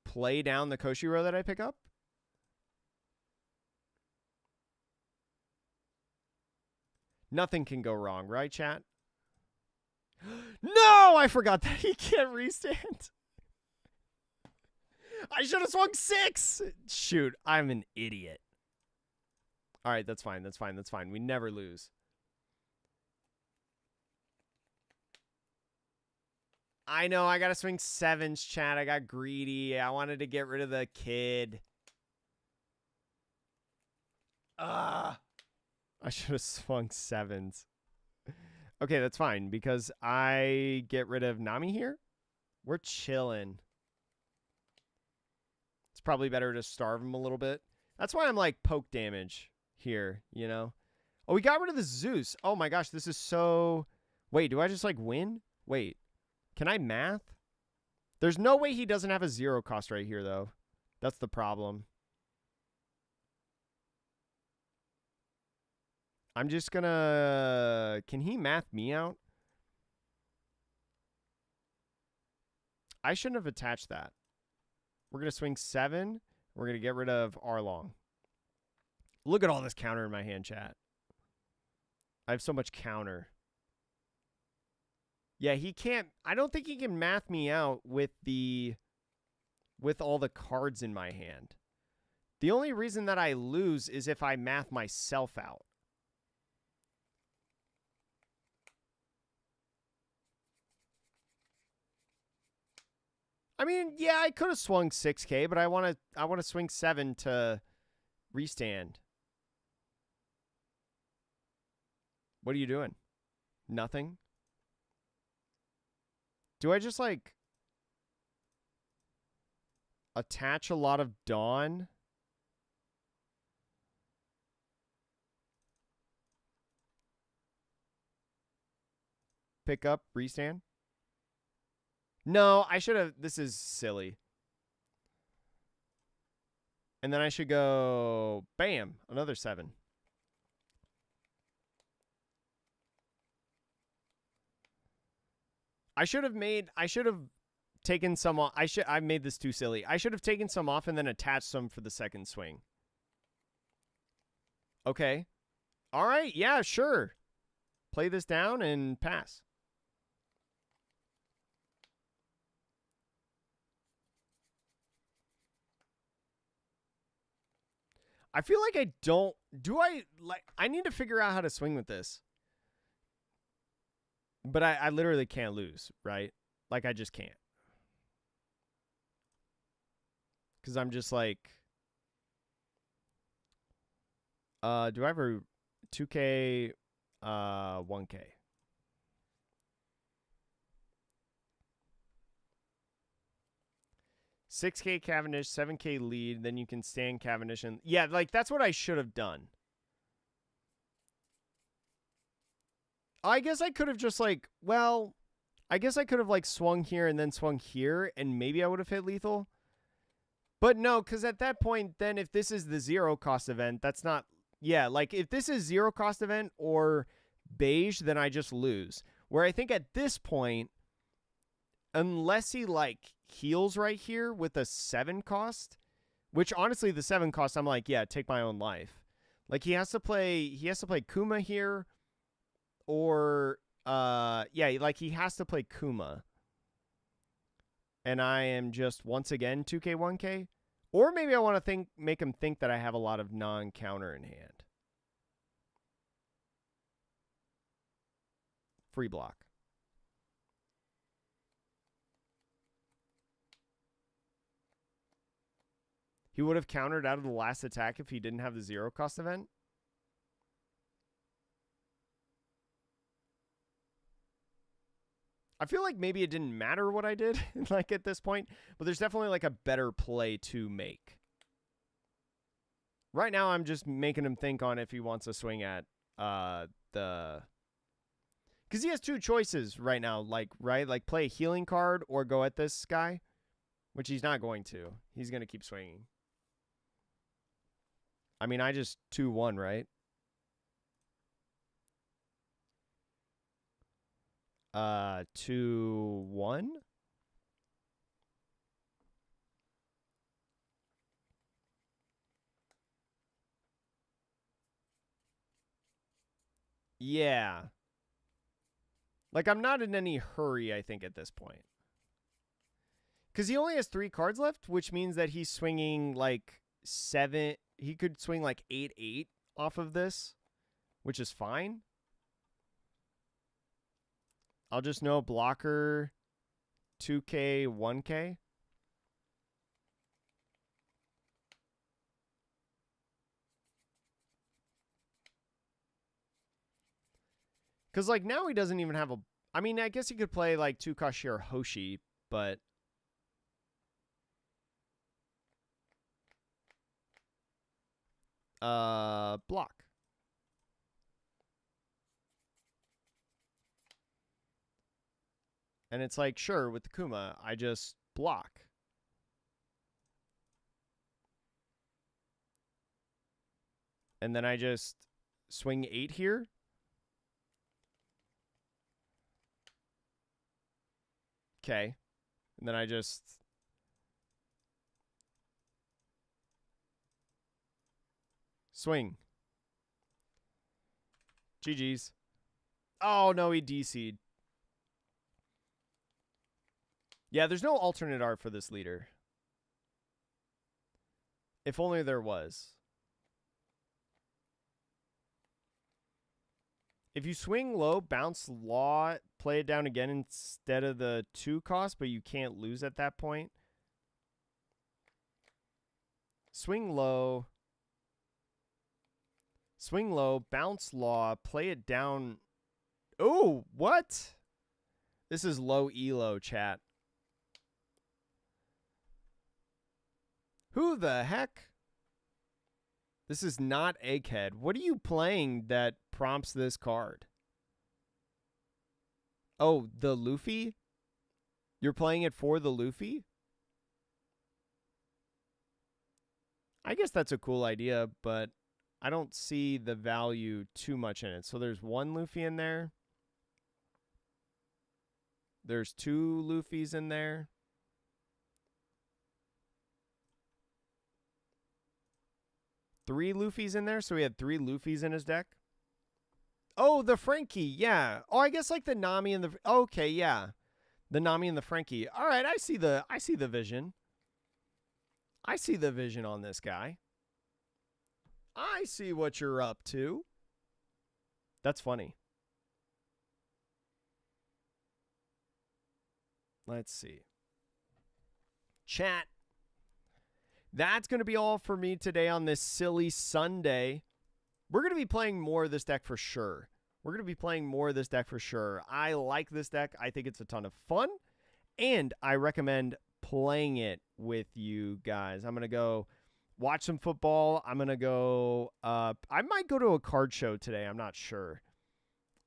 Speaker 1: play down the Koshiro that I pick up. Nothing can go wrong, right, chat? No, I forgot that he can't restand. I should have swung 6. Shoot, I'm an idiot. All right, that's fine. That's fine. That's fine. We never lose. I know, I got to swing 7s, chat. I got greedy. I wanted to get rid of the kid. I should have swung 7s. Okay, that's fine, because I get rid of Nami here. We're chilling. It's probably better to starve him a little bit. That's why I'm like poke damage here, you know? Oh, we got rid of the Zeus. Oh my gosh, this is so... Wait, do I just like win? Wait. Can I math? There's no way he doesn't have a 0 cost right here, though. That's the problem. I'm just gonna... Can he math me out? I shouldn't have attached that. We're gonna swing 7. We're gonna get rid of Arlong. Look at all this counter in my hand, chat. I have so much counter. Yeah, he can't... I don't think he can math me out with all the cards in my hand. The only reason that I lose is if I math myself out. I mean, yeah, I could have swung 6K, but I want to swing 7 to restand. What are you doing? Nothing? Do I just, like, attach a lot of Dawn? Pick up, restand? No, I should have... This is silly. And then I should go... Bam! Another 7. I should have taken some off. I made this too silly. I should have taken some off and then attached some for the second swing. Okay. All right. Yeah, sure. Play this down and pass. I feel like I don't... I need to figure out how to swing with this. But I literally can't lose, right? Like, I just can't. Because I'm just like... do I have a 2K, 1K? $6K Cavendish, 7K lead, then you can stand Cavendish. And yeah, like, that's what I should have done. I guess I could have just, like, well, I guess I could have, like, swung here and then swung here, and maybe I would have hit lethal. But no, because at that point, then if this is the 0 cost event, that's not, yeah, like, if this is 0 cost event or beige, then I just lose. Where I think at this point, unless he like heals right here with a 7 cost, which honestly the 7 cost, I'm like, yeah, take my own life. Like he has to play Kuma here, or yeah, like he has to play Kuma. And I am just once again 2K 1K, or maybe I want to make him think that I have a lot of non-counter in hand. Free block. He would have countered out of the last attack if he didn't have the 0 cost event. I feel like maybe it didn't matter what I did like at this point, but there's definitely like a better play to make. Right now I'm just making him think on if he wants to swing at the, because he has 2 choices right now, like, right? Like play a healing card or go at this guy, which he's not going to. He's going to keep swinging. I mean, I just 2-1, right? 2-1. Yeah. Like, I'm not in any hurry, I think, at this point. Because he only has 3 cards left, which means that he's swinging, like, 7. He could swing, like, 8-8 off of this, which is fine. I'll just know blocker 2K, 1K. Because, like, now he doesn't even have a... I mean, I guess he could play, like, 2 Kashir Hoshi, but... block. And it's like, sure, with the Kuma, I just block. And then I just swing 8 here. Okay. And then I just... swing. GG's. Oh, no, he DC'd. Yeah, there's no alternate art for this leader. If only there was. If you swing low, bounce law, play it down again instead of the 2 cost, but you can't lose at that point. Swing low. Swing low, bounce law, play it down. Oh, what? This is low elo, chat. Who the heck? This is not Egghead. What are you playing that prompts this card? Oh, the Luffy? You're playing it for the Luffy? I guess that's a cool idea, but I don't see the value too much in it. So there's 1 Luffy in there. There's 2 Luffys in there. Three Luffys in there, so he had 3 Luffys in his deck. Oh, the Frankie, yeah. Oh, I guess like the Nami and the... Okay, yeah. The Nami and the Frankie. All right, I see the vision. I see the vision on this guy. I see what you're up to. That's funny. Let's see. Chat. That's going to be all for me today on this silly Sunday. We're going to be playing more of this deck for sure. I like this deck. I think it's a ton of fun. And I recommend playing it with you guys. I'm going to go watch some football. I'm going to go... I might go to a card show today. I'm not sure.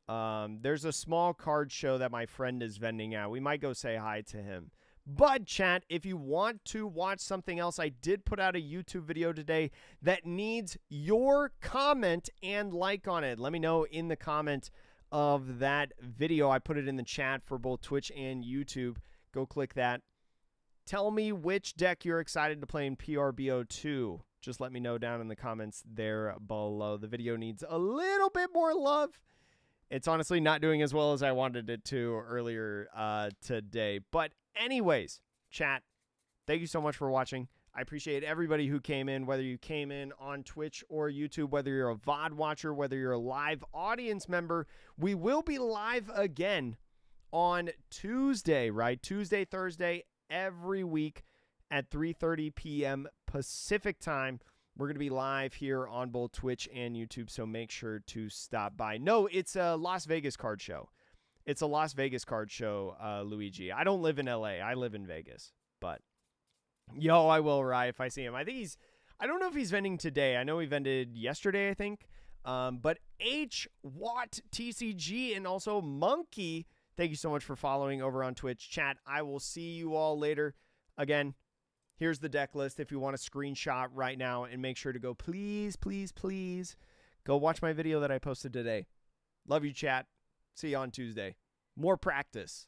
Speaker 1: There's a small card show that my friend is vending at. We might go say hi to him. But chat, if you want to watch something else, I did put out a YouTube video today that needs your comment and like on it. Let me know in the comment of that video. I put it in the chat for both Twitch and YouTube. Go click that. Tell me which deck you're excited to play in PRBO2. Just let me know down in the comments there below. The video needs a little bit more love. It's honestly not doing as well as I wanted it to earlier today. But anyways, chat, thank you so much for watching. I appreciate everybody who came in, whether you came in on Twitch or YouTube, whether you're a VOD watcher, whether you're a live audience member. We will be live again on Tuesday, right? Tuesday, Thursday, every week at 3:30 p.m. Pacific time. We're going to be live here on both Twitch and YouTube, so make sure to stop by. No, it's a Las Vegas card show. It's a Las Vegas card show, Luigi. I don't live in LA. I live in Vegas, but yo, I will, Rye, if I see him. I don't know if he's vending today. I know he vended yesterday, I think. But H, Watt, TCG, and also Monkey, thank you so much for following over on Twitch. Chat, I will see you all later. Again, here's the deck list if you want a screenshot right now, and make sure to go, please, please, please, go watch my video that I posted today. Love you, chat. See you on Tuesday. More practice.